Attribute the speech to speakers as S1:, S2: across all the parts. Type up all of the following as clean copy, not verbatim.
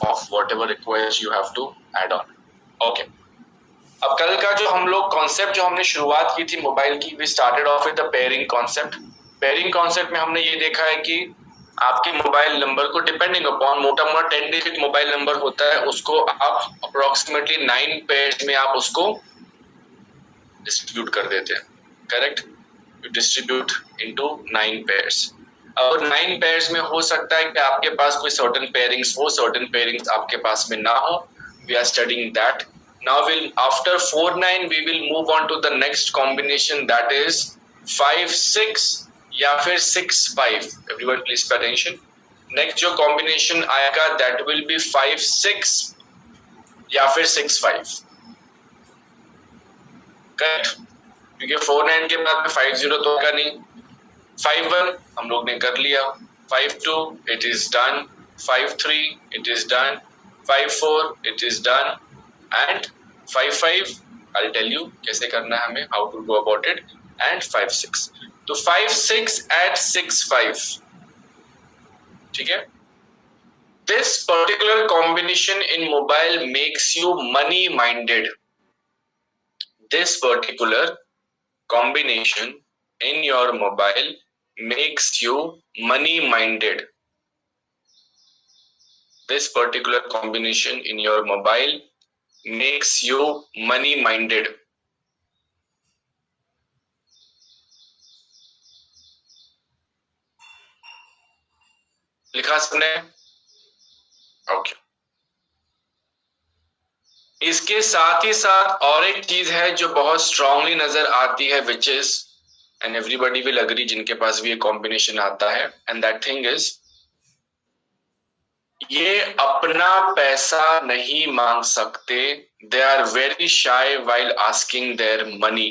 S1: of whatever request you have to add on. Okay. अब कल का जो हम लोग कॉन्सेप्ट जो हमने शुरुआत की थी मोबाइल की, we started off with the pairing concept. Pairing concept में हमने ये देखा है कि आपके मोबाइल नंबर को डिपेंडिंग अपॉन मोटा मोटा 10 डिजिट मोबाइल नंबर होता है, उसको आप अप्रोक्सीमेटली 9 पेयर्स में आप उसको डिस्ट्रीब्यूट कर देते हैं. Correct? You distribute into 9 pairs. अब 9 पेयर्स में हो सकता है कि आपके पास कोई सर्टेन पेयरिंग्स हो, सर्टेन पेयरिंग्स आपके पास में ना हो. We are studying that. Now after 4-9 we will move on to the next combination, that is 5-6 या फिर 6-5. Everyone please pay attention. Next जो combination आएगा that will be 5-6 या फिर 6-5. करेक्ट? क्योंकि 4-9 के बाद में 5-0 तो होगा नहीं. 5-1 हम लोग ने कर लिया. 5-2 it is done. 5-3 it is done. 5-4 it is done. And 5-5 I'll tell you कैसे करना है हमें, how to go about it. And 5-6. तो 5-6 at 6-5. ठीक है? This particular combination in mobile makes you money minded. This particular combination in your mobile makes you money minded. This particular combination in your mobile makes you money minded. लिखा सबने? Okay. इसके साथ ही साथ और एक चीज है जो बहुत स्ट्रांगली नजर आती है, which is, and everybody will agree जिनके पास भी ये कॉम्बिनेशन आता है, एंड दैट थिंग इज, ये अपना पैसा नहीं मांग सकते. They are very shy while asking their money.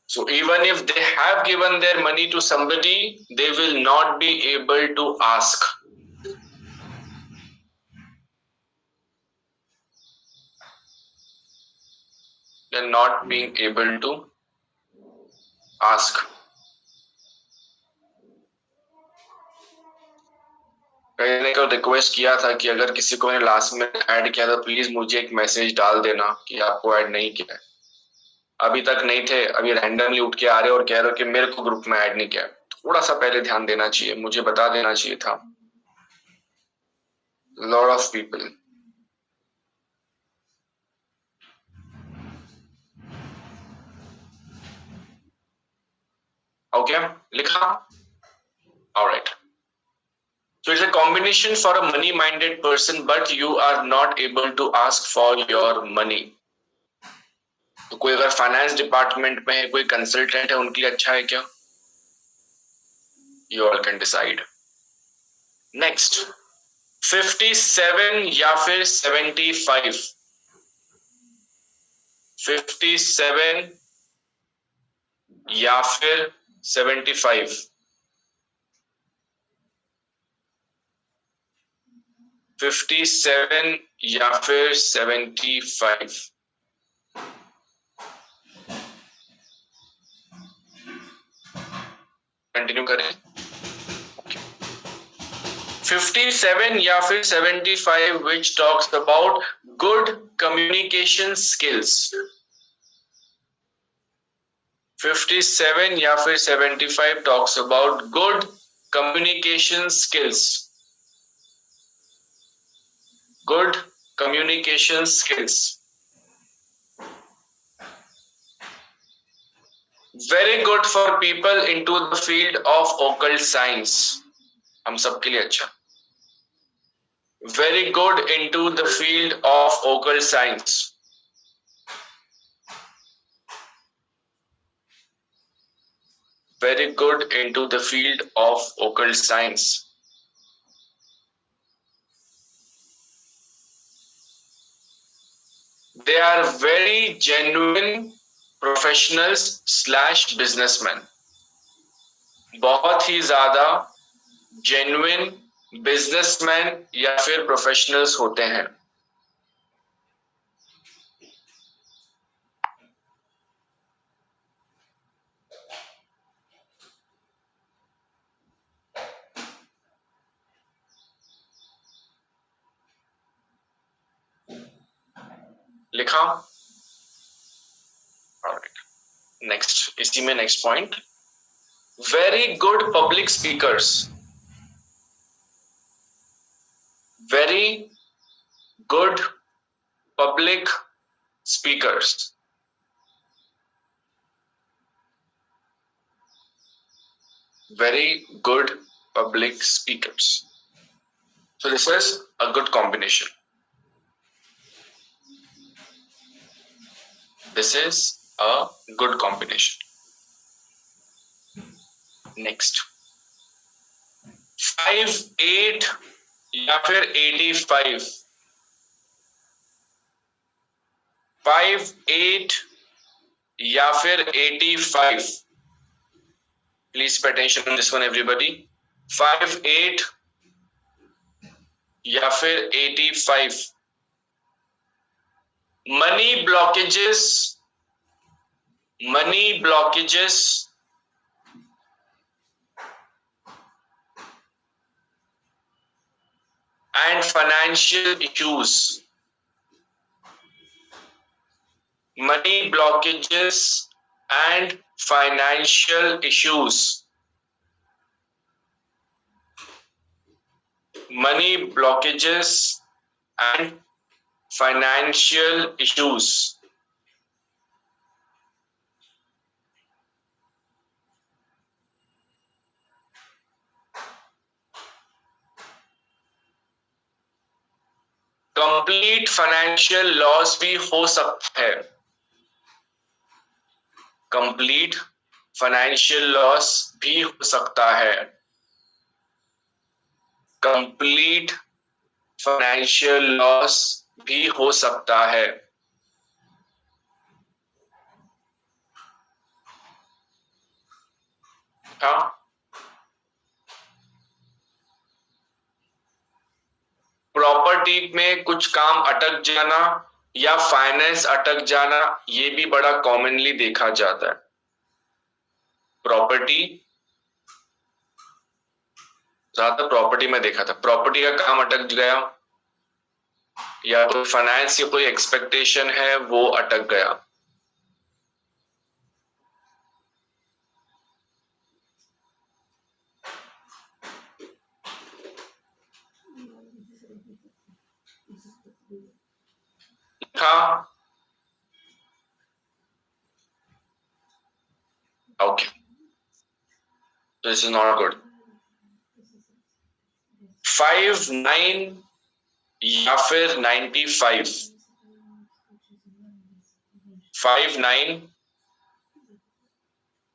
S1: So even if they have given their money to somebody, they will not be able to ask. They're not being able to ask. मैंने को request किया था कि अगर किसी को मैंने last में ऐड किया तो प्लीज मुझे एक मैसेज डाल देना कि आपको ऐड नहीं किया है. अभी तक नहीं थे, अभी रैंडमली उठ के आ रहे हो और कह रहे हो कि मेरे को ग्रुप में ऐड नहीं किया. थोड़ा सा पहले ध्यान देना चाहिए, मुझे बता देना चाहिए था. Lot of people. ओके, लिखा? Alright. So it's a combination for a money-minded person, but you are not able to ask for your money. तो कोई अगर फाइनेंस डिपार्टमेंट में है, कोई कंसल्टेंट है, उनके लिए अच्छा है क्या? You all can decide. Next, 57 या फिर 75. 57 या फिर 75. 57 या फिर 75. कंटिन्यू करें. 57 या फिर 75 which talks about good communication skills. 57 या फिर 75 talks about good communication skills. Good communication skills. Very good for people into the field of occult science. हम सबके लिए अच्छा. Very good into the field of occult science. Very good into the field of occult science. They are very genuine professionals / businessmen. बहुत ही ज्यादा genuine businessmen या फिर professionals होते हैं. लिखा? नेक्स्ट, इसी में next point, very good public speakers, very good public speakers, very good public speakers. So this is a good combination. This is a good combination. Next, 58 या फिर 85, 58 या फिर 85. Please pay attention on this one, everybody. 58 या फिर 85. Money blockages and financial issues. Money blockages and financial issues. Money blockages and financial issues. Complete financial loss भी हो सकता है. कंप्लीट फाइनेंशियल लॉस भी हो सकता है. कंप्लीट फाइनेंशियल लॉस भी हो सकता है. हाँ, प्रॉपर्टी में कुछ काम अटक जाना या फाइनेंस अटक जाना, ये भी बड़ा कॉमनली देखा जाता है. प्रॉपर्टी, ज्यादा प्रॉपर्टी में देखा था, प्रॉपर्टी का काम अटक गया या कोई फाइनेंस या कोई एक्सपेक्टेशन है वो अटक गया. हाँ, okay, this is not good. 59 या फिर 95. 59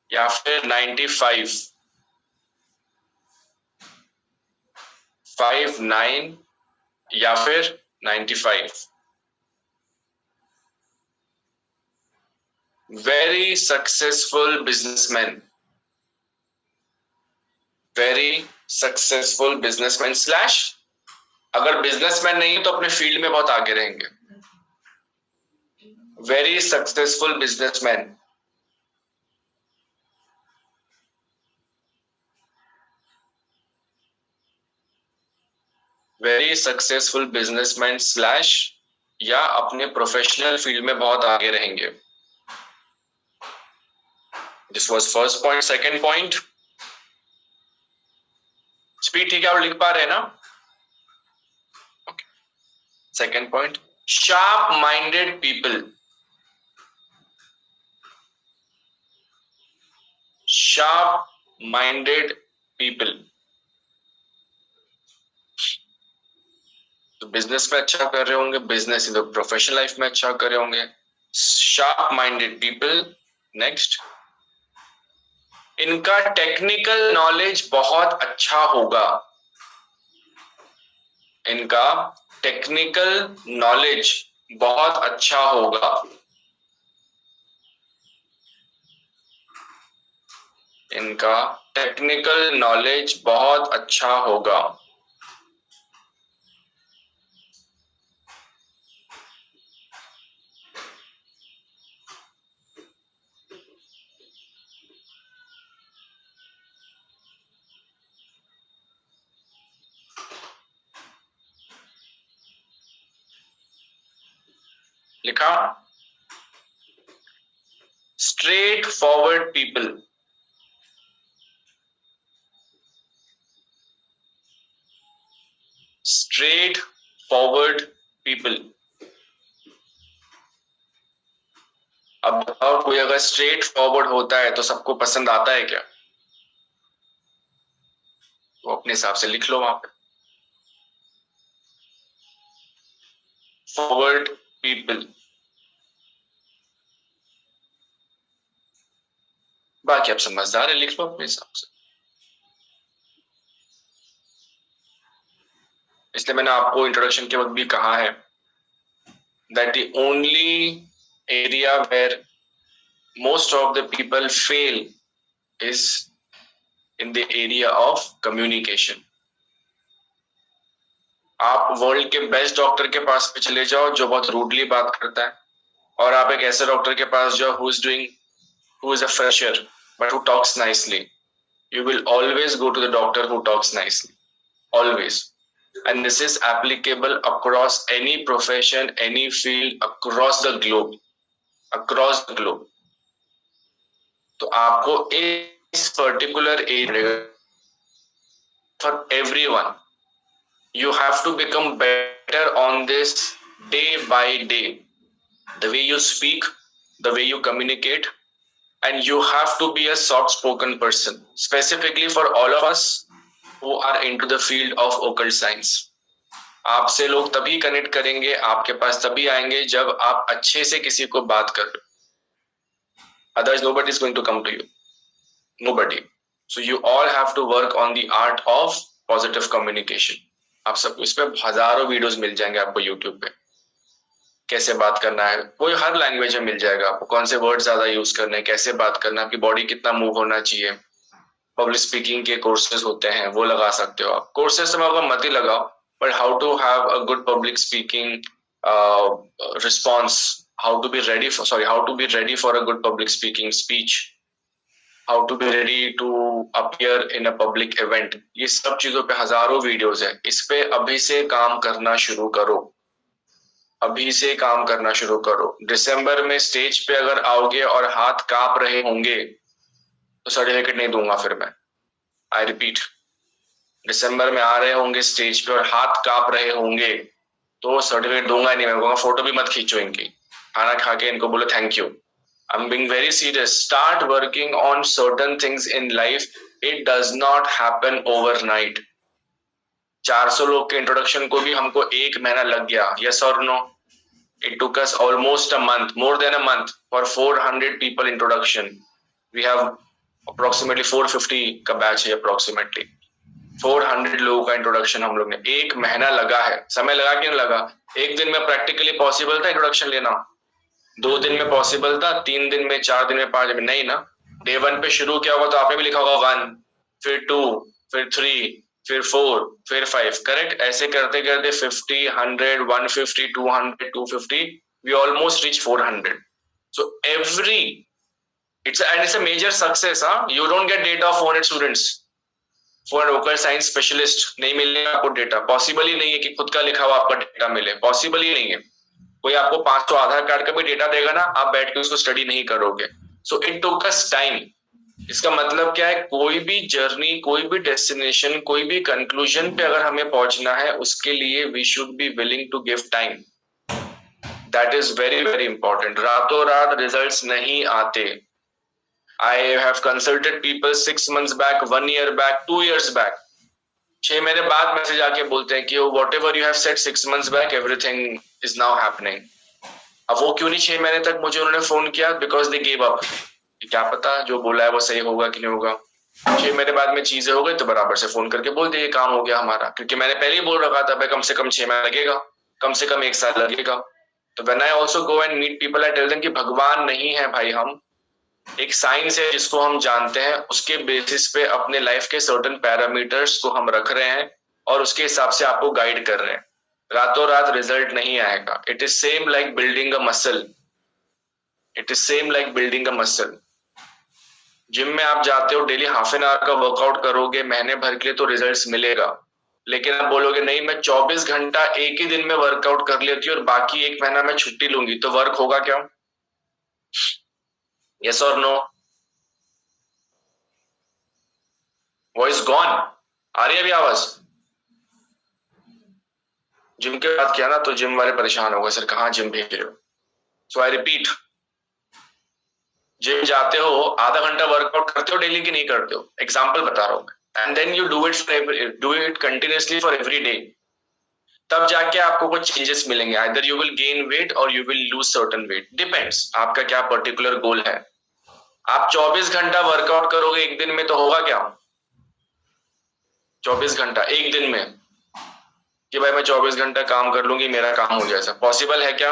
S1: या फिर 95. 59 या फिर 95. Very successful businessman, very successful businessman slash, अगर बिजनेसमैन नहीं तो अपने फील्ड में बहुत आगे रहेंगे. Very successful businessman. Very successful businessman slash, या अपने प्रोफेशनल फील्ड में बहुत आगे रहेंगे. This was first point. Second point, speed ठीक है, और लिख पा रहे हैं ना? Okay. Second point, sharp minded people. Sharp minded people. तो बिजनेस में अच्छा कर रहे होंगे, business in the professional life में अच्छा कर रहे होंगे. Sharp minded people. नेक्स्ट, इनका टेक्निकल नॉलेज बहुत अच्छा होगा. इनका टेक्निकल नॉलेज बहुत अच्छा होगा. इनका टेक्निकल नॉलेज बहुत अच्छा होगा. लिखा? Straight forward people, straight forward people. अब बताओ, कोई अगर स्ट्रेट फॉरवर्ड होता है तो सबको पसंद आता है क्या? तो अपने हिसाब से लिख लो वहां पे, फॉरवर्ड पीपल। बाकी आप समझदार है, लिख लो अपने हिसाब से। इसलिए मैंने आपको इंट्रोडक्शन के वक्त भी कहा है that the only area where most of the people fail is in the area of communication. आप वर्ल्ड के बेस्ट डॉक्टर के पास पे चले जाओ जो बहुत रूडली बात करता है, और आप एक ऐसे डॉक्टर के पास जाओ who is a fresher but who talks nicely. You will always go to the doctor who talks nicely, always. And this is applicable across any profession, any field, across the globe. तो आपको इस particular area, for everyone, you have to become better on this day by day. The way you speak, the way you communicate, and you have to be a soft-spoken person, specifically for all of us who are into the field of occult science. आपसे लोग तभी connect करेंगे, आपके पास तभी आएंगे जब आप अच्छे से किसी को बात कर रहे हो। Otherwise, nobody is going to come to you. Nobody. So you all have to work on the art of positive communication. आप सबको इस पे हजारों वीडियोस मिल जाएंगे आपको यूट्यूब पे, कैसे बात करना है, कोई हर लैंग्वेज में मिल जाएगा आपको, कौन से वर्ड ज्यादा यूज करने हैं, कैसे बात करना है, आपकी बॉडी कितना मूव होना चाहिए। पब्लिक स्पीकिंग के कोर्सेज होते हैं, वो लगा सकते हो आप। कोर्सेज तो मैं मत ही लगाओ, but how to have a good public speaking response, how to be ready for a good public speaking speech, how to be ready to appear in a public event, ये सब चीजों पे हजारों वीडियोस है। इस पे अभी से काम करना शुरू करो, अभी से काम करना शुरू करो। दिसंबर में स्टेज पे अगर आओगे और हाथ कांप रहे होंगे तो सर्टिफिकेट नहीं दूंगा फिर मैं। आई रिपीट, दिसंबर में आ रहे होंगे स्टेज पे और हाथ कांप रहे होंगे तो सर्टिफिकेट दूंगा नहीं, मैं कहूंगा फोटो भी मत खींचो इनकी, खाना खा के इनको बोलो thank you. I'm being very serious. Start working on certain things in life. It does not happen overnight. 400 लोग के इंट्रोडक्शन को भी हमको 1 महीना लग गया, yes or no? It took us almost a month, more than a month, for 400 people introduction. We have approximately 450 का batch है, approximately 400 लोगों का इंट्रोडक्शन हम लोग ने 1 महीना लगा है। समय लगा क्यों लगा? 1 दिन में प्रैक्टिकली पॉसिबल था इंट्रोडक्शन लेना, 2 दिन में पॉसिबल था, 3 दिन में, 4 दिन में, 5 दिन में नहीं ना। डे 1 पे शुरू किया होगा तो आपने भी लिखा होगा 1, फिर 2, फिर 3, फिर 4, फिर 5, करेक्ट। ऐसे करते करते 50, 100, 150, 200, 250, we almost reach 400. So it's a major success, huh? You don't get data of 400 students for an occult science specialist, नहीं मिलेगा आपको डेटा, पॉसिबल ही नहीं है कि खुद का लिखा हुआ आपका डेटा मिले, पॉसिबल ही नहीं है। कोई आपको 500 आधार कार्ड का भी डेटा देगा ना, आप बैठ के उसको स्टडी नहीं करोगे। So it took us time. इसका मतलब क्या है, कोई भी जर्नी, कोई भी डेस्टिनेशन, कोई भी कंक्लूजन पे अगर हमें पहुंचना है, उसके लिए we should be willing to give time. That is very very important. रातों रात रिजल्ट्स नहीं आते। I have consulted people 6 months back, 1 year back, 2 years back, 6 महीने बाद मैसेज आके बोलते हैं कि whatever you have said 6 months back, everything is now happening. अब वो क्यों नहीं 6 महीने तक मुझे उन्होंने फोन किया? Because they give up. क्या पता जो बोला है वो सही होगा कि नहीं होगा। 6 महीने बाद में चीजें हो गई तो बराबर से फोन करके बोल दिए काम हो गया हमारा, क्योंकि मैंने पहले ही बोल रखा था भाई कम से कम 6 महीने लगेगा, कम से कम 1 साल लगेगा। तो when I also go and meet people, I tell them कि भगवान नहीं है भाई, हम एक साइंस है जिसको हम जानते हैं, उसके बेसिस पे अपने लाइफ के सर्टेन पैरामीटर्स को हम रख रहे हैं और उसके हिसाब से आपको गाइड कर रहे हैं। रातों रात रिजल्ट नहीं आएगा। It is same like building a muscle, it is same like building a muscle. Gym में आप जाते हो, डेली ½ an hour का वर्कआउट करोगे महीने भर के लिए तो रिजल्ट्स मिलेगा, लेकिन आप बोलोगे नहीं मैं 24 घंटा एक ही दिन में वर्कआउट कर लेती हूँ और बाकी एक महीना मैं छुट्टी लूंगी, तो वर्क होगा क्या? यस और नो? वॉइस गॉन, आ रही है अभी आवाज? जिम के बात किया ना तो जिम वाले परेशान हो गए, सर कहाँ जिम भेज रहे हो? सो आई रिपीट, जिम जाते हो, आधा घंटा वर्कआउट करते हो डेली की नहीं करते हो? एग्जाम्पल बता रहा हूँ मैं। And then you do it continuously for every day, तब जाके आपको कुछ चेंजेस मिलेंगे। Either you will gain weight और you will lose certain weight, depends आपका क्या पर्टिकुलर गोल है। आप 24 घंटा वर्कआउट करोगे एक दिन में तो होगा क्या? 24 घंटा एक दिन में कि भाई मैं 24 घंटा काम कर लूंगी मेरा काम हो जाए, ऐसा पॉसिबल है क्या?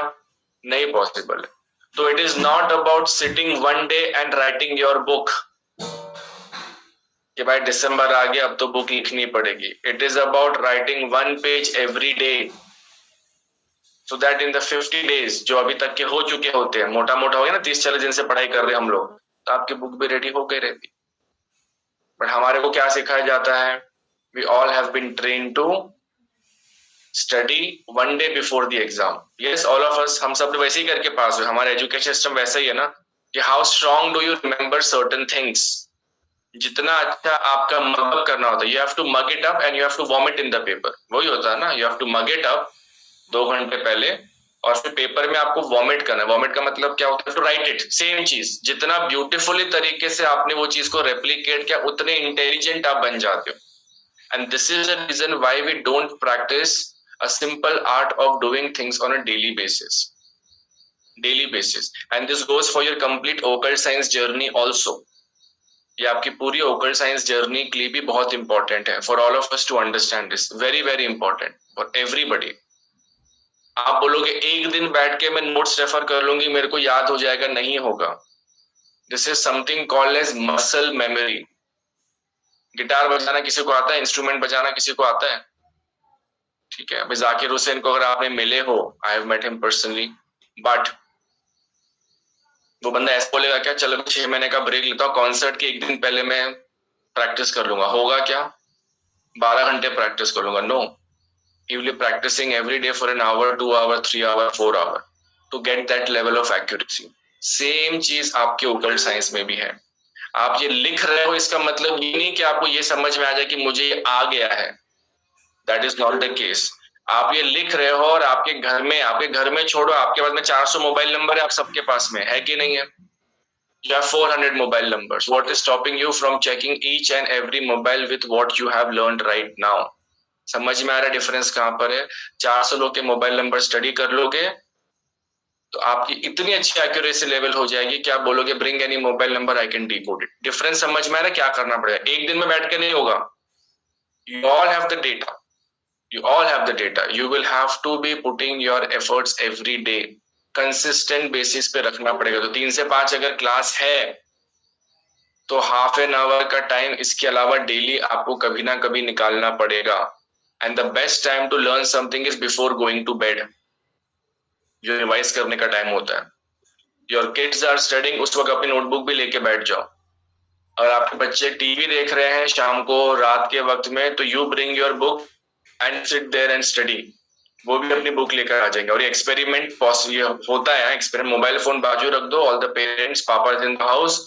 S1: नहीं पॉसिबल है। तो it is not about sitting one day and writing your book कि भाई दिसंबर आ गया अब तो बुक लिखनी पड़ेगी। It is about writing one page every day, so that in the 50 days जो अभी तक के हो चुके होते हैं, मोटा मोटा हो गया ना 30-40 दिन से पढ़ाई कर रहे हैं हम लोग, तो आपकी बुक भी रेडी हो गई रहती। बट हमारे को क्या सिखाया जाता है? We all have been train to study one day before the exam. Yes all of us, हम सब वैसे ही करके पास हुए, हमारा एजुकेशन सिस्टम वैसा ही है ना कि how strong do you remember certain things. जितना अच्छा आपका मग अप करना होता है, you have to mug it up and you have to vomit in the paper, वही होता है ना, you have to mug it up 2 घंटे पहले और फिर पेपर में आपको वॉमिट करना है। वॉमिट का मतलब क्या होता है? टू राइट इट, सेम चीज जितना ब्यूटीफुली तरीके से आपने वो चीज को रेप्लिकेट किया उतने इंटेलिजेंट आप बन जाते हो। And this is the reason why we don't practise a simple art of doing things on a daily basis, and this goes for your complete occult science journey also। ये आपकी पूरी occult science journey के लिए भी बहुत important है, for all of us to understand this, very very important for everybody। आप बोलोगे एक दिन बैठ के मैं नोट्स रेफर कर लूंगी मेरे को याद हो जाएगा, नहीं होगा। This is something called as muscle memory. Guitar बजाना किसी को आता है? इंस्ट्रूमेंट बजाना किसी को आता है? ठीक है, अभी जाकिर हुसैन को अगर आपने मिले हो, I have met him personally, but वो बंदा ऐसा बोलेगा क्या चलो 6 महीने का ब्रेक लेता हूँ, कॉन्सर्ट के एक दिन पहले मैं प्रैक्टिस कर लूंगा, होगा क्या? 12 घंटे प्रैक्टिस कर लूंगा? No, you will be practising every day for an hour, 2 hour, 3 hour, 4 hour to get that level of accuracy. Same चीज आपके ओकल्ट साइंस में भी है। आप ये लिख रहे हो इसका मतलब ये नहीं कि आपको ये समझ में आ जाए कि मुझे ये आ गया है, that is not the case. आप ये लिख रहे हो और आपके घर में छोड़ो, आपके पास में 400 मोबाइल नंबर है, आप सबके पास में है कि नहीं है? You have 400 mobile numbers. What is stopping you from checking each and every mobile with what you have learned right now? समझ में आ रहा है डिफरेंस कहां पर है? 400 लोग के मोबाइल नंबर स्टडी कर लोगे तो आपकी इतनी अच्छी एक्यूरेसी लेवल हो जाएगी कि आप बोलोगे bring any mobile number I can decode it. Difference समझ में आ रहा है? क्या करना पड़ेगा? एक दिन में बैठ के नहीं होगा। You all have the data. You all have the data. You will have to be putting your efforts every day. Consistent basis पे रखना पड़ेगा। तो 3 से 5 अगर क्लास है तो हाफ एन आवर का टाइम इसके अलावा डेली आपको कभी ना कभी निकालना पड़ेगा। And the best time to learn something is before going to bed, जो रिवाइज करने का टाइम होता है। योर किड्स आर स्टडिंग, उस वक्त अपनी नोटबुक भी लेके बैठ जाओ। और आपके बच्चे टीवी देख रहे हैं शाम को रात के वक्त में, तो you bring your book and sit there and study. वो भी अपनी बुक लेकर आ जाएंगे। और ये एक्सपेरिमेंट होता है, एक्सपेरिमेंट। मोबाइल फोन बाजू रख दो, ऑल द पेरेंट्स, पापा is in the house,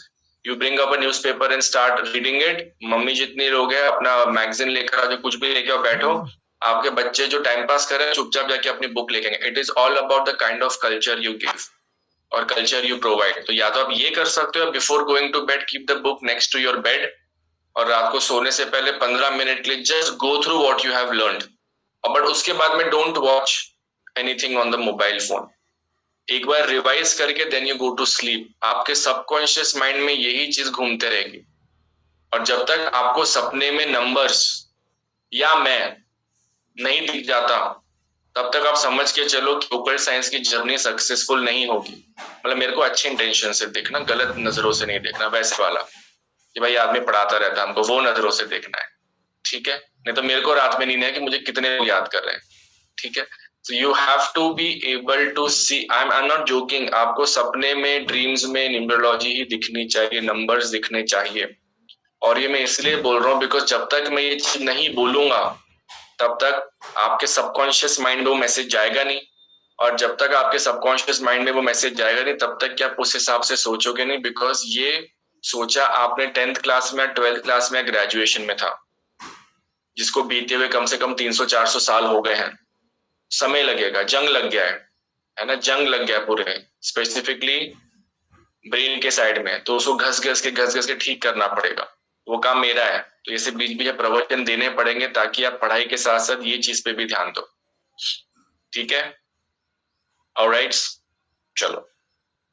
S1: you bring up a newspaper and start reading it. Mummy जितनी लोग हैं अपना मैगजीन लेकर आ जाओ, कुछ भी लेके आओ, बैठो। आपके बच्चे जो टाइम पास कर रहे हैं चुपचाप जाके अपनी बुक लेके। It is all about the kind of culture you give और कल्चर यू प्रोवाइड। तो या तो आप ये कर सकते हो, before going to bed keep the book next to your bed, और रात को सोने से पहले 15 मिनट के लिए just go through what you have learned. But उसके बाद में don't watch anything on the mobile phone. एक बार रिवाइज करके then you go to sleep. आपके सबकॉन्शियस माइंड में यही चीज घूमते रहेगी। और जब तक आपको सपने में नंबर्स या मैं नहीं दिख जाता तब तक आप समझ के चलो कि ओकल्ट साइंस की जर्नी सक्सेसफुल नहीं होगी। मतलब मेरे को अच्छे इंटेंशन से देखना, गलत नजरों से नहीं देखना, वैसे वाला कि भाई आदमी पढ़ाता रहता है हमको, वो नजरों से देखना है। ठीक है, नहीं तो मेरे को रात में नींद है कि मुझे कितने लोग याद कर रहे हैं। ठीक है, so you have to be able to see, I'm not joking, आपको सपने में, ड्रीम्स में न्यूमरोलॉजी ही दिखनी चाहिए, नंबर्स दिखने चाहिए। और ये मैं इसलिए बोल रहा हूँ बिकॉज जब तक मैं ये चीज नहीं बोलूंगा तब तक आपके सबकॉन्शियस माइंड में वो मैसेज जाएगा नहीं, और जब तक आपके सबकॉन्शियस माइंड में वो मैसेज जाएगा नहीं तब तक क्या आप उस हिसाब से सोचोगे नहीं, बिकॉज ये सोचा आपने 10th क्लास में, 12th क्लास में, ग्रेजुएशन में था, जिसको बीते हुए कम से कम 300-400 साल हो गए हैं। समय लगेगा, जंग लग गया है ना, जंग लग गया पूरे स्पेसिफिकली ब्रेन के साइड में, तो उसको घस घस के ठीक करना पड़ेगा। वो काम मेरा है, तो ये बीच बीच प्रवचन देने पड़ेंगे ताकि आप पढ़ाई के साथ साथ ये चीज पे भी ध्यान दो, ठीक है? ऑलराइट, चलो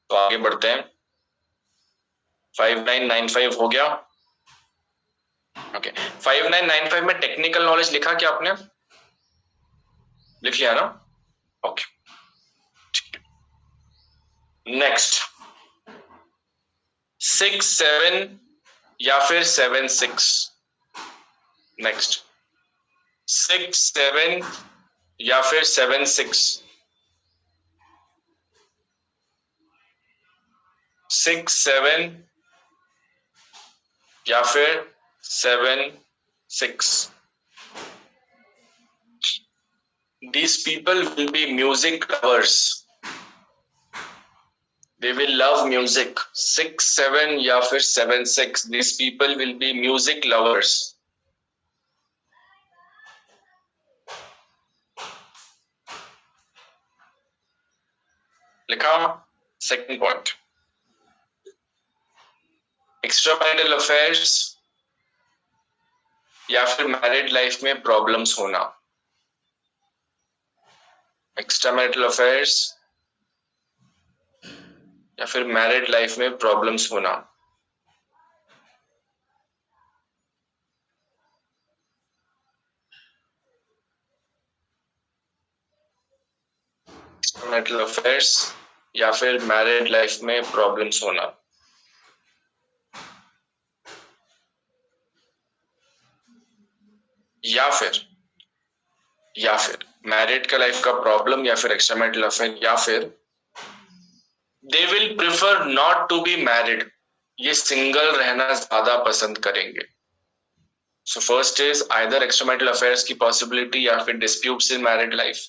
S1: तो आगे बढ़ते हैं। 5995 हो गया। ओके, 5995 में टेक्निकल नॉलेज लिखा क्या आपने? लिख लिया ना? ओके, नेक्स्ट 6-7 या फिर 7-6। नेक्स्ट 6-7 या फिर 7-6। 6-7 या फिर 7-6। These people will be music lovers. They will love music. 6-7 या फिर 7-6. These people will be music lovers. लिखा सेकंड पॉइंट, एक्स्ट्रामैरिटल अफेयर्स या फिर मैरिड लाइफ में प्रॉब्लम्स होना। एक्स्ट्रामैरिटल अफेयर्स या फिर मैरिड लाइफ में प्रॉब्लम्स होना। एक्स्ट्रामैरिटल अफेयर्स या फिर मैरिड लाइफ में प्रॉब्लम्स होना। या फिर मैरिड का लाइफ का प्रॉब्लम या फिर एक्स्ट्रामैरिटल अफेयर, या फिर they will prefer not to be married, ये सिंगल रहना ज्यादा पसंद करेंगे। So first is either extramarital affairs की पॉसिबिलिटी या फिर डिस्प्यूट्स इन मैरिड लाइफ,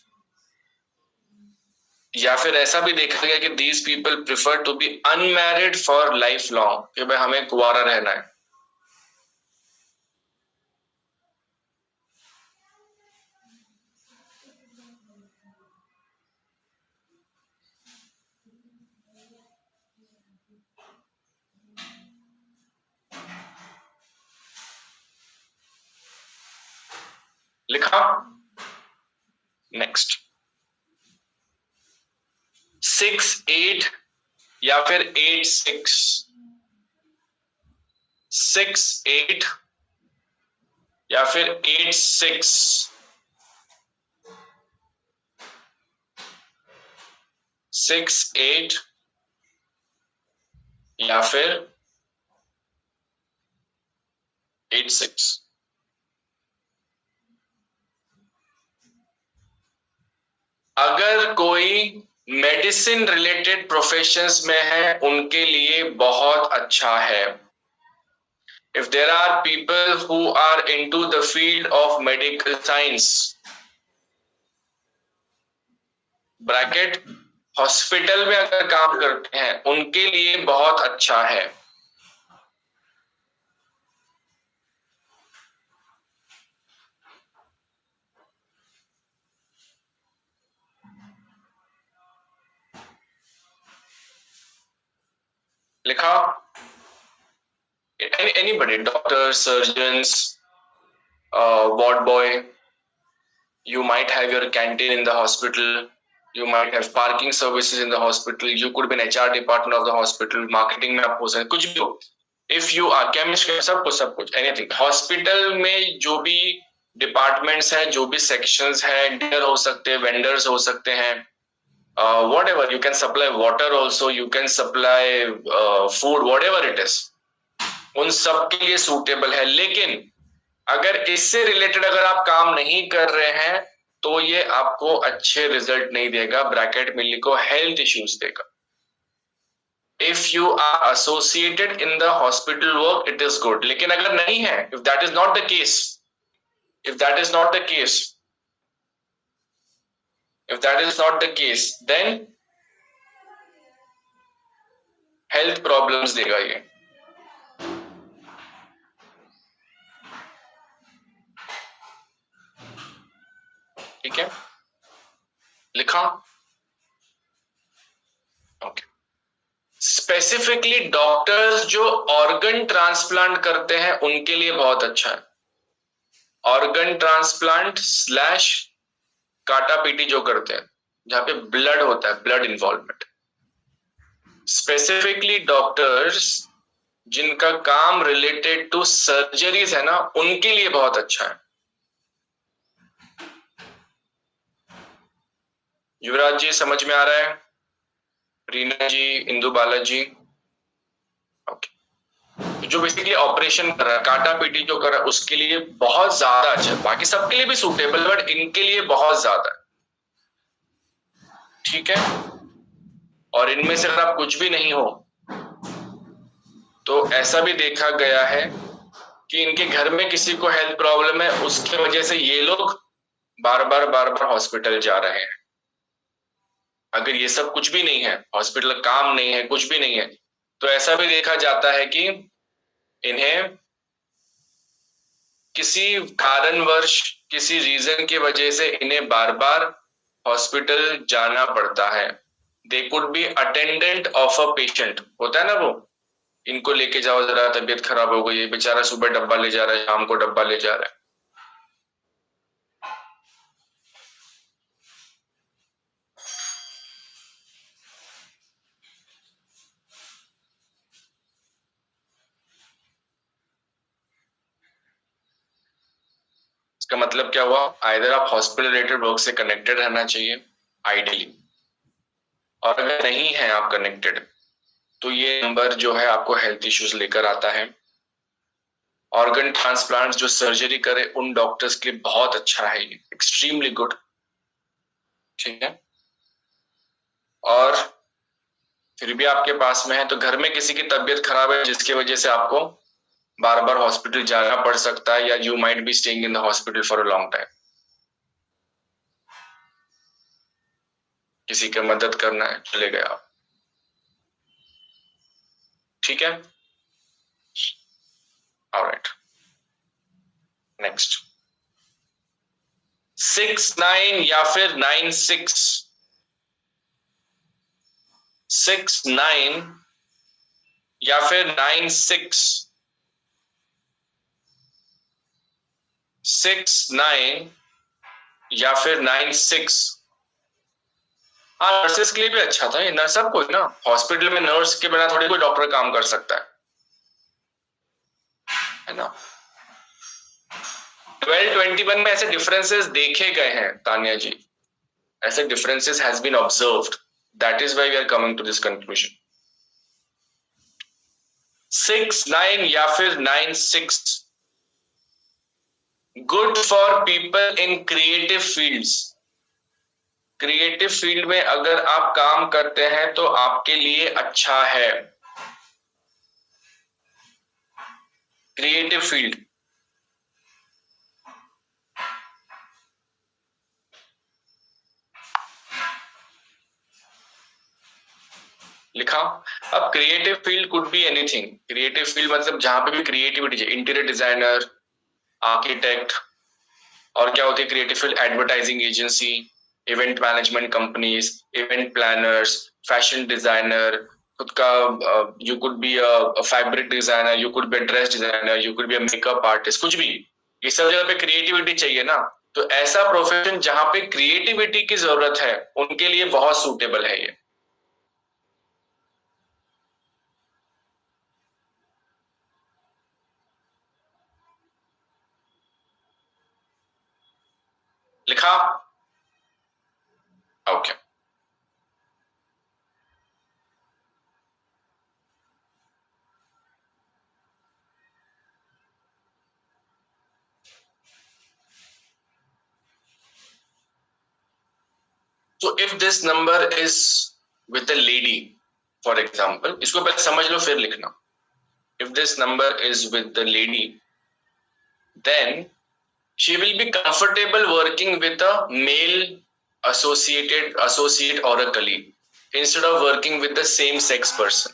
S1: या फिर ऐसा भी देखा गया कि these people prefer to be unmarried for life long, कि भाई हमें कुंवारा रहना है। लिखा नेक्स्ट 6-8 या फिर 8-6। 6-8 या फिर 8-6। 6-8 या फिर 8-6। अगर कोई मेडिसिन रिलेटेड प्रोफेशंस में है उनके लिए बहुत अच्छा है। If there are people who are into the field of medical science, bracket hospital में अगर काम करते हैं उनके लिए बहुत अच्छा है। लिखा anybody, doctor, surgeons, ward boy, you might have your canteen in the hospital, you might have parking services in the hospital, you could be an HR department of the hospital, marketing में आप हो सकते, कुछ भी हो। If you are chemist, सब कुछ anything। Hospital में जो भी डिपार्टमेंट्स हैं, जो भी सेक्शंस हैं, डीलर हो सकते हैं, वेंडर्स हो सकते हैं, whatever, you can supply water also, you can supply food, whatever it is, उन सब के लिए सूटेबल है। लेकिन अगर इससे रिलेटेड अगर आप काम नहीं कर रहे हैं तो ये आपको अच्छे रिजल्ट नहीं देगा। ब्रैकेट में लिखो हेल्थ इश्यूज देगा। If you are associated in the hospital work it is good, लेकिन अगर नहीं है, if that is not the case, If that is not the case, then health problems देगा ये। ठीक है, लिखा। ओके। स्पेसिफिकली डॉक्टर्स जो ऑर्गन ट्रांसप्लांट करते हैं उनके लिए बहुत अच्छा है। ऑर्गन ट्रांसप्लांट स्लैश काटा पीटी जो करते हैं, जहां पे ब्लड होता है, ब्लड इन्वॉल्वमेंट। स्पेसिफिकली डॉक्टर्स जिनका काम रिलेटेड टू सर्जरीज है ना, उनके लिए बहुत अच्छा है। युवराज जी समझ में आ रहा है? रीना जी, इंदु बालाजी, ओके। जो बेसिकली ऑपरेशन कर रहा है, काटा पीटी जो कर रहा है, उसके लिए बहुत ज्यादा अच्छा है। बाकी सबके लिए भी सूटेबल, बट इनके लिए बहुत ज्यादा है। ठीक है, और इनमें से अगर आप कुछ भी नहीं हो तो ऐसा भी देखा गया है कि इनके घर में किसी को हेल्थ प्रॉब्लम है, उसकी वजह से ये लोग बार बार हॉस्पिटल जा रहे हैं। अगर ये सब कुछ भी नहीं है, हॉस्पिटल काम नहीं है, कुछ भी नहीं है, तो ऐसा भी देखा जाता है कि इन्हें किसी कारणवश, किसी रीजन की वजह से इन्हें बार बार हॉस्पिटल जाना पड़ता है। They could be attendant of a patient, होता है ना वो, इनको लेके जाओ जरा, तबीयत खराब हो गई है, बेचारा सुबह डब्बा ले जा रहा है, शाम को डब्बा ले जा रहा है। इसका मतलब क्या हुआ? आइदर आप हॉस्पिटल रिलेटेड वर्क से कनेक्टेड रहना चाहिए आइडियली, और अगर नहीं है आप कनेक्टेड, तो ये नंबर जो है आपको हेल्थ इश्यूज लेकर आता है। ऑर्गन ट्रांसप्लांट जो सर्जरी करे उन डॉक्टर्स के लिए बहुत अच्छा है, ये एक्सट्रीमली गुड। ठीक है, और फिर भी आपके पास में है तो घर में किसी की तबीयत खराब है जिसकी वजह से आपको बार बार हॉस्पिटल जाना पड़ सकता है, या you might be staying in the hospital for a long time. किसी की मदद करना है, चले गए आप। ठीक है, ऑलराइट, नेक्स्ट। 6-9 या फिर 9-6, 6-9 या फिर 9-6, 6-9 या फिर 9-6। हाँ, नर्सेस के लिए भी अच्छा था ये। नर्स सब कोई ना, हॉस्पिटल में नर्स के बिना थोड़ी कोई डॉक्टर काम कर सकता है ना। 12-21 में ऐसे डिफरेंसेस देखे गए हैं तानिया जी, ऐसे differences has been observed, that is why we are coming to this conclusion. 6-9 या फिर 9-6 good for people in creative fields. Creative field में अगर आप काम करते हैं तो आपके लिए अच्छा है। क्रिएटिव फील्ड, लिखा। अब creative field could be anything. Creative field मतलब जहां पे भी क्रिएटिविटी है, इंटीरियर डिजाइनर, आर्किटेक्ट, और क्या होती है creative field? Advertising agency, event management companies, event planners, fashion designer, खुद का you could be a fabric designer, you could be a dress designer, you could be a makeup artist, कुछ भी। ये सब जगह पे क्रिएटिविटी चाहिए ना, तो ऐसा प्रोफेशन जहां पे क्रिएटिविटी की जरूरत है उनके लिए बहुत सूटेबल है ये। लिखा? Okay. So if this number is with a lady, for example, इसको पहले समझ लो फिर लिखना। If this number is with the lady, then She will be comfortable working with a male associate or a colleague instead of working with the same sex person.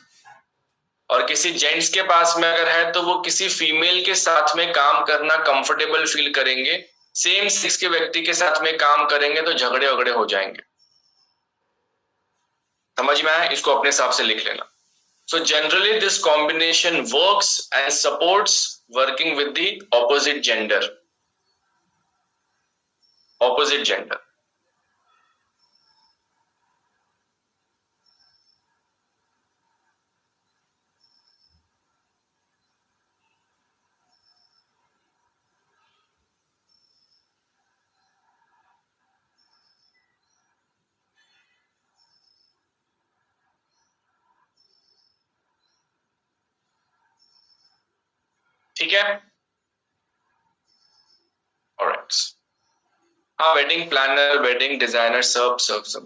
S1: और किसी gents के पास में अगर है तो वो किसी फीमेल के साथ में काम करना कंफर्टेबल फील करेंगे, सेम सेक्स के व्यक्ति के साथ में काम करेंगे तो झगड़े वगड़े हो जाएंगे। समझ में आया? इसको अपने हिसाब से लिख लेना। So generally this combination works and supports working with the opposite gender. Opposite gender. ठीक है? Alright. हाँ, वेडिंग प्लानर, वेडिंग डिजाइनर, सब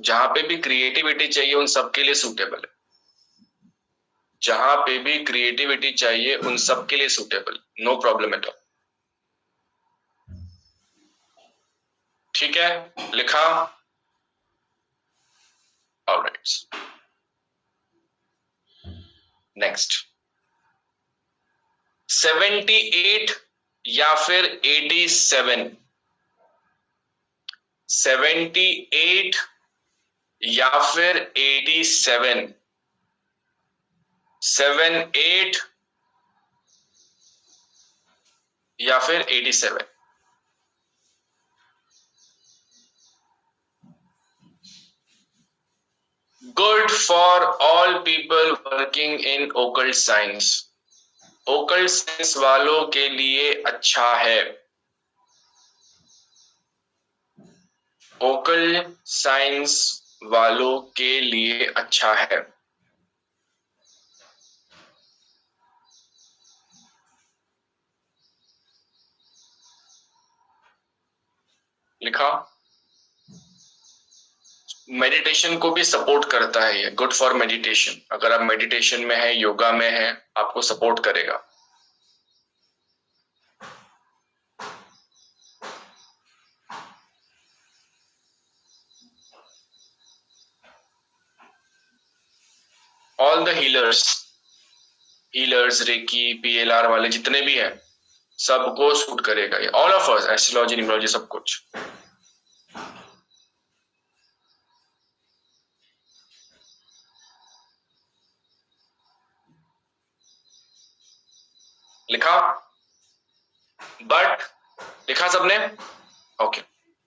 S1: जहां पे भी क्रिएटिविटी चाहिए उन सब के लिए सूटेबल है। जहां पे भी क्रिएटिविटी चाहिए उन सब के लिए suitable, no problem at all. ठीक है, लिखा? ऑलराइट, नेक्स्ट 78 या फिर 87। 78 या फिर 87। 78 या फिर 87। Good for all people working in occult science. Occult science वालों के लिए अच्छा है। ओकल्ट साइंस वालों के लिए अच्छा है। लिखा? मेडिटेशन को भी सपोर्ट करता है ये, गुड फॉर मेडिटेशन। अगर आप मेडिटेशन में है, योगा में है, आपको सपोर्ट करेगा। All the healers, reiki, PLR वाले जितने भी हैं, सबको सूट करेगा ये। All of us, astrology, numerology, सब कुछ। लिखा? बट लिखा सबने? Okay.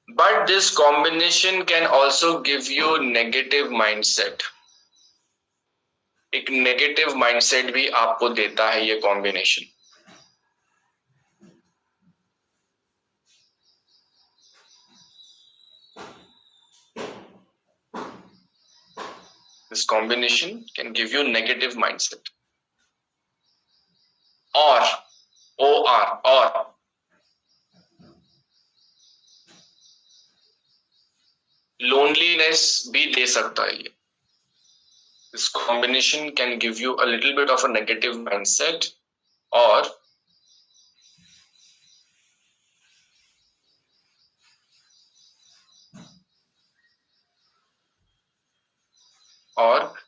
S1: But this combination can also give you negative mindset. एक नेगेटिव माइंडसेट भी आपको देता है ये combination. This combination can give you negative mindset. or loneliness भी दे सकता है ये। This combination can give you a little bit of a negative mindset or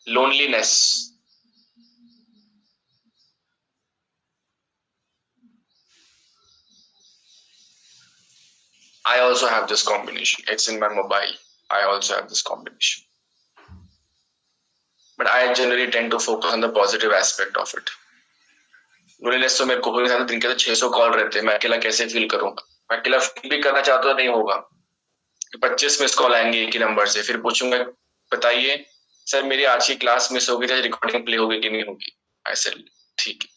S1: loneliness. I also have this combination. It's in my mobile. I also have this combination. But I generally tend to focus on the positive aspect of it. Loneliness तो मेरे को भी दिन के तो 600 call रहते हैं, मैं अकेला कैसे फील करूंगा? मैं अकेला फील भी करना चाहता तो नहीं होगा। 25 मिस कॉल आएंगे एक ही नंबर से, फिर पूछूंगा बताइए सर मेरी आज की क्लास मिस होगी तो रिकॉर्डिंग प्ले होगी कि नहीं होगी? ऐसे ठीक है।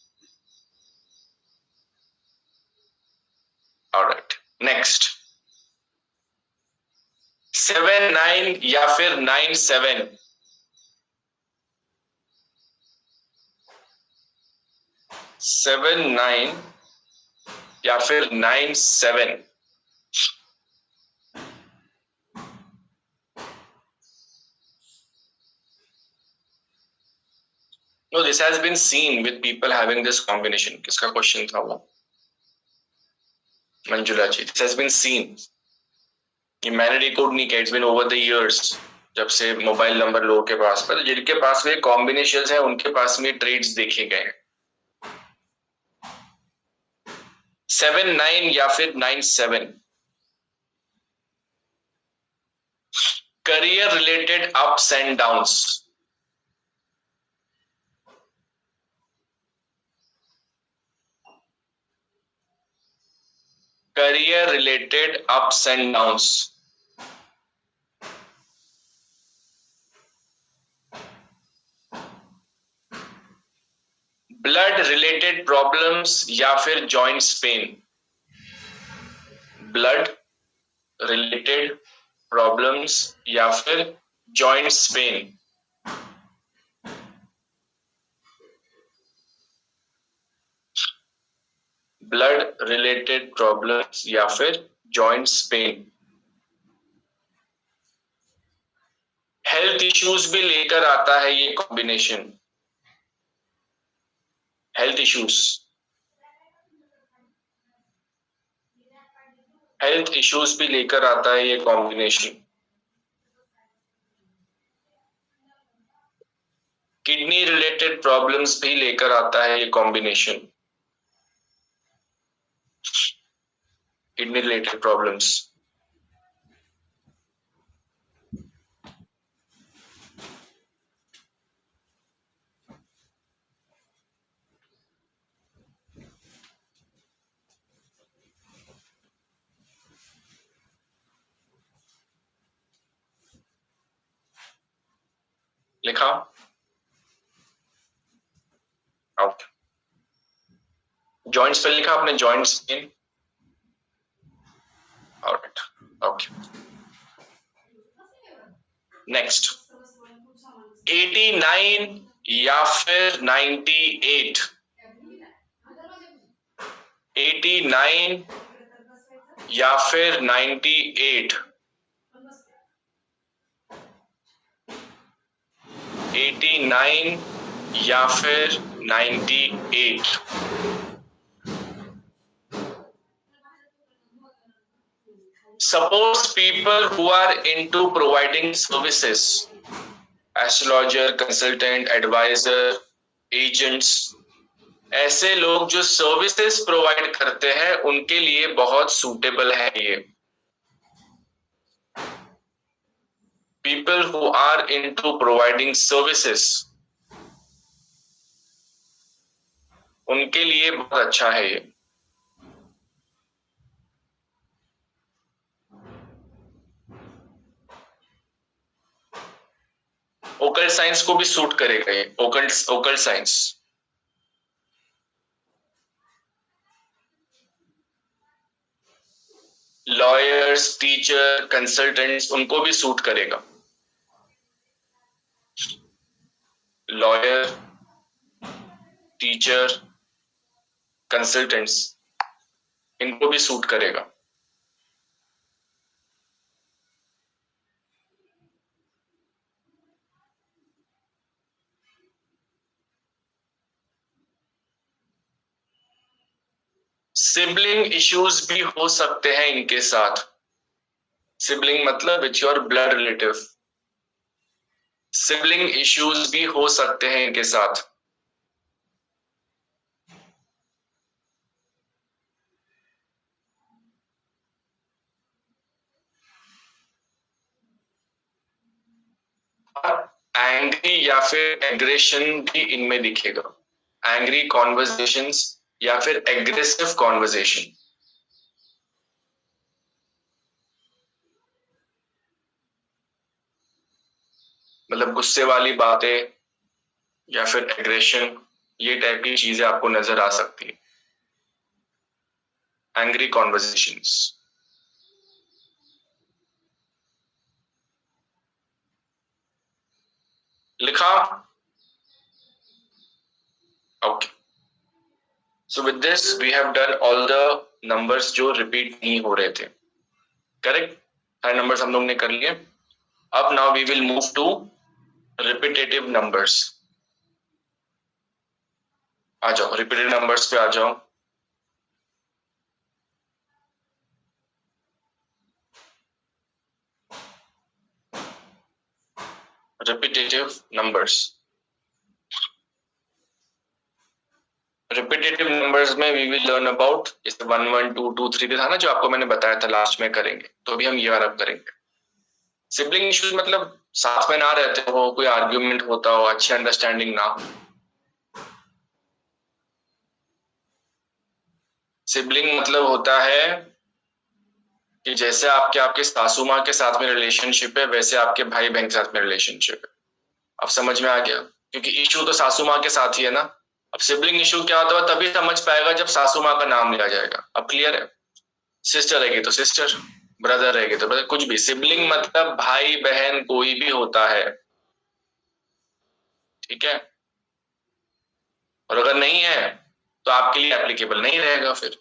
S1: ऑलराइट, नेक्स्ट 79 या फिर 97। 79 या फिर 97। No, this has been seen with people having this combination. किसका क्वेश्चन था वो? Manjula ji, this has been seen. ये मैंने रिकॉर्ड नहीं किया, it's been over the years, जब से मोबाइल नंबर लोगों के पास, पर जिनके पास में कॉम्बिनेशंस हैं उनके पास में ट्रेड्स देखे गए। 7-9 या फिर 9-7। Career related ups and downs. Career related ups and downs. Blood related problems या फिर joints pain. Blood related problems या फिर joints pain. Blood related problems या फिर जॉइंट्स पेन। हेल्थ इश्यूज भी लेकर आता है ये combination. Health issues, health issues भी लेकर आता है ये कॉम्बिनेशन। किडनी रिलेटेड प्रॉब्लम्स भी लेकर आता है ये कॉम्बिनेशन। Kidney related problems. लिखा आउट। जॉइंट्स पे लिखा आपने, joints in out. Okay, next. 89 या फिर 98। 89 या फिर 98। 89 या फिर 98। Suppose people who are into providing services, astrologer, consultant, advisor, agents, ऐसे लोग जो सर्विसेज प्रोवाइड करते हैं उनके लिए बहुत सूटेबल है ये। People who are into providing services, उनके लिए बहुत अच्छा है ये। ओकल्ट साइंस को भी सूट करेगा ये, occult science. Lawyers, teacher, consultants, उनको भी सूट करेगा। लॉयर, टीचर, कंसल्टेंट्स, इनको भी सूट करेगा। सिबलिंग इश्यूज भी हो सकते हैं इनके साथ। सिबलिंग मतलब which your blood relative. Sibling issues भी हो सकते हैं इनके साथ। एंग्री या फिर एग्रेशन भी इनमें दिखेगा। एंग्री कॉन्वर्सेशंस या फिर एग्रेसिव कॉन्वर्सेशन। मतलब गुस्से वाली बातें या फिर एग्रेशन, ये टाइप की चीजें आपको नजर आ सकती है। Angry conversations. लिखा? Okay, so with this we have done all the numbers जो रिपीट नहीं हो रहे थे। करेक्ट, सारे नंबर्स हम लोग ने कर लिए। अब now we will move to repetitive numbers. आ जाओ, रिपीटेड नंबर्स पे आ जाओ। repetitive numbers. Repetitive numbers में we will learn about इस 1 1 2 2 3 भी था ना जो आपको मैंने बताया था लास्ट में करेंगे, तो अभी हम ये वाला करेंगे। सिबलिंग इश्यूज मतलब साथ में ना रहते हो, कोई आर्ग्यूमेंट होता हो, अच्छी अंडरस्टैंडिंग ना हो। सिबलिंग मतलब होता है कि जैसे आपके सासू माँ के साथ में रिलेशनशिप है, वैसे आपके भाई बहन के साथ में रिलेशनशिप है। अब समझ में आ गया, क्योंकि इशू तो सासू माँ के साथ ही है ना। अब सिबलिंग इशू क्या होता है तभी समझ पाएगा जब सासू माँ का नाम लिया जाएगा। अब क्लियर है? सिस्टर रहेगी तो सिस्टर, ब्रदर रहेगी तो ब्रदर, कुछ भी। सिबलिंग मतलब भाई बहन कोई भी होता है, ठीक है। और अगर नहीं है तो आपके लिए एप्लीकेबल नहीं रहेगा फिर।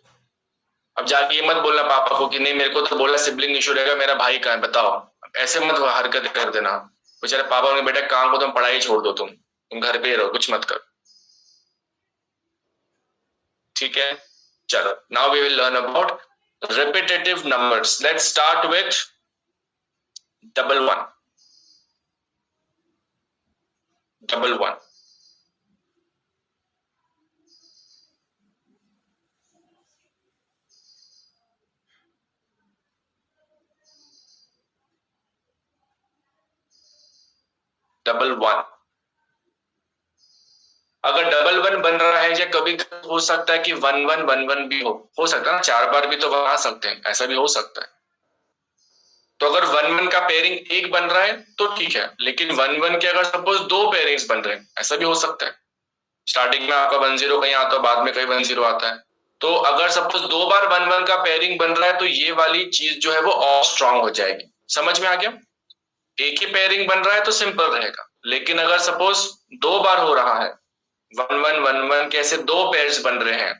S1: अब जाके ये मत बोलना पापा को कि नहीं मेरे को तो बोला सिबलिंग इशू रहेगा, मेरा भाई कहाँ है बताओ। ऐसे मत हरकत कर देना। बेचारे पापा ने बेटा काम को तुम पढ़ाई छोड़ दो, तुम घर पे ही रहो, कुछ मत करो, ठीक है। चलो, now we will learn about repetitive numbers. Let's start with double one. Double one. Double one. अगर डबल वन बन रहा है या कभी हो सकता है कि 1 1 1 1 भी हो सकता है ना, 4 बार भी तो बना सकते हैं, ऐसा भी हो सकता है। तो अगर 1 1 का पेयरिंग एक बन रहा है तो ठीक है, लेकिन 1 1 के अगर सपोज 2 पेयरिंग्स बन रहे हैं, ऐसा भी हो सकता है। स्टार्टिंग में आपका 1 0 कहीं आता है, बाद में कहीं 1 0 आता है। तो अगर सपोज 2 बार 1 1 का पेयरिंग बन रहा है तो ये वाली चीज जो है वो और स्ट्रांग हो जाएगी। समझ में आ गया? एक ही पेयरिंग बन रहा है तो सिंपल रहेगा, लेकिन अगर सपोज 2 बार हो रहा है 1 1 1 1 के ऐसे 2 पेयर्स बन रहे हैं,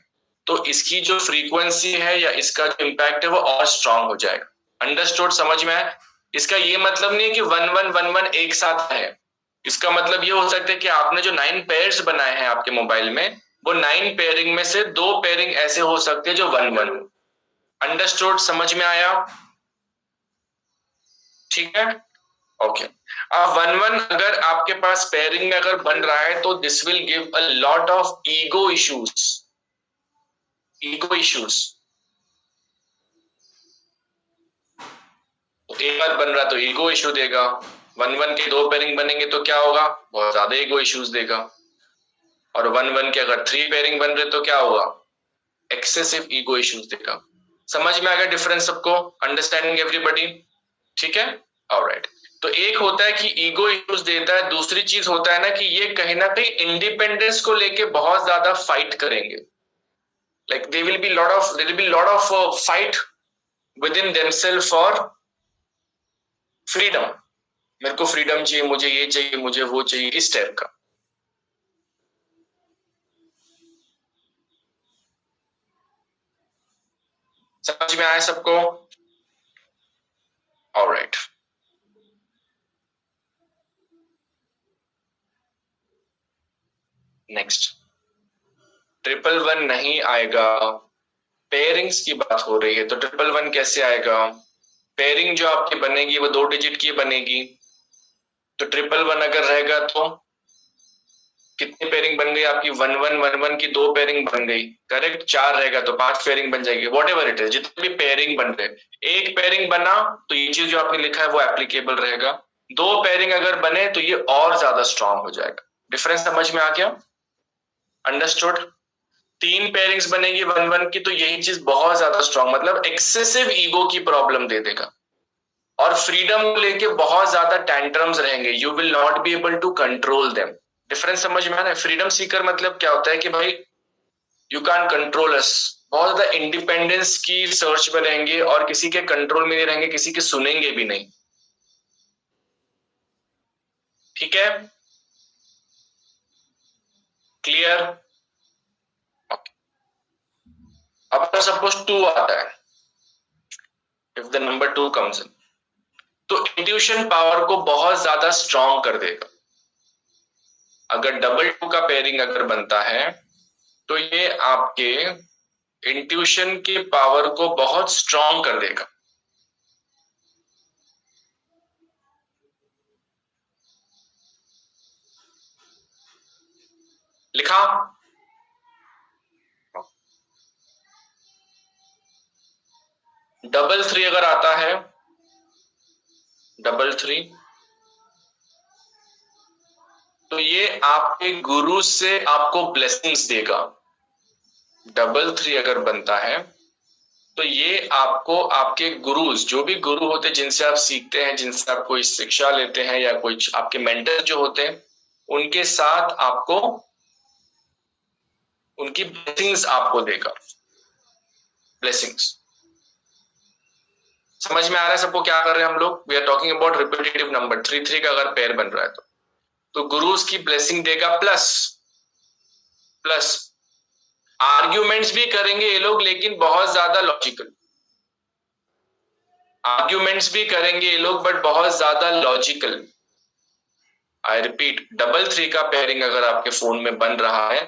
S1: तो इसकी जो फ्रीक्वेंसी है या इसका जो इम्पैक्ट है वो और स्ट्रांग हो जाएगा। अंडरस्टूड? समझ में आया? इसका ये मतलब नहीं है कि 1 1 1 1 एक साथ है। इसका मतलब ये हो सकता है कि आपने जो 9 पेयर्स बनाए हैं आपके मोबाइल में, वो 9 पेयरिंग में से 2 पेयरिंग ऐसे हो सकते हैं जो 1 1। अंडरस्टूड? समझ में आया? ठीक है, ओके। अब 1 1 अगर आपके पास पेयरिंग में अगर बन रहा है तो this will give a lot of ego issues. Ego issues. एक बार बन रहा तो ईगो इश्यू देगा, 1 1 के 2 पेयरिंग बनेंगे तो क्या होगा? बहुत ज्यादा ईगो इश्यूज देगा। और 1 1 के अगर 3 पेयरिंग बन रहे तो क्या होगा? एक्सेसिव ईगो इश्यूज देगा। समझ में आ गया डिफरेंस सबको? Understanding everybody? ठीक है, ऑलराइट। तो एक होता है कि ईगो इश्यूज देता है, दूसरी चीज होता है ना कि ये कहीं ना कहीं इंडिपेंडेंस को लेके बहुत ज्यादा फाइट करेंगे। Like there will be lot of fight with in themself for freedom. मेरे को फ्रीडम चाहिए, मुझे ये चाहिए, मुझे वो चाहिए, इस टाइप का। समझ में आया सबको? ऑलराइट। नेक्स्ट, 1 1 नहीं आएगा। पेयरिंग्स की बात हो रही है तो 1 1 कैसे आएगा? पेयरिंग जो आपकी बनेगी वो 2 डिजिट की बनेगी। तो 1 1 अगर रहेगा तो कितनी पेयरिंग बन गई आपकी? 1 1 1 1 की 2 पेयरिंग बन गई, करेक्ट। 4 रहेगा तो 5 पेयरिंग बन जाएगी। वॉट एवर इट इज, जितने भी पेयरिंग बन रहे, एक पेयरिंग बना तो ये चीज जो आपने लिखा है वो एप्लीकेबल रहेगा। 2 पेयरिंग अगर बने तो ये और ज्यादा स्ट्रांग हो जाएगा। डिफरेंस समझ में आ गया? अंडरस्टूड? 3 पेयरिंग्स बनेगी 1 1 की तो यही चीज बहुत ज्यादा स्ट्रांग, मतलब एक्सेसिव ईगो की प्रॉब्लम दे देगा। और फ्रीडम को लेके बहुत ज्यादा टेंट्रम्स रहेंगे, you will not be able to control them. Difference समझ में आ रहा है? फ्रीडम सीकर मतलब क्या होता है कि भाई यू कैन कंट्रोल अस, बहुत ज्यादा इंडिपेंडेंस की सर्च में रहेंगे और किसी के कंट्रोल में नहीं रहेंगे, किसी के सुनेंगे भी नहीं। ठीक है, क्लियर? अब सपोज 2 आता है, if the number 2 comes in, तो इंट्यूशन पावर को बहुत ज्यादा स्ट्रांग कर देगा। अगर डबल 2 का पेयरिंग अगर बनता है तो ये आपके इंट्यूशन की पावर को बहुत स्ट्रांग कर देगा। लिखा? डबल थ्री अगर आता है, डबल थ्री, तो ये आपके गुरु से आपको ब्लेसिंग्स देगा। डबल थ्री अगर बनता है तो ये आपको आपके गुरुज, जो भी गुरु होते हैं जिनसे आप सीखते हैं, जिनसे आप कोई शिक्षा लेते हैं, या कोई आपके मेंटर जो होते हैं, उनके साथ आपको उनकी ब्लेसिंग्स आपको देगा। ब्लेसिंग्स समझ में आ रहा है सबको क्या कर रहे हैं हम लोग? We are talking about repetitive number. Three three का अगर पेयर बन रहा है तो गुरु उसकी ब्लेसिंग देगा, प्लस प्लस आर्ग्यूमेंट्स भी करेंगे ये लोग, लेकिन बहुत ज्यादा लॉजिकल आर्ग्यूमेंट्स भी करेंगे ये लोग, बट बहुत ज्यादा logical. I repeat, double three का पेयरिंग अगर आपके फोन में बन रहा है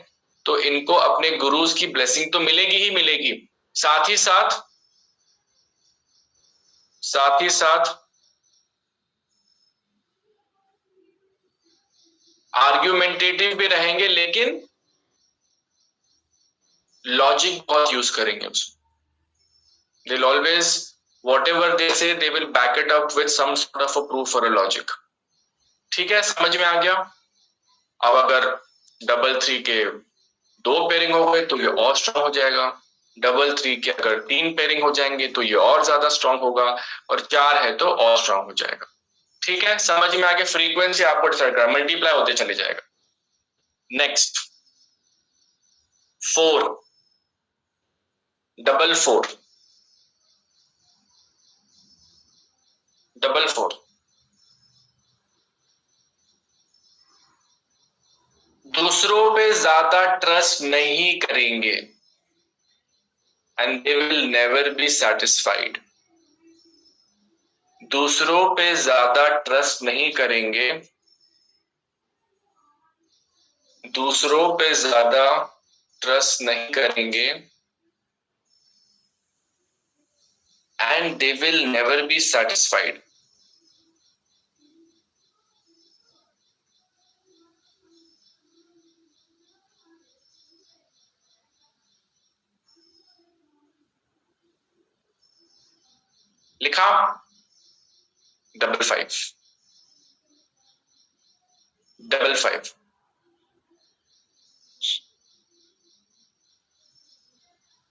S1: तो इनको अपने गुरुज की ब्लेसिंग तो मिलेगी ही मिलेगी, साथ ही साथ साथ ही साथ आर्ग्यूमेंटेटिव भी रहेंगे, लेकिन लॉजिक बहुत यूज करेंगे उसमें। They'll always, whatever they say, they will back it up with some sort of a proof or a logic. ठीक है, समझ में आ गया? अब अगर डबल थ्री के दो पेयरिंग हो गए तो ये और स्ट्रांग हो जाएगा। डबल थ्री के अगर तीन पेयरिंग हो जाएंगे तो ये और ज्यादा स्ट्रांग होगा, और चार है तो और स्ट्रांग हो जाएगा। ठीक है, समझ में आ गया? फ्रीक्वेंसी आपको डिसाइड करना, मल्टीप्लाई होते चले जाएगा। Next, four, double four, double four. दूसरों पे ज्यादा ट्रस्ट नहीं करेंगे, and they will never be satisfied. दूसरों पे ज्यादा ट्रस्ट नहीं करेंगे, दूसरों पे ज्यादा ट्रस्ट नहीं करेंगे, and they will never be satisfied. लिखा? Double five, double five,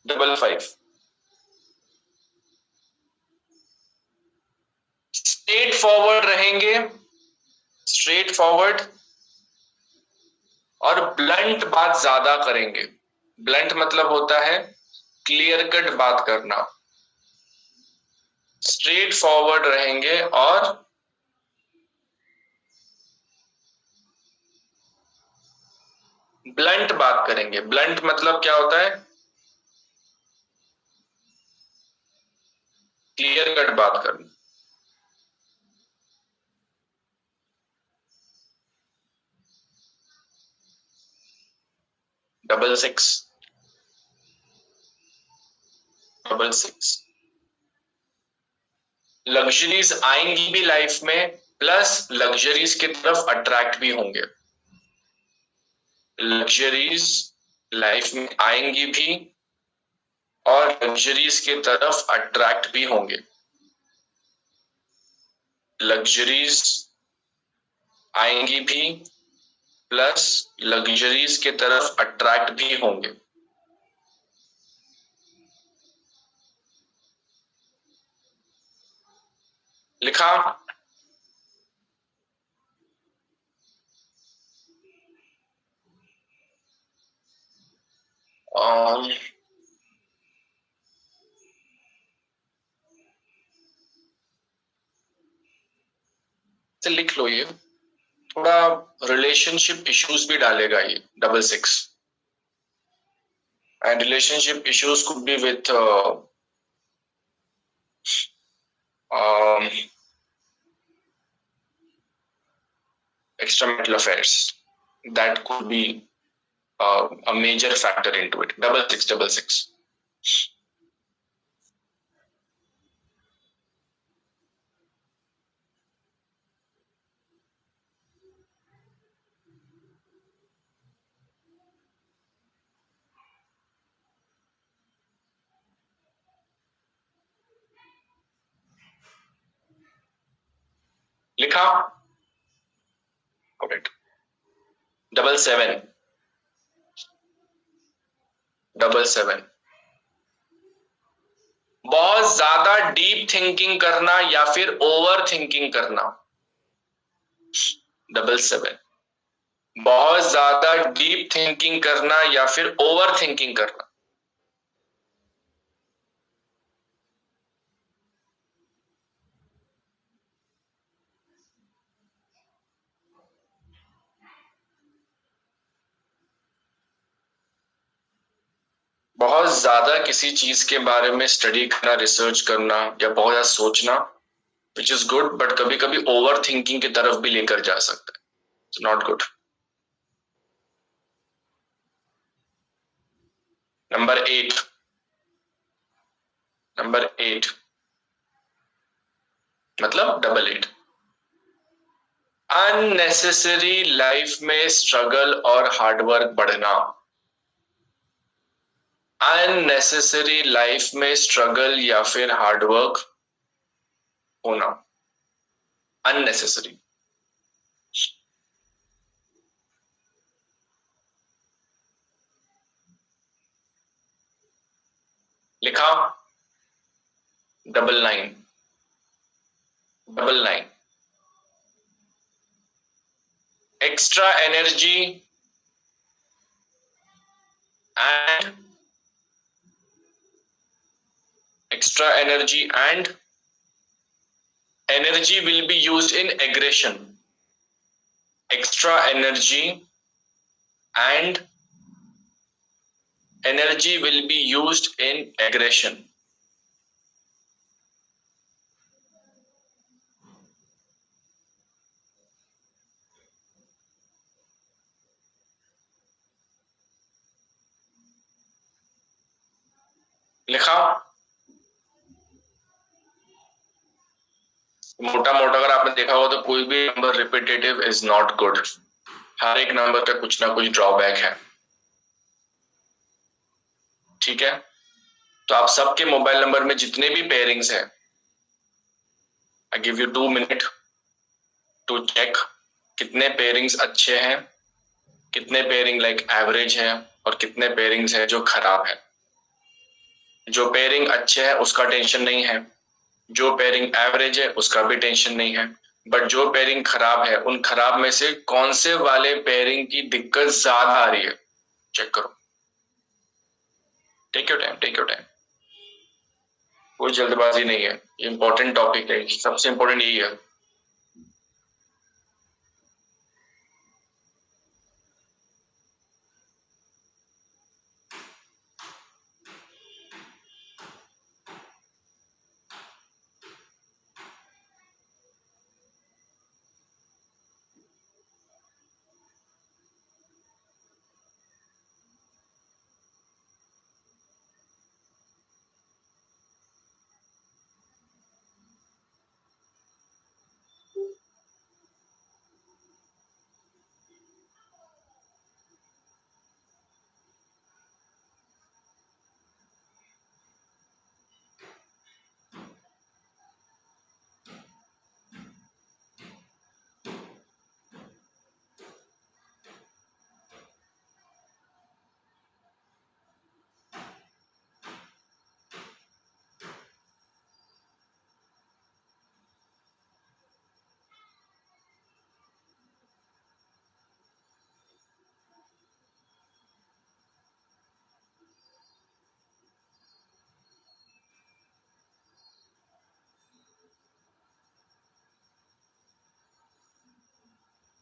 S1: double five. Straightforward रहेंगे, स्ट्रेट फॉरवर्ड, और ब्लंट बात ज्यादा करेंगे। ब्लंट मतलब होता है क्लियर कट बात करना। स्ट्रेट फॉरवर्ड रहेंगे और ब्लंट बात करेंगे। ब्लंट मतलब क्या होता है? क्लियर कट बात करना। Double six, double six. Luxuries आएंगी भी लाइफ में, प्लस लग्जरीज की तरफ अट्रैक्ट भी होंगे। लग्जरीज लाइफ में आएंगी भी और लग्जरीज की तरफ अट्रैक्ट भी होंगे। लग्जरीज आएंगी भी प्लस लग्जरीज की तरफ अट्रैक्ट भी होंगे। लिखा? से लिख लो, ये थोड़ा रिलेशनशिप इश्यूज भी डालेगा ये double six, and relationship issues could be with extramarital affairs. That could be a major factor into it. Double six, double six. लिखा? करेक्ट। 77 77। बहुत ज्यादा डीप थिंकिंग करना या फिर ओवर थिंकिंग करना? 77। बहुत ज्यादा डीप थिंकिंग करना या फिर ओवर थिंकिंग करना? बहुत ज्यादा किसी चीज के बारे में स्टडी करना, रिसर्च करना या बहुत ज्यादा सोचना, विच इज गुड, बट कभी कभी ओवर थिंकिंग की तरफ भी लेकर जा सकता है। It's not good. Number 8। Number 8 मतलब 88। अननेसेसरी लाइफ में स्ट्रगल और हार्डवर्क बढ़ना। अननेसेसरी लाइफ में स्ट्रगल या फिर हार्डवर्क होना। अननेसेसरी। लिखा? 99 99। Extra energy and extra energy and energy will be used in aggression. Extra energy and energy will be used in aggression. लिखा? मोटा मोटा अगर आपने देखा होगा तो कोई भी number repetitive is not good. हर एक नंबर का कुछ ना कुछ ड्रॉबैक है। ठीक है, तो आप सबके मोबाइल नंबर में जितने भी पेयरिंग्स हैं, I give you 2 minute to check कितने पेयरिंग्स अच्छे हैं, कितने पेयरिंग लाइक एवरेज है और कितने पेयरिंग्स हैं जो खराब है। जो पेयरिंग अच्छे है उसका टेंशन नहीं है, जो पेयरिंग एवरेज है उसका भी टेंशन नहीं है, बट जो पेयरिंग खराब है उन खराब में से कौन से वाले पेयरिंग की दिक्कत ज्यादा आ रही है, चेक करो। Take your time, take your time, कोई जल्दबाजी नहीं है। इंपॉर्टेंट टॉपिक है, सबसे इंपॉर्टेंट यही है।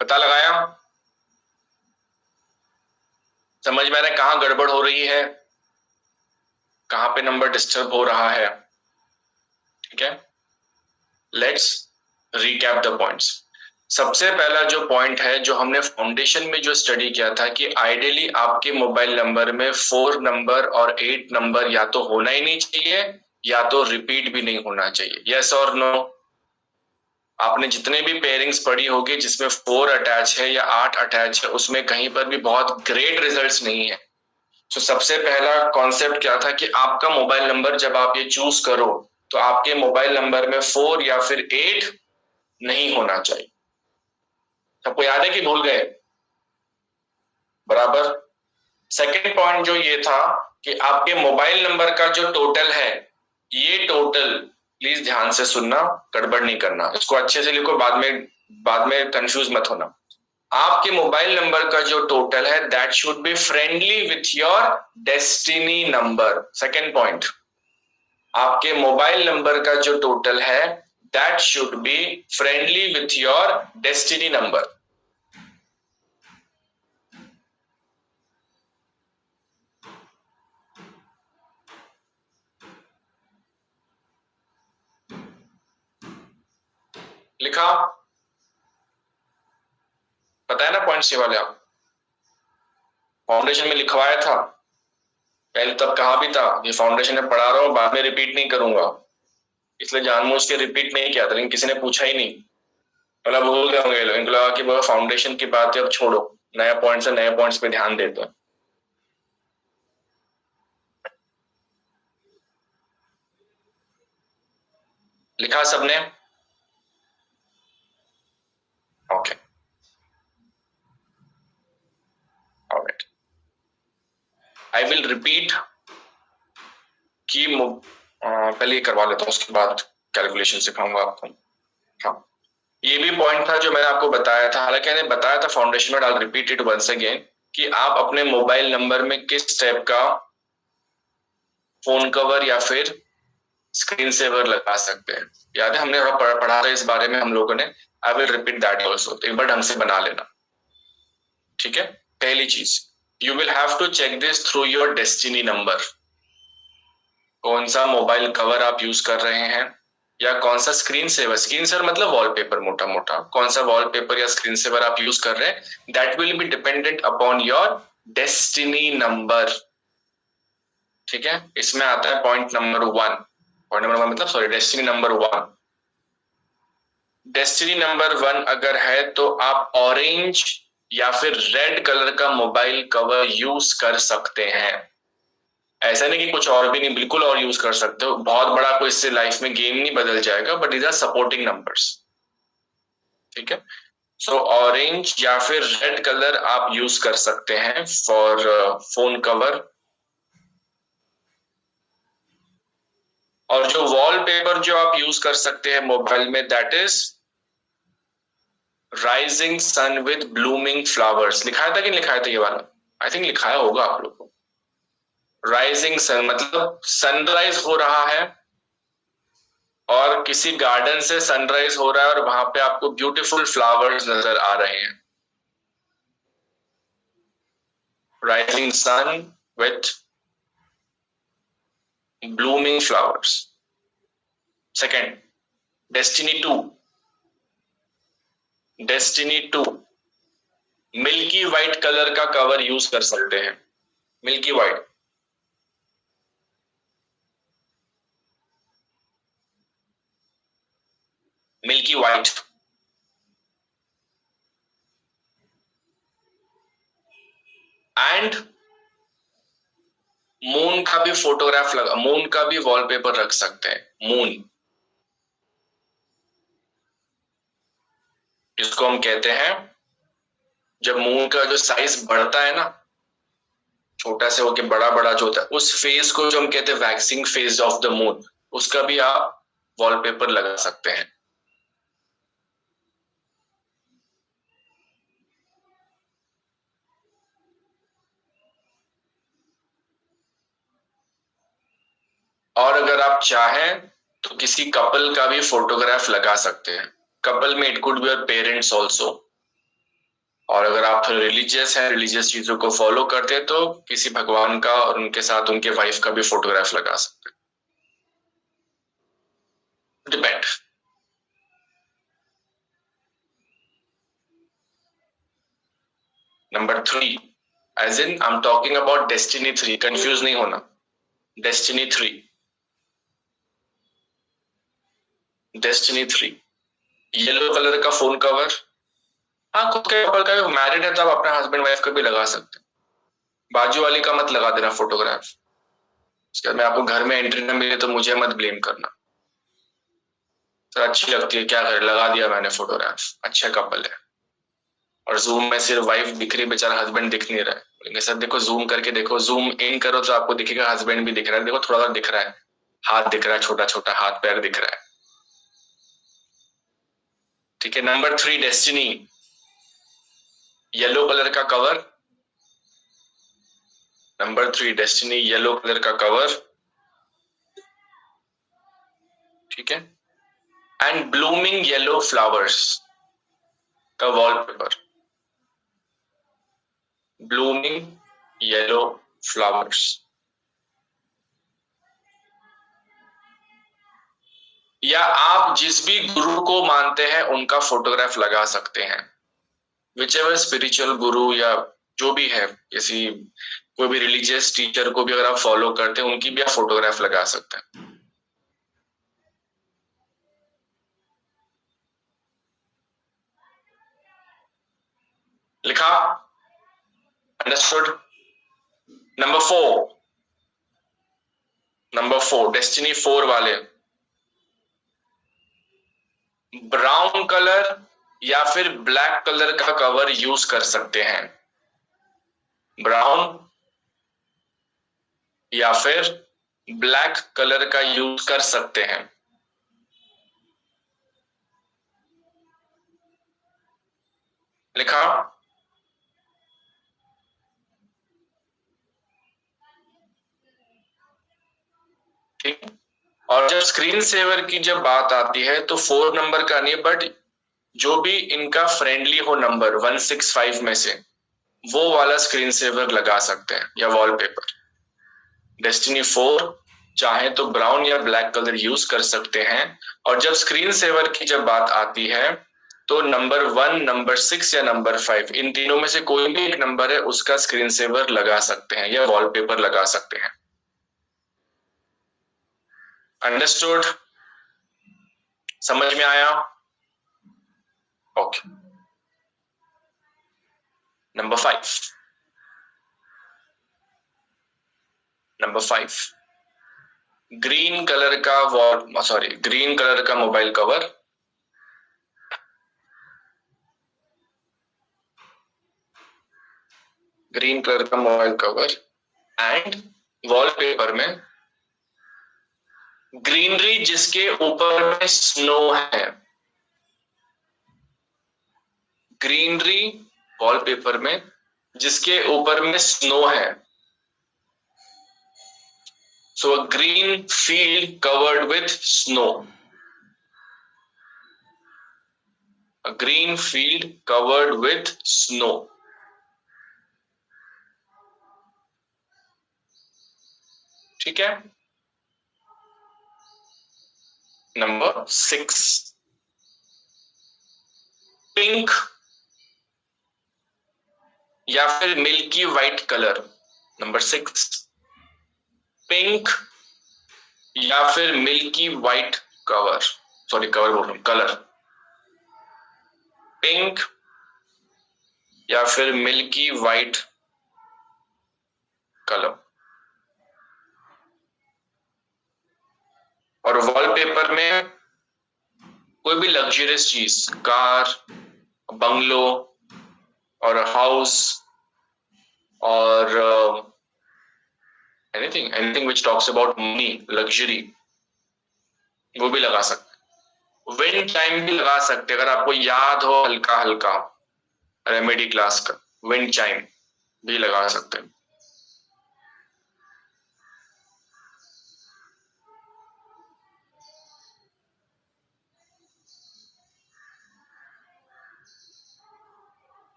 S1: पता लगाया? समझ में आ रहा है कहां गड़बड़ हो रही है, कहां पे नंबर डिस्टर्ब हो रहा है? ठीक है, लेट्स रिकैप द पॉइंट्स। सबसे पहला जो पॉइंट है, जो हमने फाउंडेशन में जो स्टडी किया था कि आइडियली आपके मोबाइल नंबर में 4 नंबर और 8 नंबर या तो होना ही नहीं चाहिए या तो रिपीट भी नहीं होना चाहिए। यस और नो? आपने जितने भी पेयरिंग्स पढ़ी होगी जिसमें 4 अटैच है या 8 अटैच है, उसमें कहीं पर भी बहुत ग्रेट रिजल्ट्स नहीं है। तो सबसे पहला कॉन्सेप्ट क्या था कि आपका मोबाइल नंबर जब आप ये चूज करो तो आपके मोबाइल नंबर में 4 या फिर 8 नहीं होना चाहिए। सबको याद है कि भूल गए? बराबर। सेकंड पॉइंट जो ये था कि आपके मोबाइल नंबर का जो टोटल है, ये टोटल प्लीज ध्यान से सुनना, गड़बड़ नहीं करना, इसको अच्छे से लिखो, बाद में कंफ्यूज मत होना। आपके मोबाइल नंबर का जो टोटल है that should be friendly with your destiny number. Second point, आपके मोबाइल नंबर का जो टोटल है that should be friendly with your destiny number. लिखा? पता है ना पॉइंट्स ये वाले? आप फाउंडेशन में लिखवाया था पहले, तब कहा भी था ये फाउंडेशन में पढ़ा रहा हूं, बाद में रिपीट नहीं करूंगा, इसलिए जानबूझ के रिपीट नहीं किया था, लेकिन किसी ने पूछा ही नहीं, मतलब भूल गए होंगे लोग, इनको लगा कि फाउंडेशन की बात है अब छोड़ो, नया पॉइंट से नए पॉइंट्स पे ध्यान देते हैं। लिखा सबने? Okay, alright, I will repeat कि पहले ये करवा लेता हूँ, उसके बाद कैलकुलेशन सिखाऊंगा आपको। हाँ, ये भी पॉइंट था जो मैंने आपको बताया था, हालांकि मैंने बताया था फाउंडेशन में, I repeat it once again, कि आप अपने मोबाइल नंबर में किस टाइप का फोन कवर या फिर स्क्रीन सेवर लगा सकते हैं। याद है हमने पढ़ा था इस बारे में हम लोगों ने, I will repeat that also, एक बार ढंग से बना लेना, ठीक है? पहली चीज, you will have to check this through your destiny number. कौन सा मोबाइल कवर आप यूज कर रहे हैं या कौन सा स्क्रीन सेवर मतलब वॉलपेपर, मोटा मोटा कौन सा वॉलपेपर या स्क्रीन सेवर आप यूज कर रहे हैं, that will be dependent upon your destiny number, ठीक है? इसमें आता है पॉइंट नंबर 1, पॉइंट नंबर 1 मतलब sorry destiny number 1। Destiny number 1 अगर है तो आप ऑरेंज या फिर रेड कलर का मोबाइल कवर यूज कर सकते हैं। ऐसा नहीं कि कुछ और भी नहीं, बिल्कुल और यूज कर सकते हो, बहुत बड़ा कोई इससे लाइफ में गेम नहीं बदल जाएगा, but is are supporting numbers, ठीक है? सो ऑरेंज या फिर रेड कलर आप यूज कर सकते हैं फॉर फोन कवर। और जो वॉलपेपर जो आप यूज कर सकते हैं मोबाइल में, that is rising sun with blooming flowers. लिखाया था कि नहीं लिखाया था ये वाला? आई थिंक लिखाया होगा आप लोग को। राइजिंग सन मतलब सनराइज हो रहा है और किसी गार्डन से सनराइज हो रहा है और वहां पे आपको ब्यूटीफुल फ्लावर्स नजर आ रहे हैं। Rising sun with blooming flowers. Second, destiny 2। Destiny 2 milky white colour का कवर यूज कर सकते हैं। Milky white, milky white. And moon का भी फोटोग्राफ लगा, मून का भी वॉलपेपर रख सकते हैं। मून, जिसको हम कहते हैं, जब मून का जो साइज बढ़ता है ना, छोटा से होके बड़ा बड़ा जो होता है, उस फेज को जो हम कहते हैं waxing phase of the moon, उसका भी आप वॉलपेपर लगा सकते हैं। और अगर आप चाहें तो किसी कपल का भी फोटोग्राफ लगा सकते हैं। कपल में it could be your parents also. और अगर आप रिलीजियस हैं, रिलीजियस चीजों को फॉलो करते हैं, तो किसी भगवान का और उनके साथ उनके वाइफ का भी फोटोग्राफ लगा सकते हैं। Depend. Number 3, as in I am talking about destiny 3, confuse नहीं होना। डेस्टिनी 3, डेस्टिनी 3 येलो कलर का फोन कवर। हाँ, खुद के कपल का भी, मैरिड है तो आप अपने हस्बैंड वाइफ का भी लगा सकते हैं। बाजू वाली का मत लगा देना फोटोग्राफ, उसके बाद में आपको घर में एंट्री ना मिले तो मुझे मत ब्लेम करना। सर अच्छी लगती है, क्या करे, लगा दिया मैंने फोटोग्राफ, अच्छा कपल है। और जूम में सिर्फ वाइफ दिख रही, बेचारा हस्बैंड दिख नहीं रहा है। बोलेंगे सर देखो जूम करके देखो, जूम इन करो तो आपको दिखेगा हस्बैंड भी दिख रहा है, देखो थोड़ा सा दिख रहा है, हाथ दिख रहा है, छोटा छोटा हाथ पैर दिख रहा है। ठीक है, नंबर 3 डेस्टिनी, येलो कलर का cover. Number 3 destiny, yellow colour का कवर। ठीक है, एंड ब्लूमिंग येलो फ्लावर्स का वॉलपेपर, ब्लूमिंग येलो फ्लावर्स। या आप जिस भी गुरु को मानते हैं उनका फोटोग्राफ लगा सकते हैं, विच एवर स्पिरिचुअल गुरु या जो भी है, किसी कोई भी रिलीजियस टीचर को भी अगर आप फॉलो करते हैं उनकी भी आप फोटोग्राफ लगा सकते हैं। लिखा? अंडरस्टूड? नंबर 4 डेस्टिनी 4 वाले, ब्राउन कलर या फिर ब्लैक कलर का कवर यूज कर सकते हैं। ब्राउन या फिर ब्लैक कलर का यूज कर सकते हैं। लिखा? ठीक। और जब स्क्रीन सेवर की जब बात आती है तो 4 नंबर का नहीं, बट जो भी इनका फ्रेंडली हो नंबर 165 में से, वो वाला स्क्रीन सेवर लगा सकते हैं या वॉलपेपर। डेस्टिनी 4 चाहे तो ब्राउन या ब्लैक कलर यूज कर सकते हैं। और जब स्क्रीन सेवर की जब बात आती है तो नंबर 1, नंबर 6 या नंबर 5, इन तीनों में से कोई भी एक नंबर है उसका स्क्रीन सेवर लगा सकते हैं या वॉलपेपर लगा सकते हैं। अंडरस्टूड? समझ में आया? ओके। नंबर 5, ग्रीन कलर का ग्रीन कलर का मोबाइल कवर। ग्रीन कलर का मोबाइल कवर एंड वॉलपेपर में ग्रीनरी जिसके ऊपर में स्नो है। ग्रीनरी वॉलपेपर में जिसके ऊपर में स्नो है। So a green field covered with snow. A green field covered with snow. ठीक है। नंबर 6, पिंक या फिर milky white colour. Number 6, pink या फिर मिल्की व्हाइट कवर, कवर बोल रहा हूं, कलर। पिंक या फिर मिल्की व्हाइट कलर। और वॉलपेपर में कोई भी लग्जरियस चीज, कार, बंगलो और हाउस और anything which talks about money, luxury, वो भी लगा सकते। विंड चाइम भी लगा सकते अगर आपको याद हो, हल्का हल्का रेमेडी क्लास का विंड चाइम भी लगा सकते हैं।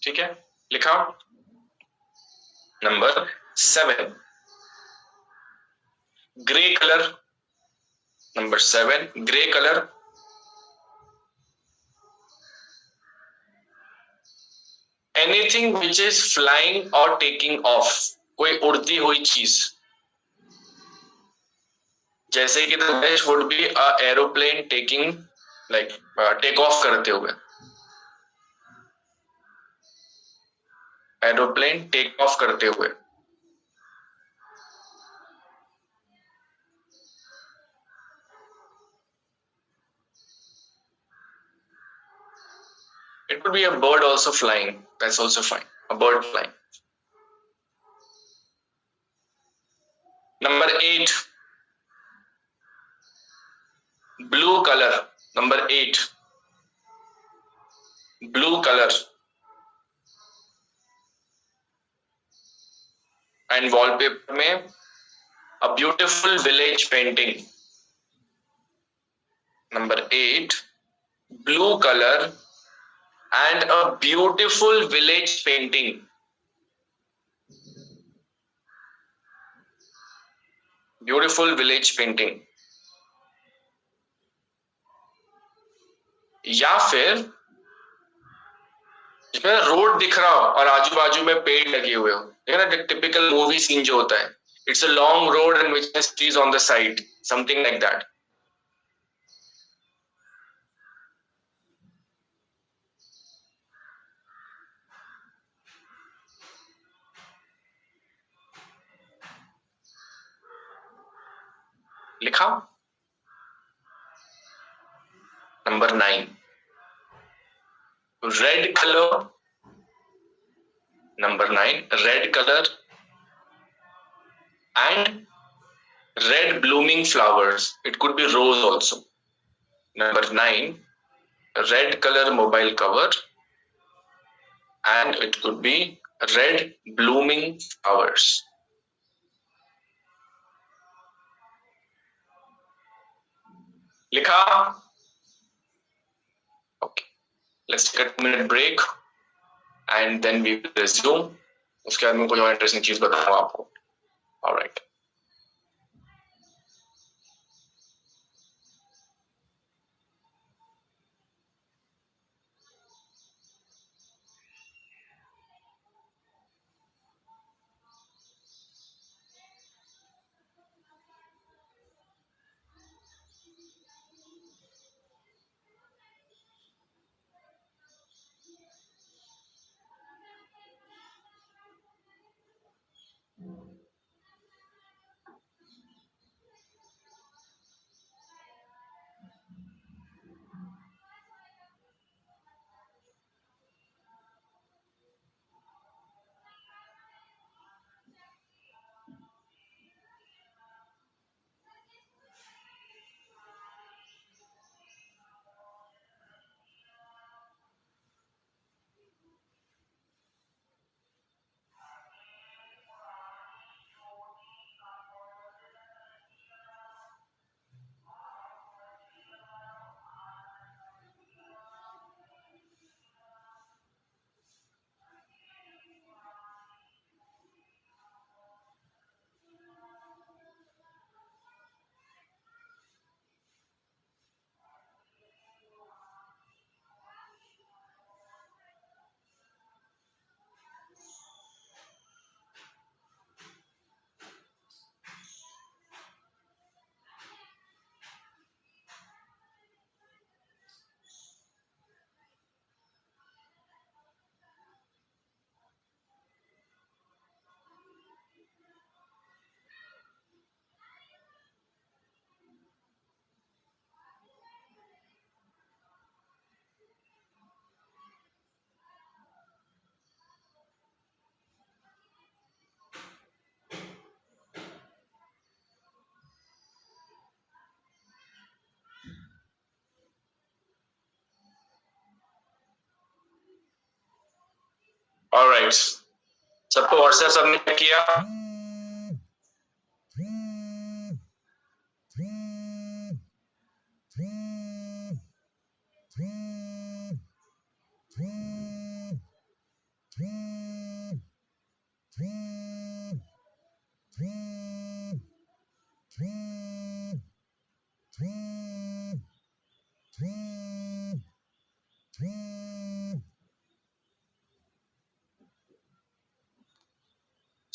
S1: ठीक है, लिखा? Number 7, grey colour. Number 7, grey colour. Anything which is flying और टेकिंग ऑफ, कोई उड़ती हुई चीज, जैसे कि the best would be a aeroplane taking, like take off करते हुए, एरोप्लेन टेक ऑफ करते हुए। It could be a bird also flying. That's also fine. A bird flying. Number 8. Blue color. Number 8. Blue color. And wallpaper में a beautiful village painting. Number 8. Blue color and a beautiful village painting. Beautiful village painting. या फिर जिसमें road दिख रहा हो और आजू बाजू में पेड़ लगे हुए हो, ना टिपिकल मूवी सीन जो होता है, it's a long road and which has trees on the side, something like that. लिखा. Number 9. Red colour. Number 9, red color and red blooming flowers. It could be rose also. Number 9, red color mobile cover and it could be red blooming flowers. Likha? Okay. Let's take a 2-minute break and then we will resume. उसके बाद मैं कुछ और interesting चीज बताऊंगा आपको. All right. All right. सबको WhatsApp submit किया.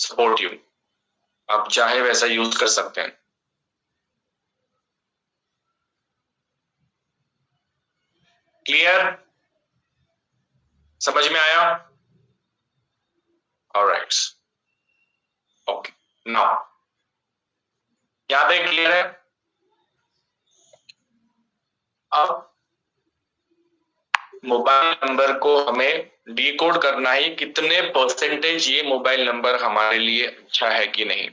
S1: Support you. आप चाहे वैसा यूज कर सकते हैं. क्लियर? समझ में आया? ऑलराइट. ओके. नाउ यहां पे क्लियर है. अब मोबाइल नंबर को हमें डिकोड करना है कितने परसेंटेज ये मोबाइल नंबर हमारे लिए अच्छा है कि नहीं।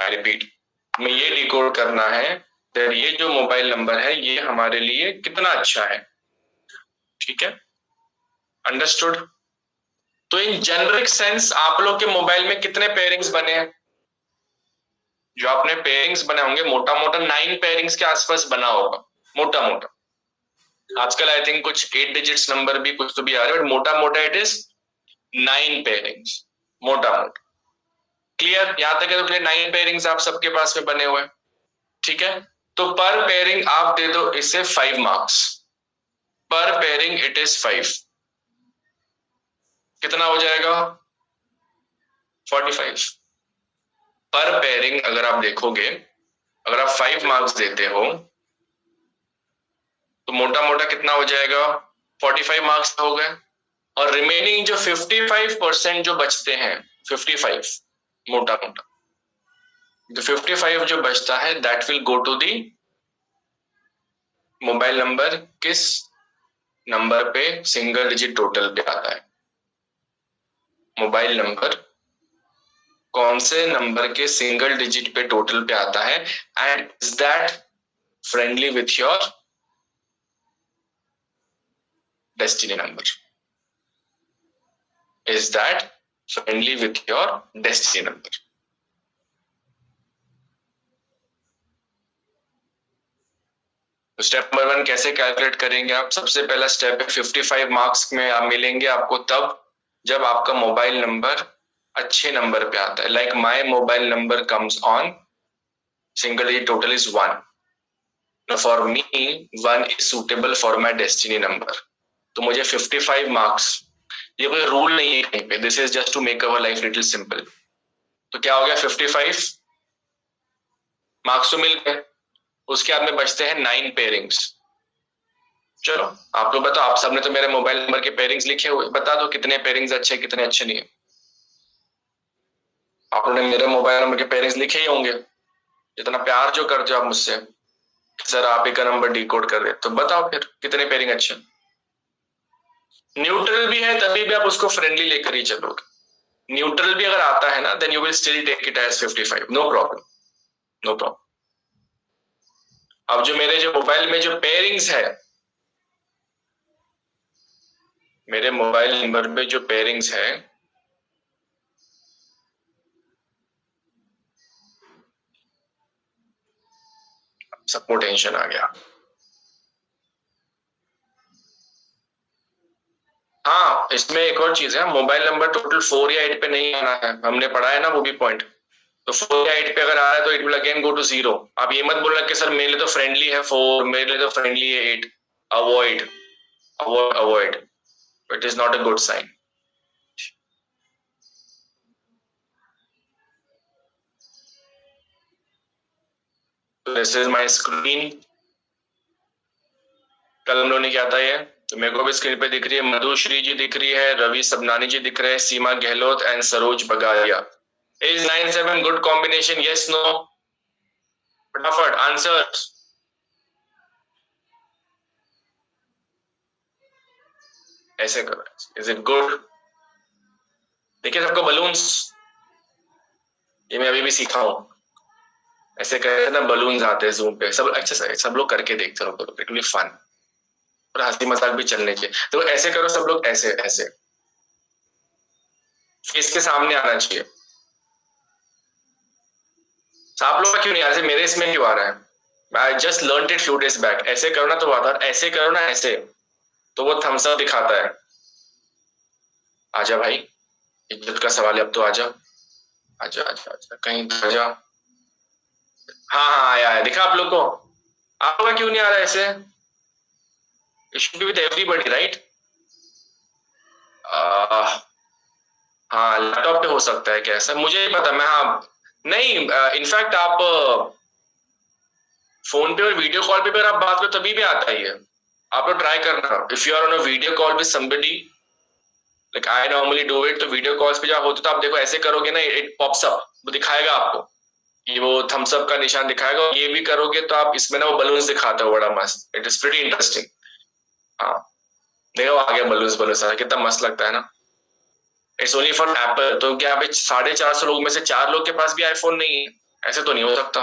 S1: आई रिपीट, हमें ये डिकोड करना है कि ये जो मोबाइल नंबर है ये हमारे लिए कितना अच्छा है। ठीक है, अंडरस्टूड। तो इन जेनरिक सेंस आप लोग के मोबाइल में कितने पेयरिंग्स बने हैं? जो आपने पेयरिंग्स बने होंगे मोटा मोटा 9 पेयरिंग्स के आसपास बना होगा, मोटा मोटा। आजकल आई थिंक कुछ 8 डिजिट्स नंबर भी कुछ तो भी आ रहे हैं, बट मोटा मोटा इट इज 9 पेयरिंग्स, मोटा मोटा। क्लियर? यहां तक है तो क्लियर? 9 पेयरिंग्स आप सबके पास में बने हुए हैं। ठीक है, तो पर पेयरिंग आप दे दो इसे 5 मार्क्स। पर पेयरिंग इट इज 5। कितना हो जाएगा? 45। पर पेयरिंग अगर आप देखोगे, अगर आप 5 मार्क्स देते हो तो मोटा मोटा कितना हो जाएगा? 45 मार्क्स हो गए। और रिमेनिंग जो 55% जो बचते हैं, 55 मोटा मोटा जो 55 जो बचता है that will go to the mobile number. किस नंबर पे सिंगल डिजिट टोटल पे आता है? मोबाइल नंबर कौन से नंबर के सिंगल डिजिट पे टोटल पे आता है, and is that friendly with your destiny number? Is that friendly with your destiny number? तो स्टेप नंबर 1 कैसे कैलकुलेट करेंगे आप? सबसे पहला स्टेप है 55 मार्क्स में आप मिलेंगे आपको तब जब आपका मोबाइल नंबर अच्छे नंबर पे आता है। Like my mobile number comes on single digit total is 1। For me 1 is suitable for my destiny number. तो मुझे 55 मार्क्स, ये कोई रूल नहीं है कहीं पे, this is just to make our life little simple. तो क्या हो गया? 55 मार्क्स तो मिल गए, उसके बाद में बचते हैं 9 पेयरिंग्स। चलो आप लोग बताओ, आप सबने तो मेरे मोबाइल नंबर के पेयरिंग्स लिखे हुए, बता दो कितने पेयरिंग्स अच्छे कितने अच्छे नहीं है। आप लोगों ने मेरे मोबाइल नंबर के पेयरिंग्स लिखे ही होंगे, जितना प्यार जो करते हो आप मुझसे, सर आप ही का नंबर डिकोड कर रहे, तो बताओ फिर कितने पेयरिंग अच्छे। न्यूट्रल भी है तभी भी आप उसको फ्रेंडली लेकर ही चलोगे। न्यूट्रल भी अगर आता है ना then you will still take it as 55, no problem, no problem. अब जो मेरे जो मोबाइल में जो पेयरिंग्स है, मेरे मोबाइल नंबर में जो पेयरिंग्स है, सबको टेंशन आ गया। हाँ, इसमें एक और चीज है, मोबाइल नंबर टोटल 4 या 8 पे नहीं आना है, हमने पढ़ा है ना वो भी पॉइंट। तो 4 या 8 पे अगर आ रहा है तो it will again go to 0। आप ये मत बोलना कि सर मेरे लिए तो फ्रेंडली है 4, मेरे लिए तो फ्रेंडली है 8। Avoid, avoid, avoid, it is not a good sign. This is my screen. कल हम लोगों ने क्या था ये, तो मेरे को भी स्क्रीन पे दिख रही है, मधुश्री जी दिख रही है, रवि सबनानी जी दिख रहे हैं, Seema Gehlot and Saroj Bagaria. Is 9-7 good combination? Yes, no? फटाफट आंसर्स। ऐसे करो, इज इट गुड? देखिए सबको बलून्स, ये मैं अभी भी सीखा हूं। ऐसे करते ना बलून्स आते हैं जूम पे, सब अच्छा सब लोग करके देखते रहो, इट विल बी फन और हंसी मजाक भी चलने चाहिए। तो ऐसे करो सब लोग, ऐसे ऐसे फेस के सामने आना चाहिए। आप लोग का क्यों नहीं आ रहा? मेरे इसमें क्यों आ रहा है? I just learn it few days back. ऐसे करो ना तो आता है, ऐसे करो ना ऐसे, तो वो थम्स अप दिखाता है। आजा भाई, इज्जत का सवाल है अब तो, आजा आजा आजा आजा, कहीं तो आजा। हाँ हाँ आया है, दिखा आप लोग को? आप लोग का क्यों नहीं आ रहा है ऐसे? It should be with everybody right? हाँ लैपटॉप पे हो सकता है क्या ऐसा, मुझे नहीं पता। मैं हाँ नहीं, इनफैक्ट आप फोन पे और वीडियो कॉल पे अगर आप बात करो तभी भी आता ही है। आप लोग ट्राई करना, if you are on a video call with somebody, like I normally do it, तो वीडियो कॉल्स पे जब होते तो आप देखो ऐसे करोगे ना, इट पॉप्स अप, वो दिखाएगा आपको, ये वो थम्स अप का निशान दिखाएगा। ये भी करोगे तो आप इसमें ना वो बलून्स दिखाता है, बड़ा मस्त, इट इज प्रीटी इंटरेस्टिंग। हाँ देखो आ गया बलूस बलूस, कितना मस्त लगता है ना। It's only for Apple. तो क्या अभी 450 लोग में से 4 लोग के पास भी आईफोन नहीं है? ऐसे तो नहीं हो सकता।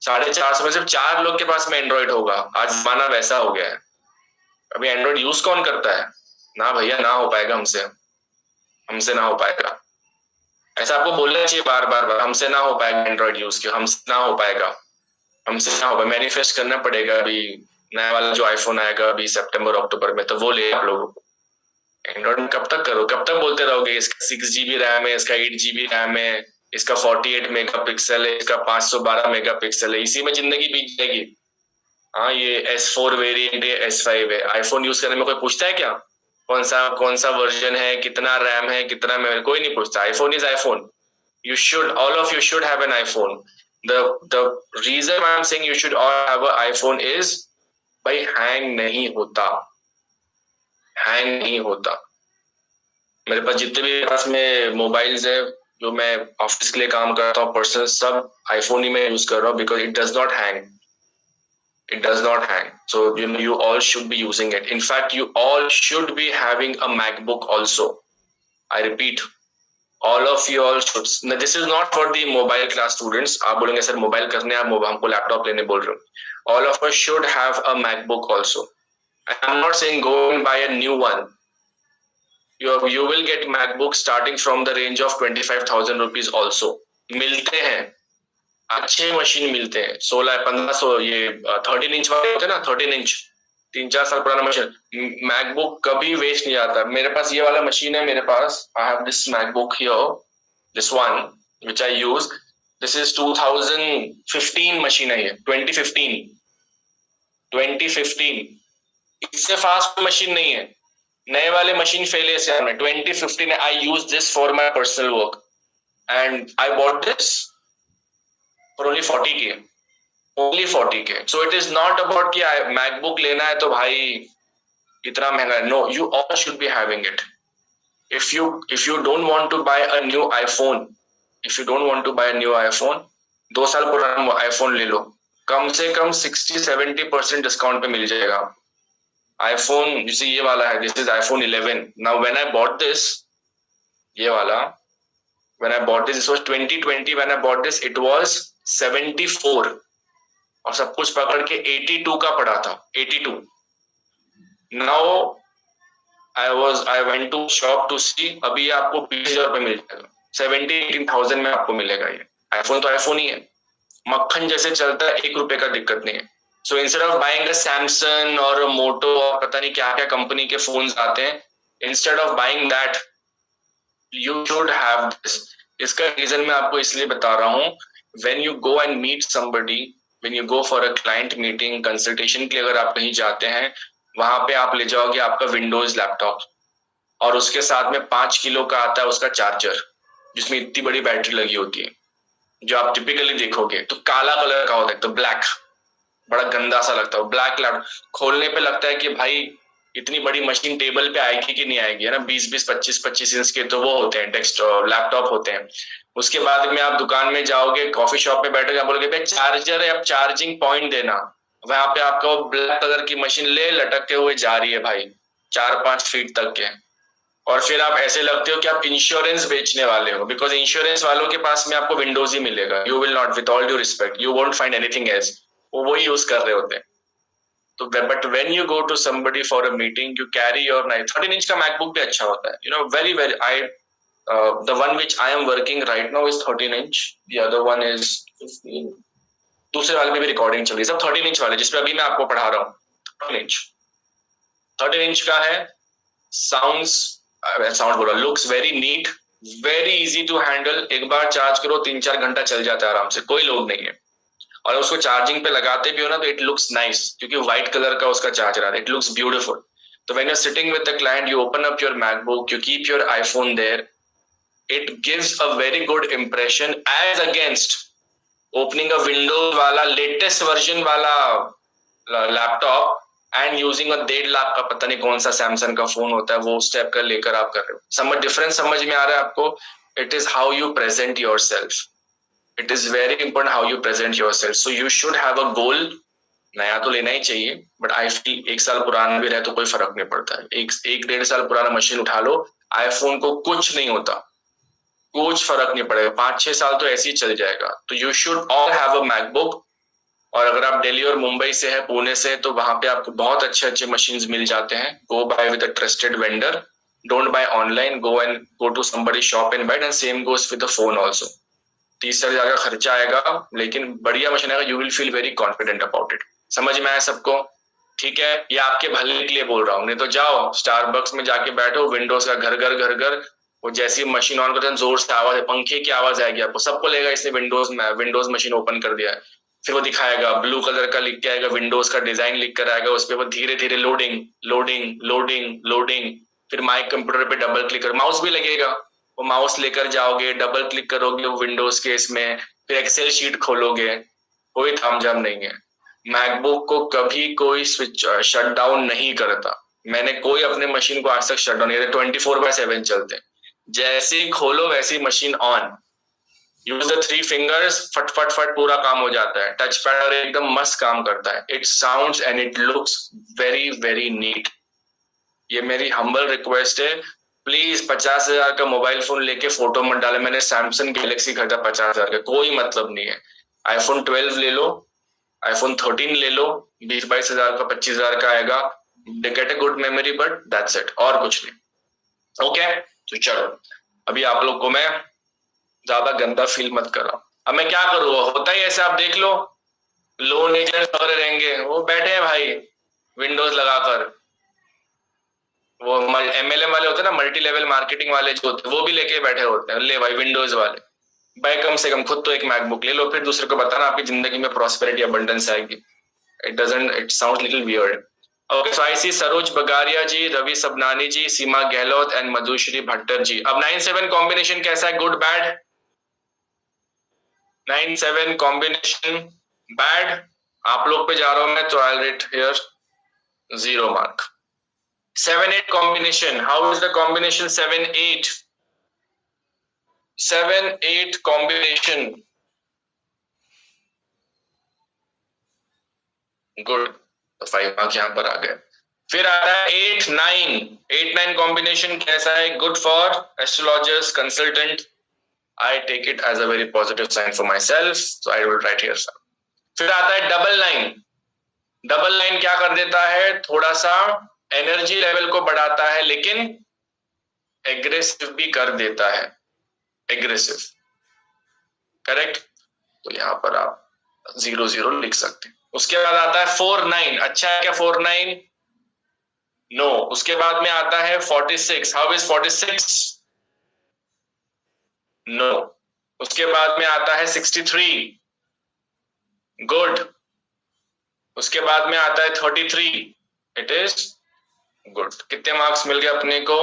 S1: 450 में सिर्फ 4 लोग के पास में एंड्रॉइड होगा। आज जमाना वैसा हो गया है। अभी एंड्रॉइड यूज कौन करता है? ना भैया, ना हो पाएगा हमसे। हमसे ना हो पाएगा। ऐसा आपको बोलना चाहिए बार बार बार, हमसे ना हो पाएगा एंड्रॉइड यूज के, हमसे ना हो पाएगा। हमसे ना हो पाएगा, मैनिफेस्ट करना पड़ेगा। अभी नया वाला जो आईफोन आएगा अभी सितंबर अक्टूबर में, तो वो ले आप लोगों को। एंड्रॉइड में कब तक करो, कब तक बोलते रहोगे इसका 6 GB रैम है, इसका 8 GB रैम है, इसका 48 मेगापिक्सल है, इसका 512 मेगापिक्सल है, इसी में जिंदगी बीत जाएगी। हाँ, ये S4 वेरिएंट है, S5 है। आईफोन यूज करने में कोई पूछता है क्या? कौन सा वर्जन है, कितना रैम है, कितना मेमोरी, कोई नहीं पूछता। IPhone is iPhone. You should, all of you should have an iPhone. The reason why I'm saying you should all have an iPhone is भाई हैंग नहीं होता। हैंग नहीं होता। मेरे पास जितने भी पास में मोबाइल्स है, जो मैं ऑफिस के लिए काम करता हूँ पर्सनल, सब आईफोन ही मैं यूज कर रहा हूँ, because it does not hang. It does not hang. So you all should be using it. In fact, you all should be having a MacBook also. I repeat, all of you all should. Now, this is not for the mobile class students. आप बोलेंगे sir mobile करने आप हमको laptop लेने बोल रहे हो। All of us should have a MacBook also. And I'm not saying go and buy a new one. You will get MacBook starting from the range of 25,000 rupees also. मिलते हैं, अच्छे मशीन मिलते हैं। 16-1500 ये 13 इंच वाले होते हैं ना, 13 इंच, 3-4 साल पुराना मशीन। मैकबुक कभी वेस्ट नहीं जाता। मेरे पास ये वाला मशीन है, मेरे पास I have this MacBook here, this one which I use. This is 2015 machine है ये, 2015। इससे फास्ट मशीन नहीं है। नए वाले मशीन फेल है से 2015। I use this for my personal work and I bought this for only 40K, only 40K. So it is not about कि MacBook लेना है तो भाई इतना महंगा है। No, you all should be having it. If you don't want to buy a new iPhone, if you don't want to buy a new iPhone, 2 साल पुराना iPhone ले लो, कम से कम 60-70% डिस्काउंट पे मिल जाएगा। iPhone जैसे ये वाला है, this is iPhone 11. Now when I bought this, ये वाला, when I bought this was 2020. When I bought this, it was 74 और सब कुछ पकड़ के 82 का पड़ा था, 82। Now I went to shop to see, अभी आपको 20,000 रुपए मिल जाएगा, 17-18,000 में आपको मिलेगा। ये आईफोन तो आईफोन ही है, मक्खन जैसे चलता है, 1 रुपए का दिक्कत नहीं है। So instead of buying a Samsung और मोटो और पता नहीं क्या क्या कंपनी के फोन्स आते हैं, instead of buying that you should have this. इसका रीजन मैं आपको इसलिए बता रहा हूँ, when you go and meet somebody, when you go for a client meeting, consultation के लिए अगर आप कहीं जाते हैं, वहां पे आप ले जाओगे आपका विंडोज लैपटॉप और उसके साथ में 5 किलो का आता है उसका चार्जर, जिसमें इतनी बड़ी बैटरी लगी होती है, जो आप टिपिकली देखोगे तो काला कलर का होता है, तो ब्लैक, बड़ा गंदा सा लगता है ब्लैक लैपटॉप। खोलने पे लगता है कि भाई इतनी बड़ी मशीन टेबल पे आएगी कि नहीं आएगी, है ना। 20-20, 25-25 इंच के तो वो होते हैं, डेस्कटॉप लैपटॉप होते हैं। उसके बाद में आप दुकान में जाओगे, कॉफी शॉप में बैठोगे, बोलोगे भाई चार्जर है, अब चार्जिंग पॉइंट देना। वहां पे आपका ब्लैक कलर की मशीन ले लटकते हुए जा रही है भाई, 4-5 फीट तक के, और फिर आप ऐसे लगते हो कि आप इंश्योरेंस बेचने वाले हो, बिकॉज इंश्योरेंस वालों के पास में आपको विंडोज ही मिलेगा। You will not, with all due respect, you won't find anything else. वो वही यूज कर रहे होते हैं। तो but when you go to somebody for a meeting, you carry your 13 inch का मैकबुक भी अच्छा होता है, you know, very very. I the one which I am working right now is 13 inch. The other one is 15. दूसरे वाले में भी recording चल रही है, सब 13 इंच वाले जिसपे अभी मैं आपको पढ़ा रहा हूँ। 13 इंच का है। साउंड बोला, looks very neat, very easy to handle. एक बार चार्ज करो 3-4 घंटा चल जाता है आराम से, कोई लोड नहीं है। और उसको चार्जिंग पे लगाते भी हो ना तो इट लुक्स नाइस, क्योंकि व्हाइट कलर का उसका चार्जर आता है, इट लुक्स ब्यूटीफुल। तो when you are sitting with the client, you open up your MacBook, you keep your iPhone there, it gives a very good impression as against opening a Windows वाला latest version वाला laptop and using 1.5 lakh का पता नहीं कौन सा Samsung का phone होता है, वो उस टाइप का लेकर आप कर रहे हो। समझ डिफरेंस समझ में आ रहा है आपको? It is how you present yourself. It is very important how you present yourself. So you should have a goal, नया तो लेना ही चाहिए, बट आई फील 1 साल पुराना भी रहे तो कोई फर्क नहीं पड़ता है। एक 1.5 साल पुराना मशीन उठा लो, आईफोन को कुछ नहीं होता, कुछ फर्क नहीं पड़ेगा, 5-6 साल तो ऐसे ही चल जाएगा। तो you should all have a MacBook. और अगर आप दिल्ली और मुंबई से है, पुणे से, तो वहां पे आपको बहुत अच्छे अच्छे मशीन्स मिल जाते हैं। Go buy with a trusted vendor, don't buy online, go to somebody shop and buy, and same goes with the phone also. 30,000 का खर्चा आएगा, लेकिन बढ़िया मशीन आएगा, you will feel very confident about it. समझ में आया सबको? ठीक है, ये आपके भले के लिए बोल रहा हूँ, नहीं तो जाओ स्टारबक्स में जाके बैठो, विंडोज का घर घर घर घर, वो जैसी मशीन ऑन करते हैं जोर से आवाज है, पंखे की आवाज आएगी आपको, सबको लेगा इसने विंडोज मशीन ओपन कर दिया है। फिर वो दिखाएगा ब्लू कलर का लिख के आएगा, विंडोज का डिजाइन लिख कर आएगा उस पर, वो धीरे धीरे लोडिंग लोडिंग लोडिंग लोडिंग। फिर माई कंप्यूटर पे डबल क्लिक कर, माउस भी लगेगा, वो माउस लेकर जाओगे, डबल क्लिक करोगे वो विंडोज के इसमें, फिर एक्सेल शीट खोलोगे, कोई थामझाम नहीं है। मैकबुक को कभी कोई स्विच शट डाउन नहीं करता। मैंने कोई अपने मशीन को आज तक शट डाउन नहीं, 24/7 चलते हैं, जैसे ही खोलो वैसे ही machine on. Use the 3 fingers, फट फट फट पूरा काम हो जाता है। टच पैड और एकदम मस्त काम करता है। It sounds and it looks very very neat. ये मेरी हम्बल रिक्वेस्ट है, प्लीज 50,000 का मोबाइल फोन लेके फोटो मत डाले। मैंने सैमसंग गैलेक्सी खरीदा 50,000 का, कोई मतलब नहीं है। आईफोन 12 ले लो, आईफोन 13 ले लो, 20-22 हजार का, 25,000 का आएगा, gate a good memory, but that's it, और कुछ नहीं। ओके, तो चलो, अभी आप लोग को मैं ज्यादा गंदा फील मत कर रहा हूं। अब मैं क्या करूँ, होता ही ऐसे, आप देख लो, लोन एजेंट वगैरह रहेंगे, वो बैठे हैं भाई विंडोज लगाकर, वो MLM वाले होते हैं ना, मल्टी लेवल मार्केटिंग वाले जो होते हैं, वो भी लेके बैठे होते हैं, ले भाई विंडोज वाले, भाई कम से कम खुद तो एक मैकबुक ले लो, फिर दूसरे को बताना आपकी जिंदगी में प्रॉस्पेरिटी अबंडेंस आएगी। it sounds little weird. Okay, so I see Saroj Bagaria ji, Ravi Sabnani ji, Seema Gehlot and Madhushree Bhattar ji. अब 9-7 कॉम्बिनेशन कैसा है, गुड बैड? 9-7 कॉम्बिनेशन बैड, आप लोग पे जा रहा हूं मैं, तो आई rate here 0 mark. 7-8 combination, how is the combination 7-8? 7-8 combination, good, तो 5 मार्क यहां पर आ गए। फिर आ रहा है 8-9, 8-9 कॉम्बिनेशन कैसा है, good for astrologers, consultant, I take it as a very positive sign for myself, so I will write here. फिर आता है 9-9, 9-9 क्या कर देता है, थोड़ा सा एनर्जी लेवल को बढ़ाता है, लेकिन एग्रेसिव भी कर देता है, एग्रेसिव, करेक्ट। तो यहां पर आप 0-0 लिख सकते हैं। उसके बाद आता है 4-9, अच्छा है क्या 4-9? नो। उसके बाद में आता है 46, हाउ इज 46? नो। उसके बाद में आता है 63, गुड। उसके बाद में आता है 33, इट इज गुड। कितने मार्क्स मिल गए अपने को?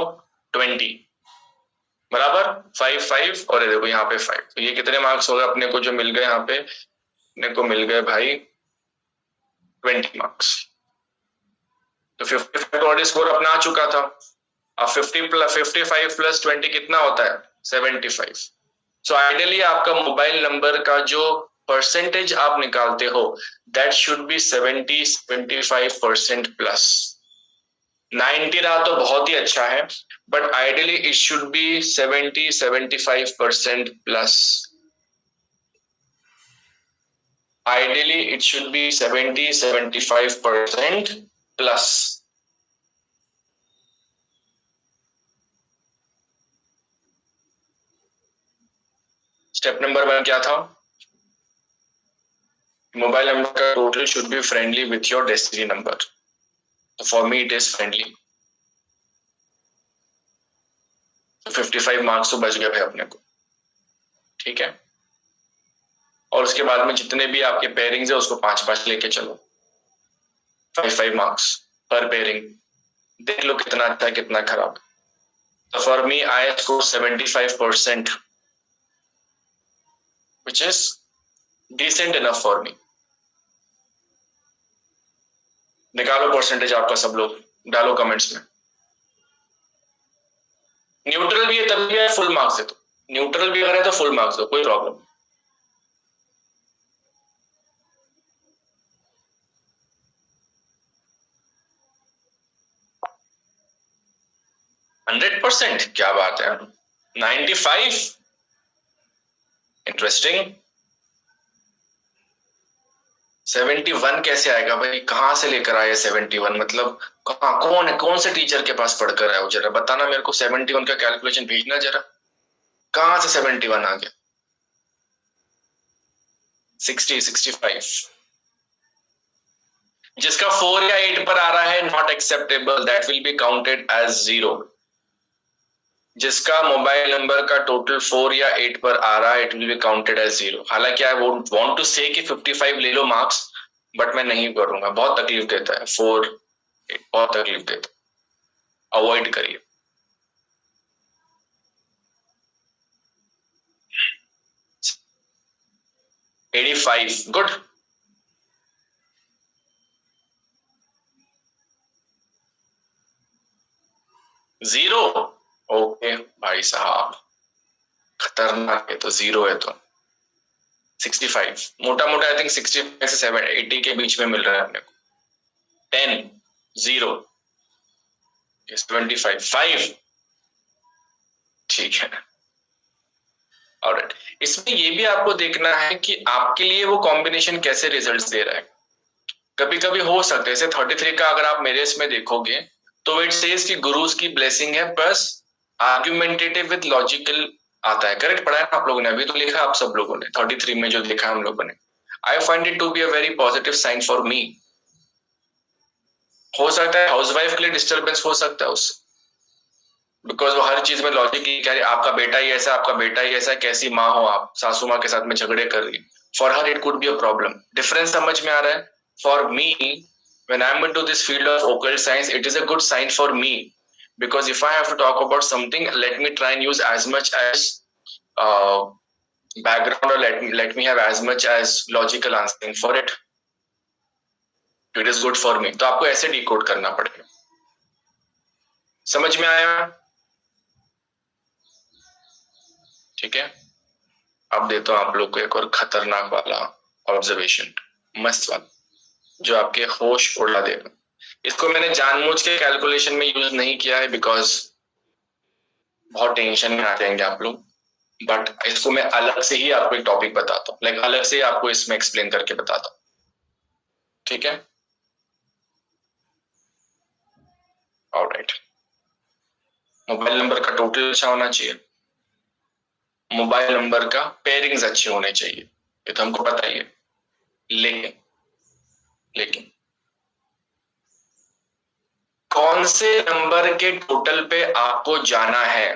S1: 20, बराबर 5-5, और देखो यहाँ पे 5, तो ये कितने मार्क्स हो गए अपने को जो मिल गए यहाँ पे? अपने को मिल गए भाई 20 मार्क्स। तो 55 ऑलरेडी स्कोर अपना आ चुका था। अब 55 प्लस 20 कितना होता है? 75। सो आइडियली आपका मोबाइल नंबर का जो परसेंटेज आप निकालते हो, दैट शुड बी 70-75% प्लस। 90 रहा तो बहुत ही अच्छा है, but ideally it should be 70-75% plus. Ideally, it should be 70-75% plus. Step number 1 क्या था? मोबाइल नंबर का total should be friendly with your destiny number. For me it is friendly. 55 marks तो बच गए भाई अपने को, ठीक है। और उसके बाद में जितने भी आपके पेयरिंग्स है उसको 5-5 लेके चलो, 5-5 मार्क्स पर पेयरिंग। देख लो कितना अच्छा है कितना खराब। तो for me I score 75%, which is decent enough for me. निकालो परसेंटेज आपका सब लोग, डालो कमेंट्स में। न्यूट्रल भी है तब भी है, फुल मार्क्स है तो न्यूट्रल भी अगर है तो फुल मार्क्स दो, कोई प्रॉब्लम। 100%, क्या बात है। 95, इंटरेस्टिंग। 71 कैसे आएगा भाई, कहाँ से लेकर आया 71, मतलब कहाँ, कौन है, कौन से टीचर के पास पढ़कर आया हो, जरा बताना मेरे को। 71 का कैलकुलेशन भेजना जरा, कहाँ से 71 आ गया। 60, 65, जिसका 4 या 8 पर आ रहा है not acceptable, that will be counted as 0। जिसका मोबाइल नंबर का टोटल 4 या 8 पर आ रहा है, it will be counted as 0। हालांकि आई वोंट वांट टू से कि 55 ले लो मार्क्स, बट मैं नहीं करूंगा, बहुत तकलीफ देता है 4, 8 बहुत तकलीफ देता है, अवॉइड करिए। 85, गुड। जीरो, ओके भाई साहब, खतरनाक है तो, 0 है तो। 65, मोटा मोटा आई थिंक 65 से 80 के बीच में मिल रहा है अपने को। 10, 0, 75, 5, ठीक है। ऑलराइट, इसमें ये भी आपको देखना है कि आपके लिए वो कॉम्बिनेशन कैसे रिजल्ट्स दे रहा है। कभी कभी हो सकता है, जैसे 33 का अगर आप मेरे इसमें देखोगे तो इट सेज कि गुरुज की ब्लेसिंग है, प्लस आर्ग्यूमेंटेटिव विद लॉजिकल आता है। करेक्ट पढ़ा है ना आप लोगों ने, अभी तो लिखा आप सब लोगों ने 33 में जो लिखा हम लोगों ने। I find it to be a very positive sign for me. हो सकता है हाउसवाइफ के लिए डिस्टर्बेंस हो सकता है उससे, बिकॉज वो हर चीज में लॉजिक कह रही आपका बेटा ही ऐसा, आपका बेटा ही ऐसा, कैसी माँ हो आप, सासू माँ के साथ में झगड़े कर रही। For her it could be a problem. Difference समझ में आ रहा है। For me, when I'm into this field of occult science, it is a good sign for me, because if I have to talk about something, let me try and use as much as uh, background, or let me have as much as logical answering for it. It is good for me. तो आपको ऐसे decode करना पड़ेगा। समझ में आया? ठीक है, अब देता हूं आप लोग को एक और खतरनाक वाला ऑब्जर्वेशन, मस्त वाला, जो आपके होश उड़ा देगा। इसको मैंने जानबूझ के कैलकुलेशन में यूज नहीं किया है, बिकॉज बहुत टेंशन में आ जाएंगे आप लोग, बट इसको मैं अलग से ही आपको एक टॉपिक बताता हूँ, लाइक अलग से आपको इसमें एक्सप्लेन करके बताता हूँ, ठीक है। ऑलराइट, मोबाइल नंबर का टोटल अच्छा होना चाहिए, मोबाइल नंबर का पेयरिंग्स अच्छे होने चाहिए, ये तो हमको पता ही है। लेकिन लेकिन कौन से नंबर के टोटल पे आपको जाना है,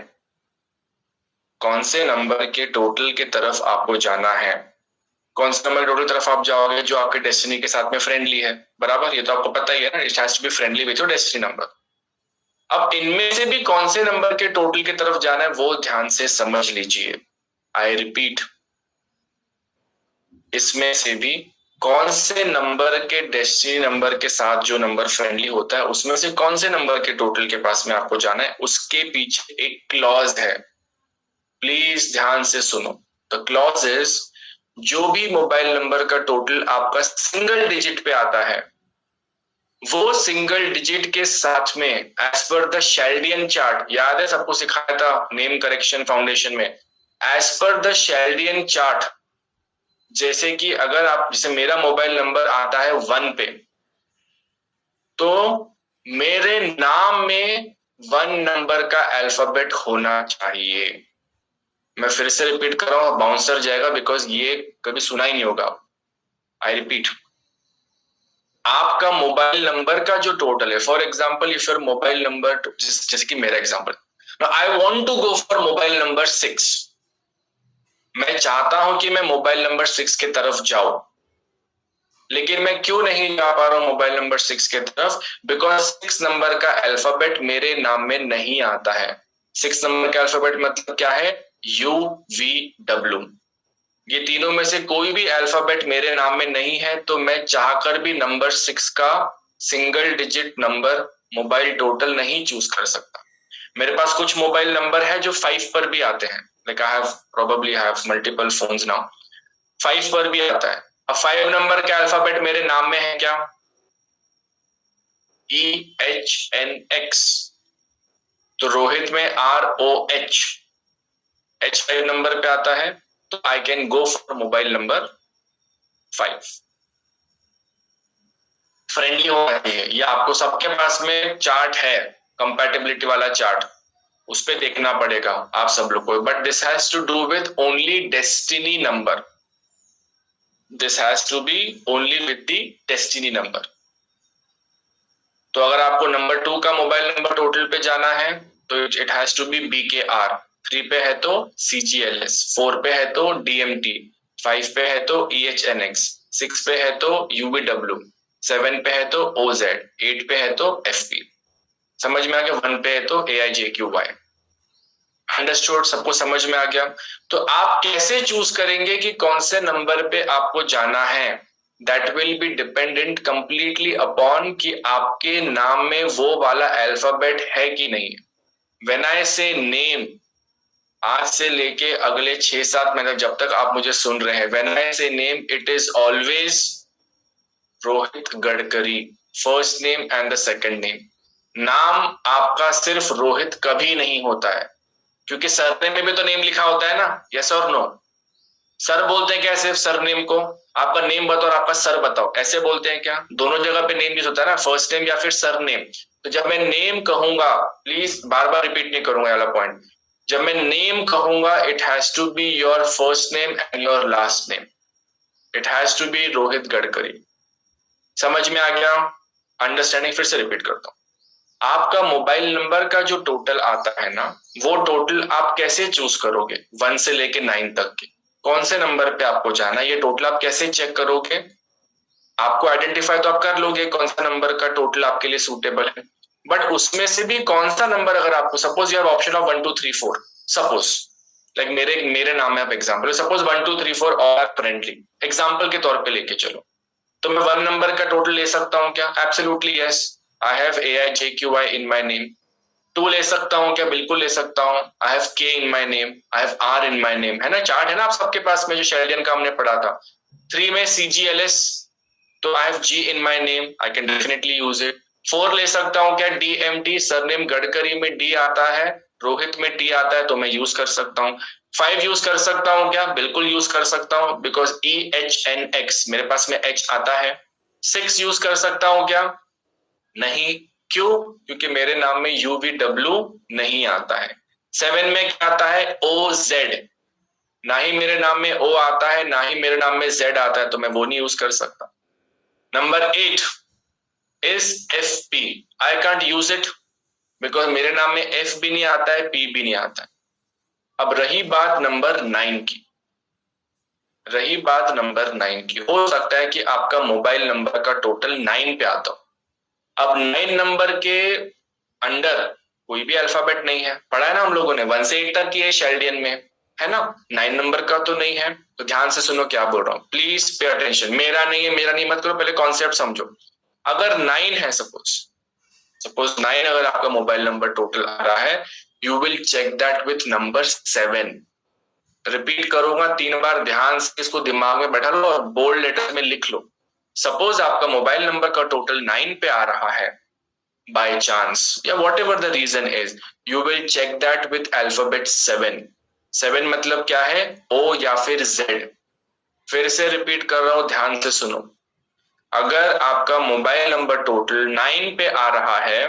S1: कौन से नंबर के टोटल के तरफ आपको जाना है, कौन से नंबर टोटल तरफ आप जाओगे जो आपके डेस्टिनी के साथ में फ्रेंडली है, बराबर, ये तो आपको पता ही है ना, it has to be friendly with your destiny number. अब इनमें से भी कौन से नंबर के टोटल की तरफ जाना है वो ध्यान से समझ लीजिए। आई रिपीट, इसमें से भी कौन से नंबर के डेस्टिनी नंबर के साथ जो नंबर फ्रेंडली होता है, उसमें से कौन से नंबर के टोटल के पास में आपको जाना है, उसके पीछे एक क्लॉज है, प्लीज ध्यान से सुनो। द क्लॉज इज, जो भी मोबाइल नंबर का टोटल आपका सिंगल डिजिट पे आता है, वो सिंगल डिजिट के साथ में एज पर द शेल्डियन चार्ट, याद है सबको सिखाया था नेम करेक्शन फाउंडेशन में, एज पर द शेल्डियन चार्ट, जैसे कि अगर आप, जैसे मेरा मोबाइल नंबर आता है 1 पे, तो मेरे नाम में 1 नंबर का अल्फाबेट होना चाहिए। मैं फिर से रिपीट कर रहा हूं, बाउंसर जाएगा, बिकॉज ये कभी सुना ही नहीं होगा। आई रिपीट, आपका मोबाइल नंबर का जो टोटल है, for example if your mobile number, जैसे कि मेरा example, I want to go for mobile number 6, मैं चाहता हूं कि मैं मोबाइल नंबर 6 की तरफ जाऊं, लेकिन मैं क्यों नहीं जा पा रहा हूं मोबाइल नंबर 6 की तरफ, बिकॉज 6 नंबर का अल्फाबेट मेरे नाम में नहीं आता है। 6 नंबर का अल्फाबेट मतलब क्या है, UVW, ये तीनों में से कोई भी अल्फाबेट मेरे नाम में नहीं है, तो मैं चाहकर भी नंबर 6 का single digit number mobile total नहीं चूज कर सकता। मेरे पास कुछ मोबाइल नंबर है जो 5 पर भी आते हैं, like I have probably have multiple phones now, 5 पर भी आता है। अब 5 नंबर का अल्फाबेट मेरे नाम में है क्या, EHNX, तो रोहित में ROH, H 5 नंबर पे आता है, तो I can go for mobile number 5। Friendly होना चाहिए। ये आपको सबके पास में चार्ट है, कंपैटिबिलिटी वाला चार्ट, उस पे देखना पड़ेगा आप सब लोग को। But this has to do with only destiny number, this has to be only with the destiny number. तो अगर आपको नंबर 2 का मोबाइल नंबर टोटल पे जाना है तो it has to be BKR, 3 पे है तो CGLS, 4 पे है तो DMT, 5 पे है तो EHNX, 6 पे है तो UVW, 7 पे है तो OZ, 8 पे है तो FP। समझ में आ गया? 1 पे है तो AIJQY। अंडरस्टूड? सबको समझ में आ गया? तो आप कैसे चूज करेंगे कि कौन से नंबर पे आपको जाना है? That will be dependent completely upon कि आपके नाम में वो वाला अल्फाबेट है कि नहीं। व्हेन आई से नेम, आज से लेके अगले 6-7 महीने जब तक आप मुझे सुन रहे हैं, व्हेन आई से name it is always Rohit Gadkari, first name and the second name. नाम आपका सिर्फ रोहित कभी नहीं होता है, क्योंकि सरनेम में भी तो नेम लिखा होता है ना। यस और नो? सर बोलते हैं क्या सिर्फ सरनेम को? आपका नेम बताओ और आपका सर बताओ, ऐसे बोलते हैं क्या? दोनों जगह पे नेम यूज होता है ना, फर्स्ट नेम या फिर सरनेम। तो जब मैं नेम कहूंगा, प्लीज बार बार रिपीट नहीं करूंगा वाला पॉइंट, जब मैं नेम कहूंगा it has to be your first name and your last name, it has to be Rohit Gadkari. समझ में आ गया? अंडरस्टैंडिंग? फिर से रिपीट करता हूं। आपका मोबाइल नंबर का जो टोटल आता है ना, वो टोटल आप कैसे चूज करोगे? 1 से लेके 9 तक के कौन से नंबर पे आपको जाना है, ये टोटल आप कैसे चेक करोगे? आपको आइडेंटिफाई तो आप कर लोगे कौन सा नंबर का टोटल आपके लिए सूटेबल है, बट उसमें से भी कौन सा नंबर, अगर आपको suppose you have option of 1 2 3 4, suppose like मेरे नाम है आप example, suppose 1 2 3 4 all are friendly, example के तौर पे लेके चलो, तो मैं 1 नंबर का टोटल ले सकता हूं क्या? Absolutely yes, I have AIJQY in my name. 2 ले सकता हूं क्या? बिल्कुल ले सकता हूं, I have K in my name, I have R in my name, है ना? चार्ट है ना आप सबके पास में जो शेल्डियन का हमने पढ़ा था। 3 में CGLS, तो I have G in my name, I can definitely use it. 4 ले सकता हूं क्या? DMT, सरनेम गडकरी में D आता है, रोहित में T आता है, तो मैं यूज कर सकता हूं। 5 यूज कर सकता हूं क्या? बिल्कुल यूज कर सकता हूं, बिकॉज EHNX मेरे पास में H आता है। 6 यूज कर सकता हूं क्या? नहीं। क्यों? क्योंकि मेरे नाम में UVW नहीं आता है। 7 में क्या आता है? OZ, ना ही मेरे नाम में O आता है, ना ही मेरे नाम में Z आता है, तो मैं वो नहीं यूज कर सकता। Number 8 is FP, I can't use it because मेरे नाम में F भी नहीं आता है, P भी नहीं आता है। अब रही बात नंबर 9 की, रही बात नंबर 9 की, हो सकता है कि आपका मोबाइल नंबर का टोटल 9 पे आता हो। अब 9 नंबर के अंडर कोई भी अल्फाबेट नहीं है, पढ़ा है ना हम लोगों ने, 1 से 8 तक की है शेल्डियन में, है ना? 9 नंबर का तो नहीं है। तो ध्यान से सुनो क्या बोल रहा हूं, प्लीज पे अटेंशन। मेरा नहीं है, मेरा नहीं मत करो, पहले कॉन्सेप्ट समझो। अगर 9 है, सपोज 9 अगर आपका मोबाइल नंबर टोटल आ रहा है, you will check that with number 7। Repeat करूंगा 3 बार, ध्यान से इसको दिमाग में बैठा लो और बोल्ड लेटर में लिख लो। सपोज आपका मोबाइल नंबर का टोटल 9 पे आ रहा है, बाय चांस या whatever the reason is, you will check that with alphabet 7। 7 मतलब क्या है? O या फिर Z। फिर से रिपीट कर रहा हूं, ध्यान से सुनो। अगर आपका मोबाइल नंबर टोटल 9 पे आ रहा है,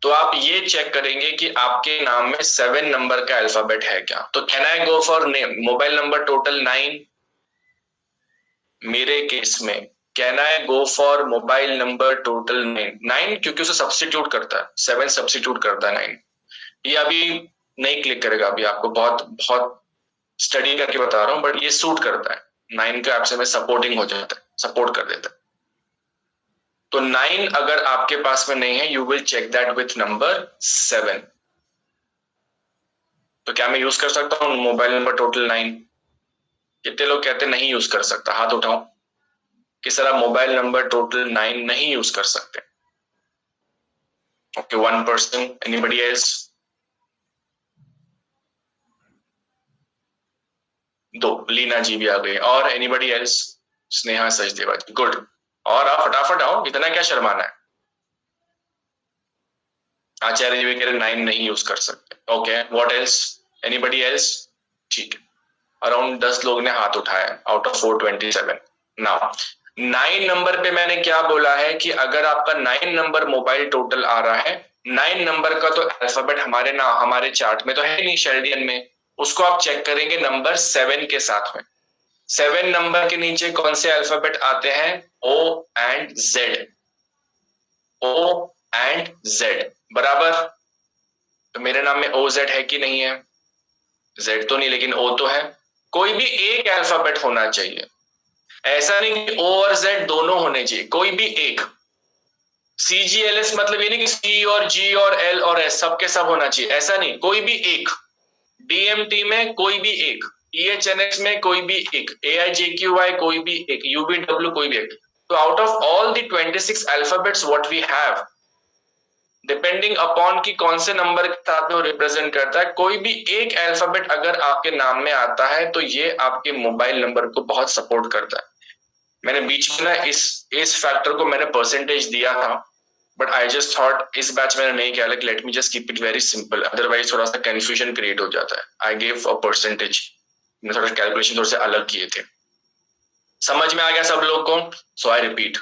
S1: तो आप ये चेक करेंगे कि आपके नाम में 7 नंबर का अल्फाबेट है क्या। तो can I go for name mobile number total 9? मेरे केस में can I go for mobile number total 9? क्योंकि उसे सब्सटीट्यूट करता है, 7 सब्सटीट्यूट करता है 9। ये अभी नहीं क्लिक करेगा, अभी आपको बहुत बहुत स्टडी करके बता रहा हूं, बट ये सूट करता है 9 का, आपसे में सपोर्टिंग हो जाता है, सपोर्ट कर देता है। तो 9 अगर आपके पास में नहीं है, you will check that with number 7। तो क्या मैं यूज कर सकता हूँ मोबाइल नंबर टोटल 9? कितने लोग कहते नहीं यूज कर सकता? हाथ उठाओ कि सर आप मोबाइल नंबर टोटल 9 नहीं यूज कर सकते। Okay, 1 person. Anybody else? 2, Leena ji भी आ गई। और anybody else? Sneha Sachdeva ji, good. और आप फटाफट आओ, इतना क्या शर्माना है। आचार्य जी भी कह रहे 9 नहीं यूज कर सकते। Okay, what else, anybody else? ठीक है, अराउंड 10 लोग ने हाथ उठाया आउट ऑफ 427। नाउ 9 नंबर पे मैंने क्या बोला है कि अगर आपका 9 नंबर मोबाइल टोटल आ रहा है, 9 नंबर का तो अल्फाबेट हमारे चार्ट में तो है नहीं, शेल्डियन में, उसको आप चेक करेंगे नंबर 7 के साथ में। 7 नंबर के नीचे कौन से अल्फाबेट आते हैं? O and Z, O and Z, बराबर। तो मेरे नाम में ओ जेड है कि नहीं है? जेड तो नहीं, लेकिन ओ तो है। कोई भी एक अल्फाबेट होना चाहिए, ऐसा नहीं कि ओ और जेड दोनों होने चाहिए, कोई भी एक। CGLS मतलब ये नहीं कि C और G और L और S सबके सब होना चाहिए, ऐसा नहीं, कोई भी एक। DMT में कोई भी एक, EHNX में कोई भी एक, AIJQY कोई भी एक, UVW कोई भी एक। तो out of all the 26 alphabets what we have, depending upon कि कौन से नंबर के साथ में वो रिप्रेजेंट करता है, कोई भी एक अल्फाबेट अगर आपके नाम में आता है तो ये आपके मोबाइल नंबर को बहुत सपोर्ट करता है। मैंने बीच में ना इस फैक्टर को मैंने परसेंटेज दिया था, बट आई जस्ट थॉट इस बैच मैंने नहीं किया, like let me just keep it very simple, otherwise थोड़ा सा कंफ्यूजन क्रिएट हो जाता है। आई गिव अ परसेंटेज, मैंने थोड़ा कैलकुलेशन थोड़े से अलग किए थे। समझ में आ गया सब लोग को? सो आई रिपीट,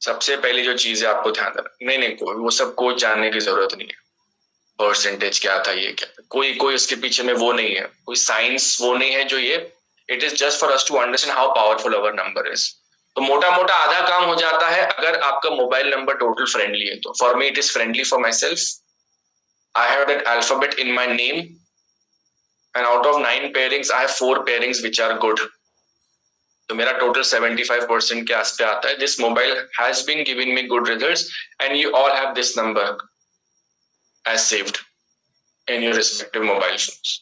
S1: सबसे पहली जो चीज है आपको ध्यान देना, नहीं वो सब कोई जानने की जरूरत नहीं है। परसेंटेज क्या था, ये क्या था, कोई उसके पीछे में वो नहीं है, कोई साइंस वो नहीं है जो ये, it is just for us to understand how powerful our number is. तो मोटा मोटा आधा काम हो जाता है अगर आपका मोबाइल नंबर टोटल फ्रेंडली है तो। For me it is friendly for myself. I have that alphabet in my name and out of 9 pairings I have 4 pairings which are good. तो मेरा टोटल 75% के आस पे आता है। This mobile has been giving me good results and you all have this number as saved in your respective mobile phones.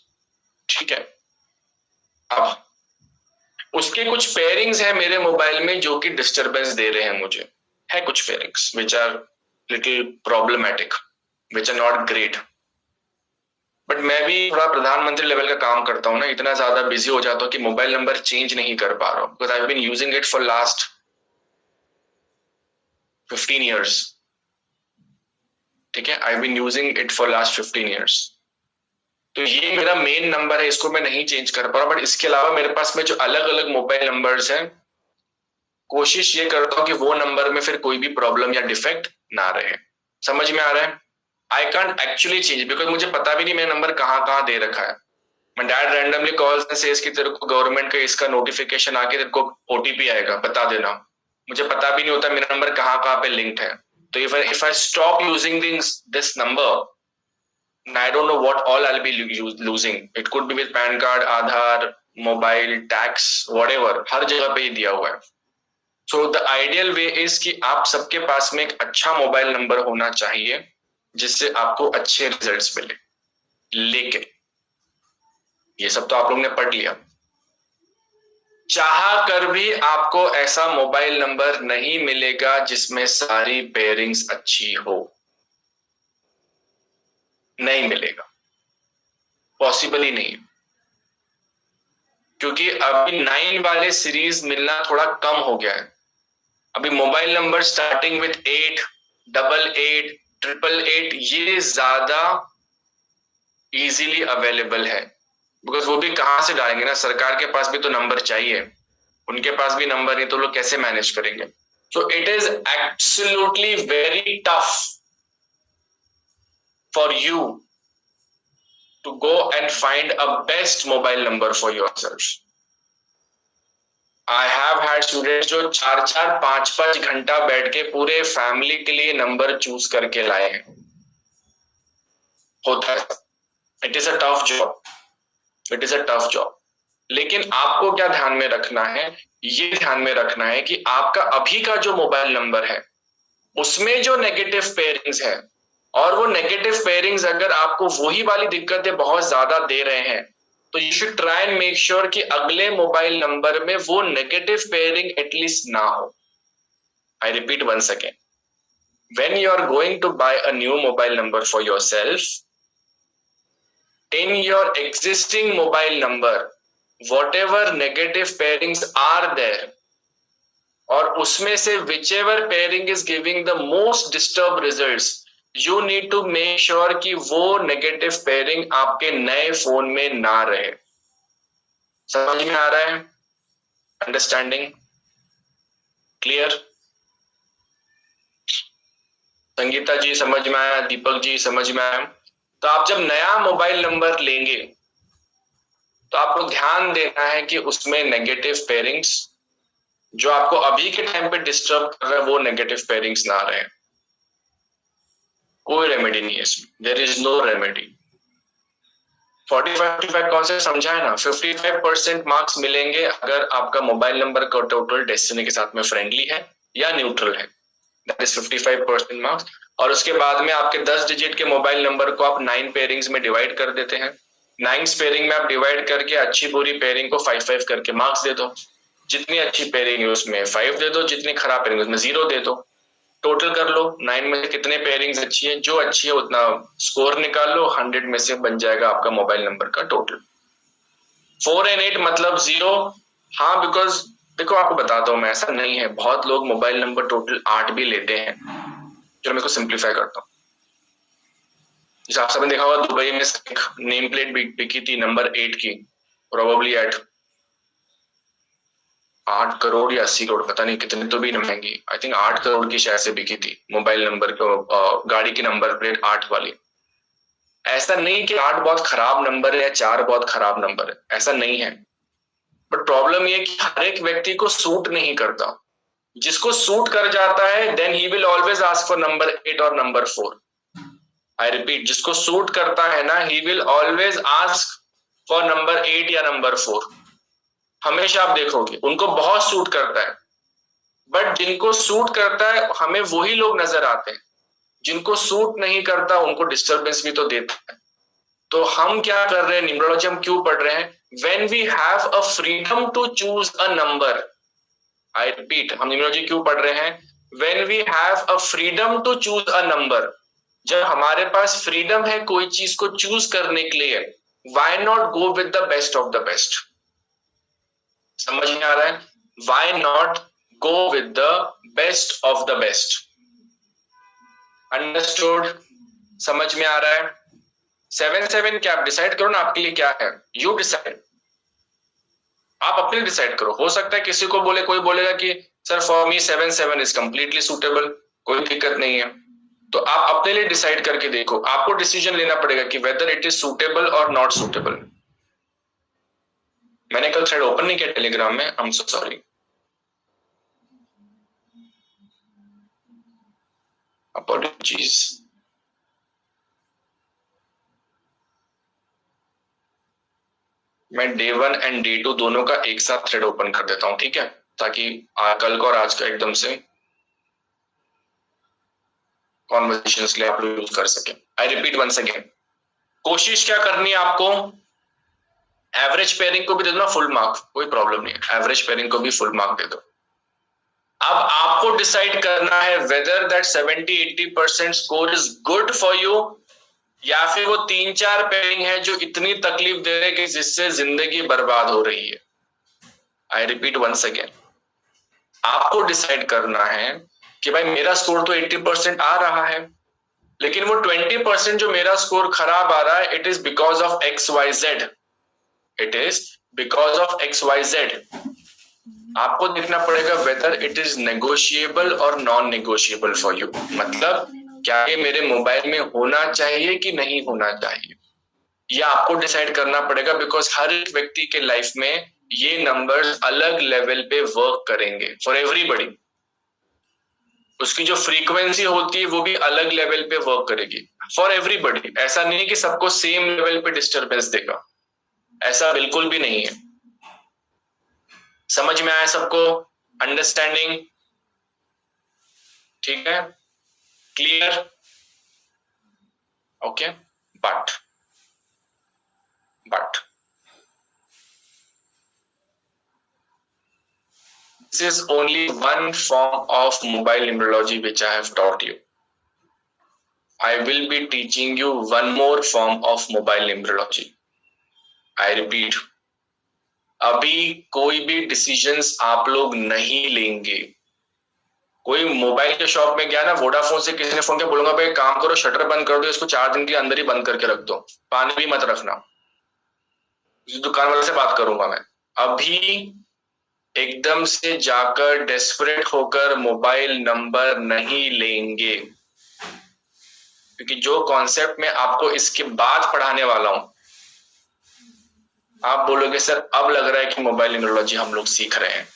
S1: ठीक है, अब उसके कुछ पेयरिंग्स है मेरे मोबाइल में जो कि डिस्टरबेंस दे रहे हैं मुझे, है कुछ pairings which are little problematic, which are not great. But मैं भी थोड़ा प्रधानमंत्री लेवल का काम करता हूँ ना, इतना ज्यादा बिजी हो जाता हूँ कि मोबाइल नंबर चेंज नहीं कर पा रहा हूँ, because I have been using it for last 15 years। ठीक है, I have been using it for last 15 years। तो ये मेरा मेन नंबर है, इसको मैं नहीं चेंज कर पा रहा। बट इसके अलावा मेरे पास में जो अलग अलग मोबाइल नंबर्स हैं, कोशिश ये करता हूँ कि वो नंबर में फिर कोई भी प्रॉब्लम या डिफेक्ट ना रहे। समझ में आ रहा है? I can't actually change because मुझे पता भी नहीं मेरा नंबर कहाँ कहाँ दे रखा है। My dad randomly calls and says कि तेरे को गवर्नमेंट का इसका नोटिफिकेशन आके तेरे को OTP आएगा, बता देना। मुझे पता भी नहीं होता मेरा नंबर कहाँ कहाँ पे लिंक्ड है। तो if I stop using this number, I don't know what all I'll be losing. It could be with PAN card, Aadhaar, mobile, tax, whatever, हर जगह पे ही दिया हुआ है। So the ideal way is कि आप सबके पास में एक अच्छा मोबाइल नंबर होना चाहिए जिससे आपको अच्छे रिजल्ट्स मिले। लेकिन ये सब तो आप लोग ने पढ़ लिया, चाह कर भी आपको ऐसा मोबाइल नंबर नहीं मिलेगा जिसमें सारी पेयरिंग्स अच्छी हो, नहीं मिलेगा, पॉसिबल ही नहीं। क्योंकि अभी 9 वाले सीरीज मिलना थोड़ा कम हो गया है। अभी मोबाइल नंबर स्टार्टिंग विथ 8, 88, 888 ये ज्यादा इजीली अवेलेबल है, बिकॉज वो भी कहां से डालेंगे ना, सरकार के पास भी तो नंबर चाहिए, उनके पास भी नंबर नहीं तो लोग कैसे मैनेज करेंगे। So it is absolutely very tough for you to go and find a best mobile number for yourself. I have had students जो 4-4, 5-5 घंटा बैठ के पूरे फैमिली के लिए नंबर चूज करके लाए हैं। होता है, it is a tough job, it is a tough job. लेकिन आपको क्या ध्यान में रखना है, ये ध्यान में रखना है कि आपका अभी का जो मोबाइल नंबर है उसमें जो नेगेटिव पेयरिंग्स है, और वो नेगेटिव पेयरिंग्स अगर आपको वही वाली दिक्कतें बहुत ज्यादा दे रहे हैं तो you should try and make sure कि अगले मोबाइल नंबर में वो नेगेटिव पेयरिंग एटलीस्ट ना हो। I repeat once again, when you are going to buy a new mobile number for yourself, in your existing mobile number whatever negative pairings are there, और उसमें से whichever pairing is giving the most disturbed results, you need to make sure कि वो negative pairing आपके नए phone में ना रहे। समझ में आ रहा है? Understanding clear? संगीता जी समझ में आया? दीपक जी समझ में आया? तो आप जब नया मोबाइल नंबर लेंगे तो आपको ध्यान देना है कि उसमें नेगेटिव पेयरिंग्स जो आपको अभी के टाइम पे डिस्टर्ब कर रहा है वो नेगेटिव पेयरिंग्स ना रहे। कोई रेमेडी नहीं है इसमें, there is no remedy. 45 concept समझा है ना? 55% मार्क्स मिलेंगे अगर आपका मोबाइल नंबर का टोटल डेस्टिनी के साथ में फ्रेंडली है या न्यूट्रल है, दैट इज 55% मार्क्स। और उसके बाद में आपके 10 डिजिट के मोबाइल नंबर को आप 9 पेयरिंग्स में डिवाइड कर देते हैं। 9 पेयरिंग में आप डिवाइड करके अच्छी बुरी पेयरिंग को 5-5 करके मार्क्स दे दो। जितनी अच्छी पेयरिंग है उसमें 5 दे दो, जितनी खराब पेयरिंग उसमें 0 दे दो। टोटल कर लो 9 में से कितने पेयरिंग्स अच्छी है, जो अच्छी है उतना स्कोर निकाल लो, 100 में से बन जाएगा आपका मोबाइल नंबर का टोटल। 4 and 8 मतलब 0। हाँ, बिकॉज देखो आपको बताता हूँ मैं, ऐसा नहीं है, बहुत लोग मोबाइल नंबर टोटल 8 भी लेते हैं। चलो मैं इसको सिंप्लीफाई करता हूँ। जैसे आप सबने देखा होगा दुबई में एक नेम प्लेट बिकी थी नंबर 8 की, प्रोबेबली एट 8 करोड़ या 80 करोड़, पता नहीं कितने, तो भी महंगी, आई थिंक 8 करोड़ की शायद से बिकी थी मोबाइल नंबर को, गाड़ी की नंबर प्लेट 8 वाली। ऐसा नहीं कि 8 बहुत खराब नंबर है या 4 बहुत खराब नंबर है, ऐसा नहीं है। बट प्रॉब्लम ये कि हर एक व्यक्ति को सूट नहीं करता। जिसको सूट कर जाता है then he will always ask for number 8 और नंबर 4। आई रिपीट, जिसको सूट करता है ना, he will always ask for number 8 या नंबर 4। हमेशा आप देखोगे उनको बहुत सूट करता है। बट जिनको सूट करता है हमें वही लोग नजर आते हैं, जिनको सूट नहीं करता उनको डिस्टर्बेंस भी तो देता है। तो हम क्या कर रहे हैं, न्यूमरोलॉजी हम क्यों पढ़ रहे हैं? When we have a freedom to choose a number, I repeat, हम न्यूमरोलॉजी क्यों पढ़ रहे हैं? When we have a freedom to choose a number, जब हमारे पास फ्रीडम है कोई चीज को चूज करने के लिए, why not go with the best of the best? समझ में आ रहा है? Why not go with the best of the best? Understood? समझ में आ रहा है? 7-7 क्या आप डिसाइड करो ना आपके लिए क्या है, यू डिसाइड। आप अपने लिए डिसाइड करो। हो सकता है किसी को बोले, कोई बोलेगा कि sir for me 7-7 is completely suitable, कोई दिक्कत नहीं है। तो आप अपने लिए डिसाइड करके देखो, आपको डिसीजन लेना पड़ेगा कि वेदर इट इज सुटेबल और नॉट सुटेबल। मैंने कल थ्रेड ओपन नहीं किया टेलीग्राम में, I am so sorry, apologies. मैं डे 1 एंड डे 2 दोनों का एक साथ थ्रेड ओपन कर देता हूं, ठीक है, ताकि कल का और आज का एकदम से कॉन्वर्सेशंस के लिए आप लोग यूज कर सके। आई रिपीट वंस अगेन, कोशिश क्या करनी है आपको? एवरेज पेयरिंग को भी दे दो ना फुल मार्क, कोई प्रॉब्लम नहीं है, एवरेज पेयरिंग को भी फुल मार्क दे दो। अब आपको डिसाइड करना है whether that 70-80% score is good for you, या फिर वो 3-4 पेयरिंग है जो इतनी तकलीफ दे रहे कि जिससे जिंदगी बर्बाद हो रही है। आई रिपीट वंस अगेन, आपको डिसाइड करना है कि भाई मेरा स्कोर तो 80% आ रहा है, लेकिन वो 20% जो मेरा स्कोर खराब आ रहा है, it is because of XYZ, it is because of XYZ। आपको देखना पड़ेगा वेदर इट इज नेगोशिएबल और नॉन नेगोशिएबल फॉर यू, मतलब क्या ये मेरे मोबाइल में होना चाहिए कि नहीं होना चाहिए, यह आपको डिसाइड करना पड़ेगा। बिकॉज हर एक व्यक्ति के लाइफ में ये नंबर्स अलग लेवल पे वर्क करेंगे फॉर एवरीबॉडी। उसकी जो फ्रीक्वेंसी होती है वो भी अलग लेवल पे वर्क करेगी फॉर एवरीबॉडी। ऐसा नहीं है कि सबको सेम लेवल पे डिस्टर्बेंस देगा, ऐसा बिल्कुल भी नहीं है। समझ में आया सबको? अंडरस्टैंडिंग ठीक है? Clear? Okay. But this is only one form of mobile numerology which I have taught you. I will be teaching you one more form of mobile numerology. I repeat, अभी कोई भी डिसीजंस आप लोग नहीं लेंगे कोई मोबाइल के shop में गया ना, वोडाफोन से किसी ने फोन किया, बोलूंगा भाई काम करो, शटर बंद कर दो, इसको 4 दिन के अंदर ही बंद करके रख दो, पानी भी मत रखना। दुकान वाले से बात करूंगा मैं। अभी एकदम से जाकर डेस्परेट होकर मोबाइल नंबर नहीं लेंगे, क्योंकि जो कॉन्सेप्ट मैं आपको इसके बाद पढ़ाने वाला हूं, आप बोलोगे सर अब लग रहा है कि मोबाइल न्यूमरोलॉजी हम लोग सीख रहे हैं।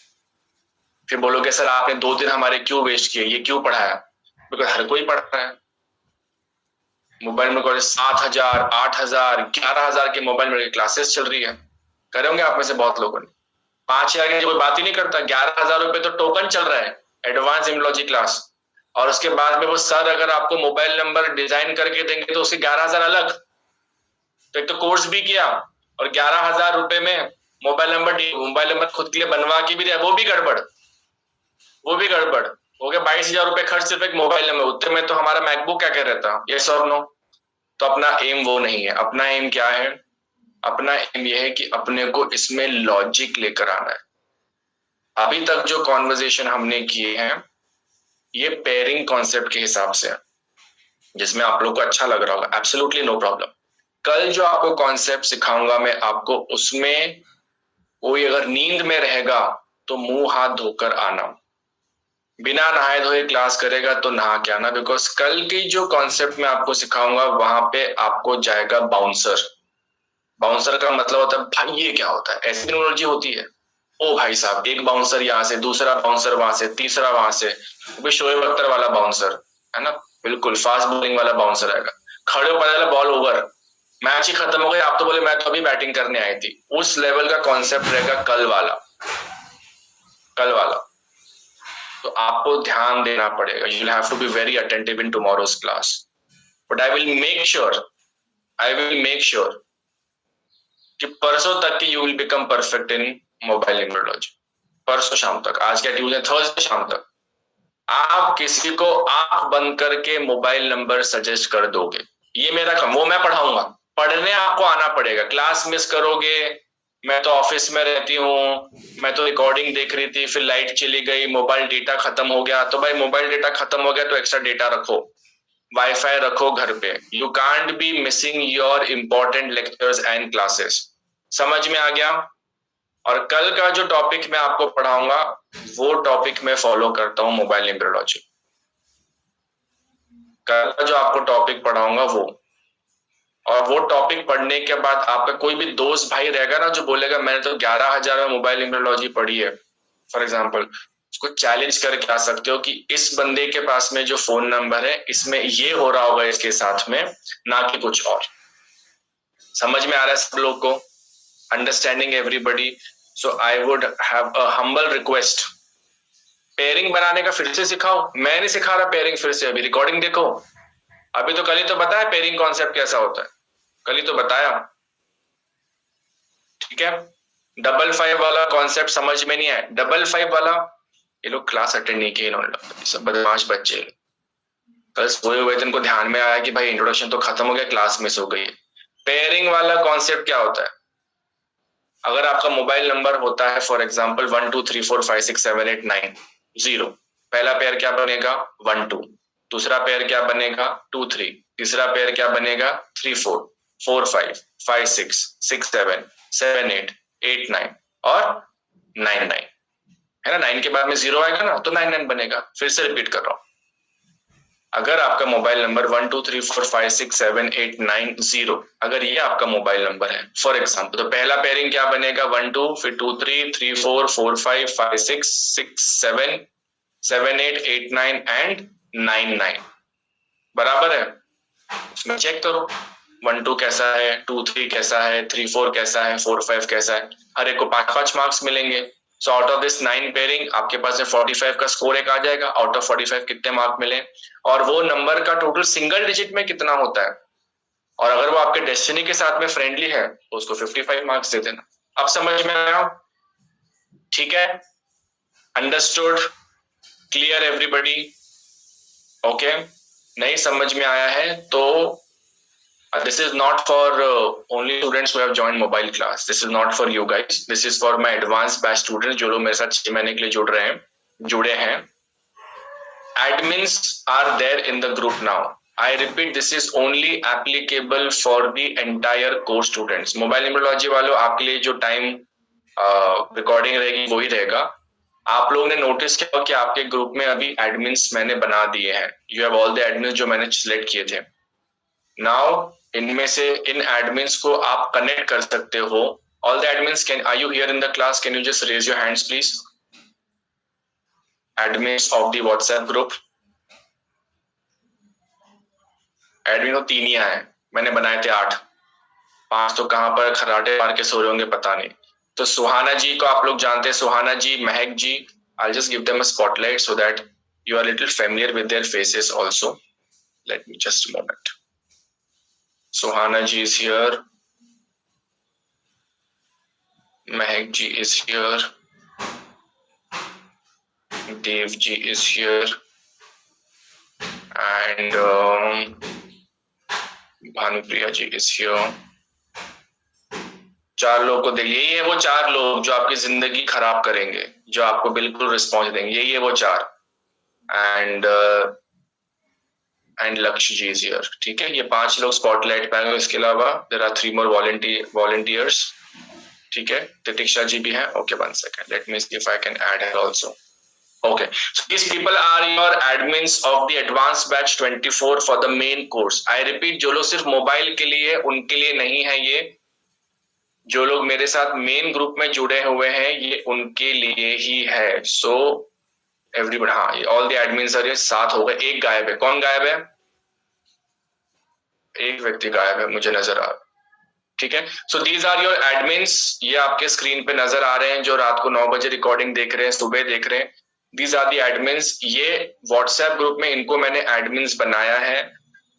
S1: फिर बोलोगे सर आपने 2 दिन हमारे क्यों वेस्ट किए, ये क्यों पढ़ाया? बिकॉज हर कोई पढ़ रहा है मोबाइल में। 7,000, 8,000, 11,000 के मोबाइल में क्लासेस चल रही है। करे होंगे आप में से बहुत लोगों ने। 5,000 की कोई बात ही नहीं करता, 11,000 रुपए तो टोकन चल रहा है एडवांस न्यूमरोलॉजी क्लास। और उसके बाद में वो सर अगर आपको मोबाइल नंबर डिजाइन करके देंगे तो उसके 11,000 अलग। तो एक तो कोर्स भी किया और 11,000 रुपए में मोबाइल नंबर खुद के लिए बनवा के भी दिया, वो भी गड़बड़ हो गया। 22,000 रुपए खर्च सिर्फ एक मोबाइल नंबर, उतने में तो हमारा मैकबुक क्या कह रहता, यस और नो। तो अपना एम वो नहीं है। अपना एम क्या है? अपना एम ये है कि अपने को इसमें लॉजिक लेकर आना है। अभी तक जो कॉन्वर्जेशन हमने किए हैं ये पेयरिंग कॉन्सेप्ट के हिसाब से है, जिसमें आप लोग को अच्छा लग रहा होगा, एब्सोल्युटली नो प्रॉब्लम। कल जो आपको कॉन्सेप्ट सिखाऊंगा मैं आपको, उसमें कोई अगर नींद में रहेगा तो मुंह हाथ धोकर आना, बिना नहाए धोए क्लास करेगा तो नहा के आना। बिकॉज कल की जो कॉन्सेप्ट मैं आपको सिखाऊंगा वहां पे आपको जाएगा बाउंसर। बाउंसर का मतलब होता है भाई ये क्या होता है, ऐसी न्यूमरोलॉजी होती है? ओ भाई साहब, एक बाउंसर यहाँ से, दूसरा बाउंसर वहां से, तीसरा वहां से, शोएब अख्तर वाला बाउंसर है ना, बिल्कुल फास्ट बॉलिंग वाला बाउंसर आएगा। खड़े हो पता बॉल ओवर, मैच ही खत्म हो गया, आप तो बोले मैं तो अभी बैटिंग करने आई थी। उस लेवल का कॉन्सेप्ट रहेगा कल वाला। तो आपको ध्यान देना पड़ेगा। You will have to be very attentive in tomorrow's class, but I will make sure कि परसों तक की you will become perfect in mobile numerology. परसों शाम तक, आज क्या ट्यूजडे, थर्सडे शाम तक आप किसी को आंख बंद करके मोबाइल नंबर सजेस्ट कर दोगे, ये मेरा काम, वो मैं पढ़ाऊंगा। पढ़ने आपको आना पड़ेगा। क्लास मिस करोगे, मैं तो ऑफिस में रहती हूँ, मैं तो रिकॉर्डिंग देख रही थी, फिर लाइट चली गई, मोबाइल डेटा खत्म हो गया, तो भाई मोबाइल डेटा खत्म हो गया तो एक्स्ट्रा डेटा रखो, वाईफाई रखो घर पे। You can't be missing your important lectures and classes. समझ में आ गया? और कल का जो टॉपिक मैं आपको पढ़ाऊंगा वो टॉपिक मैं फॉलो करता हूं मोबाइल न्यूमरोलॉजी। कल का जो आपको टॉपिक पढ़ाऊंगा वो, और वो टॉपिक पढ़ने के बाद आपका कोई भी दोस्त भाई रहेगा ना जो बोलेगा मैंने तो 11,000 में मोबाइल न्यूमरोलॉजी पढ़ी है, फॉर एग्जाम्पल, उसको चैलेंज करके आ सकते हो कि इस बंदे के पास में जो फोन नंबर है इसमें ये हो रहा होगा इसके साथ में, ना कि कुछ और। समझ में आ रहा है सब लोग को? Understanding everybody? So I would have a humble request, pairing बनाने का फिर से सिखाओ। मैं नहीं सिखा रहा पेयरिंग फिर से, अभी रिकॉर्डिंग देखो। अभी तो कल ही तो बताया पेयरिंग कॉन्सेप्ट कैसा होता है, कल ही तो बताया, ठीक है। 555 वाला कॉन्सेप्ट समझ में नहीं आया, 555 वाला ये लोग क्लास अटेंड नहीं किए इन्होंने, सब बदमाश बच्चे। कल सोए हुए थे, इनको ध्यान में आया कि भाई इंट्रोडक्शन तो खत्म हो गया, क्लास मिस हो गई। पेयरिंग वाला कॉन्सेप्ट क्या होता है? अगर आपका मोबाइल नंबर होता है फॉर एग्जाम्पल 1 2 3 4 5 6 7 8 9 0, पहला पेयर क्या बनेगा? 1 2, दूसरा पेयर क्या बनेगा? 2 3, तीसरा पेयर क्या बनेगा? 3 4, 4 5, 5 6, 6 7, 7 8, 8 9 और 9 9, है ना। 9 के बाद में 0 आएगा ना तो 9 9 बनेगा। फिर से रिपीट कर रहा हूं, अगर आपका मोबाइल नंबर 1 2 3 4 5 6 7 8 9 0, अगर ये आपका मोबाइल नंबर है फॉर एग्जाम्पल, तो पहला पेयरिंग क्या बनेगा? 1 2, फिर 2 3, 3 4, 4 5, 5 6, 6 7, 7 8, 8 9 एंड 9 9, बराबर है। उसमें चेक करो 1 2 कैसा है, 2 3 कैसा है, 3 4 कैसा है, 4 5 कैसा है, हर एक को 5-5 मार्क्स मिलेंगे। So out of this 9 pairing आपके पास 45 का स्कोर एक आ जाएगा। आउट ऑफ 45 कितने मार्क मिले, और वो नंबर का टोटल सिंगल डिजिट में कितना होता है, और अगर वो आपके डेस्टिनी के साथ में फ्रेंडली है तो उसको 55 मार्क्स दे देना। अब समझ में आया? ठीक है, अंडरस्टूड, क्लियर एवरीबडी? ओके, नहीं समझ में आया है तो this is not for only students who have joined mobile class. This is not for you guys. This is for my advanced batch students जो लोग मेरे साथ 6 महीने के लिए जुड़े हैं। admins are there in the group now. I repeat, this is only applicable for the entire course students. Mobile numerology वालों, आपके लिए जो टाइम रिकॉर्डिंग रहेगी वही रहेगा. आप लोगों ने नोटिस किया कि आपके ग्रुप में अभी एडमिन्स मैंने बना दिए हैं. You have all the admins जो मैंने सिलेक्ट किए थे. नाउ इनमें से इन एडमिन्स को आप कनेक्ट कर सकते हो. All the admins, can are you here in the class? Can you just raise your hands please? Admins of the WhatsApp group. Admin तो 3 ही आए, मैंने बनाए थे 8. 5 तो कहां पर खराटे मार के सो रहे होंगे पता नहीं. तो सुहाना जी को आप लोग जानते हैं, सुहाना जी, महक जी. I'll just give them a spotlight so that you are a little familiar with their faces also. Let me just a moment. Suhana ji is here. Mahak ji is here. Dev ji is here. And Bhanupriya ji is here. 4 लोग को देखिए, यही है वो 4 लोग जो आपकी जिंदगी खराब करेंगे, जो आपको बिल्कुल रिस्पॉन्स देंगे. यही है वो 4. एंड लक्ष्य जी इज हियर. ठीक है, ये 5 लोग स्पॉटलाइट पाएंगे. इसके अलावा देयर आर 3 मोर वॉलंटियर्स. ठीक है, तितिक्षा जी भी हैं. Okay, 1 second, let me see if I can add her also. Okay, so these people are your admins of the advanced batch 24 for the main course. I repeat, जो लोग सिर्फ mobile के लिए, उनके लिए नहीं है ये. जो लोग मेरे साथ मेन ग्रुप में जुड़े हुए हैं, ये उनके लिए ही है. सो एवरीबॉडी, हाँ, ऑल द एडमिन्स आर, ये 7 हो गए. एक गायब है. कौन गायब है? एक व्यक्ति गायब है, मुझे नजर आ रहा. ठीक है, so these are your admins. ये आपके स्क्रीन पे नजर आ रहे हैं जो रात को 9 बजे रिकॉर्डिंग देख रहे हैं, सुबह देख रहे हैं. These are the admins. ये व्हाट्सएप ग्रुप में इनको मैंने एडमिन्स बनाया है.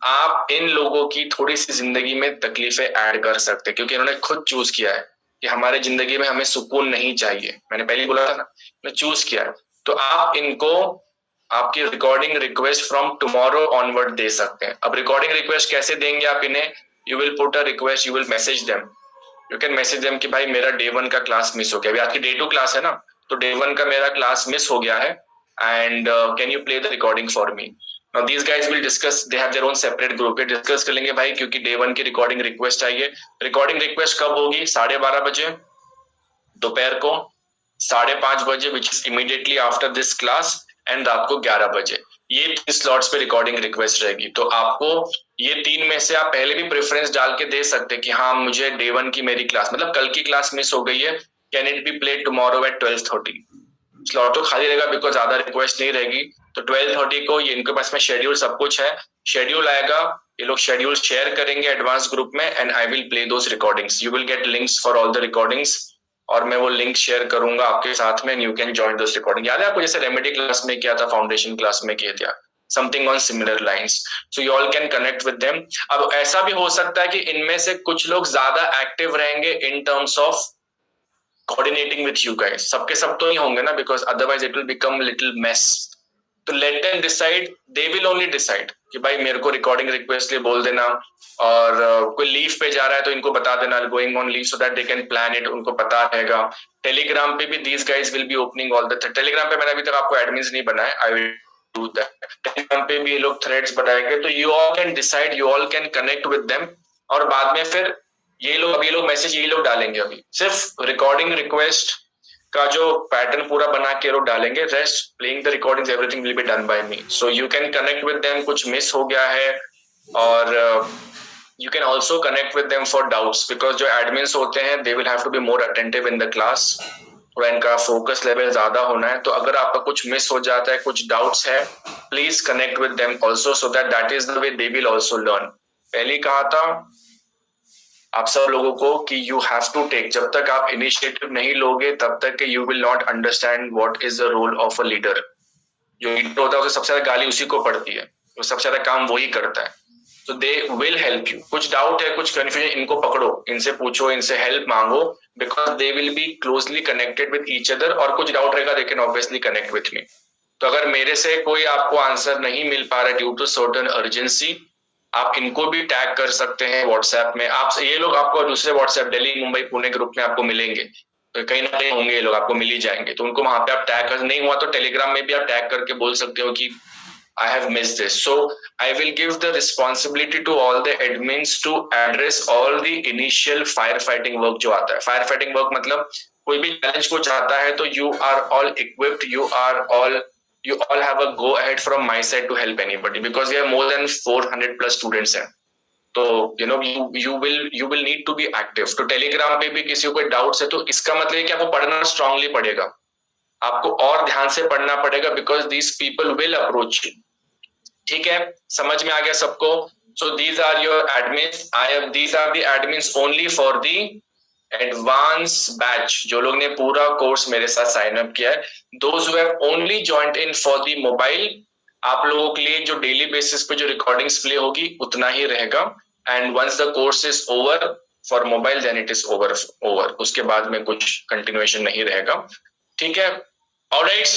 S1: आप इन लोगों की थोड़ी सी जिंदगी में तकलीफें ऐड कर सकते हैं क्योंकि इन्होंने खुद चूज किया है कि हमारे जिंदगी में हमें सुकून नहीं चाहिए. मैंने पहले बोला था ना, मैं चूज किया है. तो आप इनको आपकी recording request from tomorrow onward दे सकते हैं. अब रिकॉर्डिंग रिक्वेस्ट कैसे देंगे आप इन्हें? You will put a request, you will message them. You can message them कि भाई मेरा डे 1 का क्लास मिस हो गया. अभी आपकी डे 2 क्लास है ना, तो डे 1 का मेरा क्लास मिस हो गया है and can you play the recording for me. Now these guys will discuss, they have their own separate group. ये डिस्कस कर लेंगे भाई, क्योंकि डे 1 की रिकॉर्डिंग रिक्वेस्ट आई है. रिकॉर्डिंग रिक्वेस्ट कब होगी? 12:30 बजे दोपहर को, 5:30 बजे which is immediately after this class, and रात को 11 बजे. ये 3 स्लॉट्स पे रिकॉर्डिंग रिक्वेस्ट रहेगी. तो आपको ये 3 में से आप पहले भी प्रेफरेंस डाल के दे सकते हैं कि हाँ, मुझे डे 1 की मेरी क्लास, मतलब कल की क्लास मिस हो गई है, can it be played tomorrow at 12:30. Slot तो खाली रहेगा बिकॉज ज्यादा रिक्वेस्ट नहीं रहेगी. तो 12:30 को ये इनके पास में शेड्यूल सब कुछ है. शेड्यूल आएगा, ये लोग शेड्यूल शेयर करेंगे एडवांस ग्रुप में, and I will play those recordings. You will get links for all the recordings, और मैं वो लिंक शेयर करूंगा आपके साथ में, and you can join those recording. याद है आपको जैसे रेमेडी क्लास में किया था, फाउंडेशन क्लास में किया था, something on similar lines. So you all can connect with them. अब ऐसा भी हो सकता है कि इनमें से कुछ लोग ज्यादा एक्टिव रहेंगे in terms of coordinating with you guys. सबके सब तो नहीं होंगे ना, because otherwise it will become little mess. तो let them decide, they will only decide कि भाई मेरे को रिकॉर्डिंग रिक्वेस्ट लिए बोल देना, और कोई लीव पे जा रहा है तो इनको बता देना, going on leave, so that they can plan it. उनको पता रहेगा. टेलीग्राम पे भी these guys will be opening all the Telegram पे मैंने अभी तक आपको एडमिन्स नहीं बनाया. I will do that. Telegram पे भी ये लोग थ्रेड्स बनाएंगे. तो you all can decide, you all can connect with them, और बाद में फिर ये लोग मैसेज यही लोग डालेंगे. अभी सिर्फ रिकॉर्डिंग रिक्वेस्ट का जो पैटर्न पूरा बना के लोग डालेंगे, rest playing the recordings everything will be done by me. So you can connect with them. कुछ मिस हो गया है, और you can also connect with them for doubts, because जो एडमिन्स होते हैं they will have to be more attentive in the class. थोड़ा इनका फोकस लेवल ज्यादा होना है. तो अगर आपका कुछ मिस हो जाता है, कुछ डाउट्स है, please connect with them also, so that is the way they will also learn. पहले कहा था आप सब लोगों को कि यू हैव टू टेक, जब तक आप इनिशिएटिव नहीं लोगे तब तक you will not understand what is the role of a leader. जो लीडर होता है उसे सबसे ज्यादा गाली उसी को पड़ती है, वो सबसे ज्यादा काम वही करता है. तो दे विल हेल्प यू. कुछ डाउट है, कुछ कंफ्यूजन, इनको पकड़ो, इनसे पूछो, इनसे हेल्प मांगो, because they will be closely connected with each other. और कुछ डाउट रहेगा, they can obviously connect with me. तो अगर मेरे से कोई आपको आंसर नहीं मिल पा रहा ड्यू टू सर्टेन अर्जेंसी, आप इनको भी टैग कर सकते हैं व्हाट्सएप में. आप ये लोग आपको दूसरे व्हाट्सएप दिल्ली मुंबई पुणे ग्रुप में आपको मिलेंगे, तो कहीं ना कहीं होंगे ये लोग, आपको मिल ही जाएंगे. तो उनको वहां पे आप टैग कर, नहीं हुआ तो टेलीग्राम में भी आप टैग करके बोल सकते हो कि I have missed this. So I will give the responsibility to all the admins to address all the initial firefighting work जो आता है. Firefighting work मतलब कोई भी challenge को चाहता है तो you are all equipped, you all have a go ahead from my side to help anybody because we have more than 400 plus students हैं. तो you know you will need to be active. तो Telegram पे भी किसी को doubts है तो इसका मतलब है कि आपको पढ़ना स्ट्रांगली पड़ेगा, आपको और ध्यान से पढ़ना पड़ेगा because these people will approach you. ठीक है, समझ में आ गया सबको? So these are your admins. These are the admins only for the advance batch. जो लोग ने पूरा कोर्स मेरे साथ साइन अप किया है, those who have only joint in for the mobile, आप लोगों के लिए जो डेली बेसिस पे जो रिकॉर्डिंग्स प्ले होगी उतना ही रहेगा. And once the course is over for mobile then it is over. उसके बाद में कुछ कंटिन्यूएशन नहीं रहेगा. ठीक है, ऑलराइट.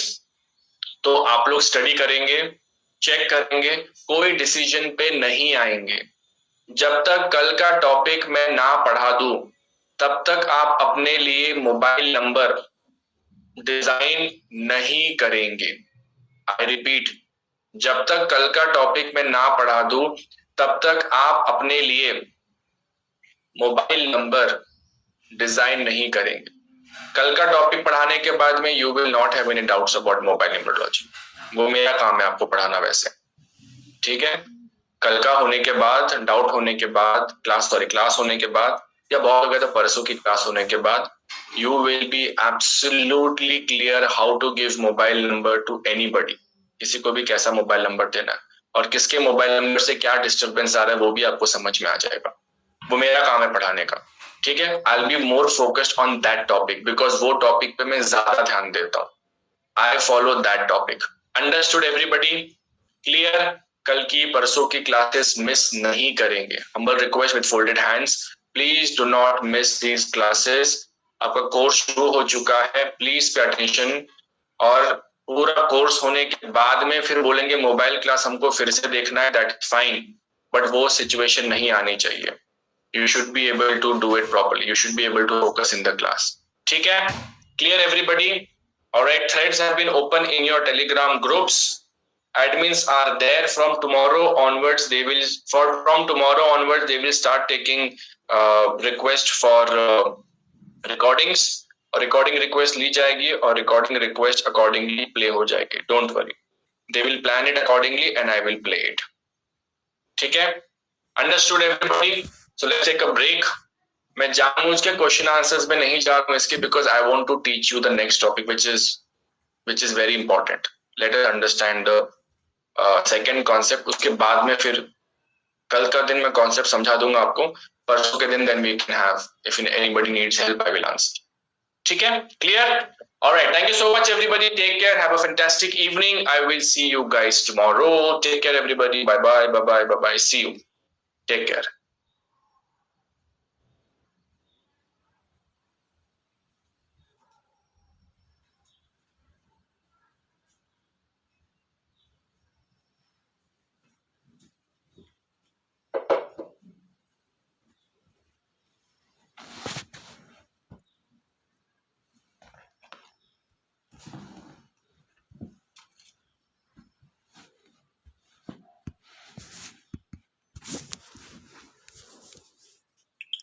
S1: तो आप लोग स्टडी करेंगे, चेक करेंगे, कोई डिसीजन पे नहीं आएंगे जब तक कल का टॉपिक मैं ना पढ़ा दूं. तब तक आप अपने लिए मोबाइल नंबर डिजाइन नहीं करेंगे. आई रिपीट, जब तक कल का टॉपिक मैं ना पढ़ा दूं तब तक आप अपने लिए मोबाइल नंबर डिजाइन नहीं करेंगे. कल का टॉपिक पढ़ाने के बाद में you will not have any doubts about mobile numerology. वो मेरा काम है आपको पढ़ाना वैसे. ठीक है, कल का होने के बाद, डाउट होने के बाद, क्लास होने के बाद, या बहुत हो गया तो परसों की क्लास होने के बाद, you will be absolutely clear how to give mobile number to anybody. किसी को भी कैसा मोबाइल नंबर देना है और किसके मोबाइल नंबर से क्या डिस्टर्बेंस आ रहा है वो भी आपको समझ में आ जाएगा. वो मेरा काम है पढ़ाने का. ठीक है, I will be more focused on that topic because वो टॉपिक पे मैं ज्यादा ध्यान देता हूँ. I follow that topic. Understood everybody? Clear? कल की परसों की क्लासेस मिस नहीं करेंगे. Humble request with folded hands, please do not miss these classes. आपका कोर्स शुरू हो चुका है, प्लीज पे अटेंशन. और पूरा कोर्स होने के बाद में फिर बोलेंगे मोबाइल क्लास हमको फिर से देखना है, दैट फाइन, बट वो सिचुएशन नहीं आनी चाहिए. You should be able to do it properly. You should be able to focus in the class. ठीक है? Clear everybody? Alright, threads have been open in your Telegram groups. Admins are there. From tomorrow onwards, they will start taking request for recordings. और recording request ली जाएगी और recording request accordingly play हो जाएगी. Don't worry. They will plan it accordingly and I will play it. ठीक है? Understood everybody? So let's take a break. मैं जानबूझ के क्वेश्चन आंसर्स में नहीं जा रहा हूँ इसके because I want to teach you the next topic which is very important. Let us understand the second concept. उसके बाद में फिर कल का दिन मैं concept समझा दूंगा आपको. परसों के दिन then we can have, if anybody needs help I will answer. ठीक है? Clear? Alright, thank you so much everybody. Take care. Have a fantastic evening. I will see you guys tomorrow. Take care everybody. Bye bye. See you. Take care.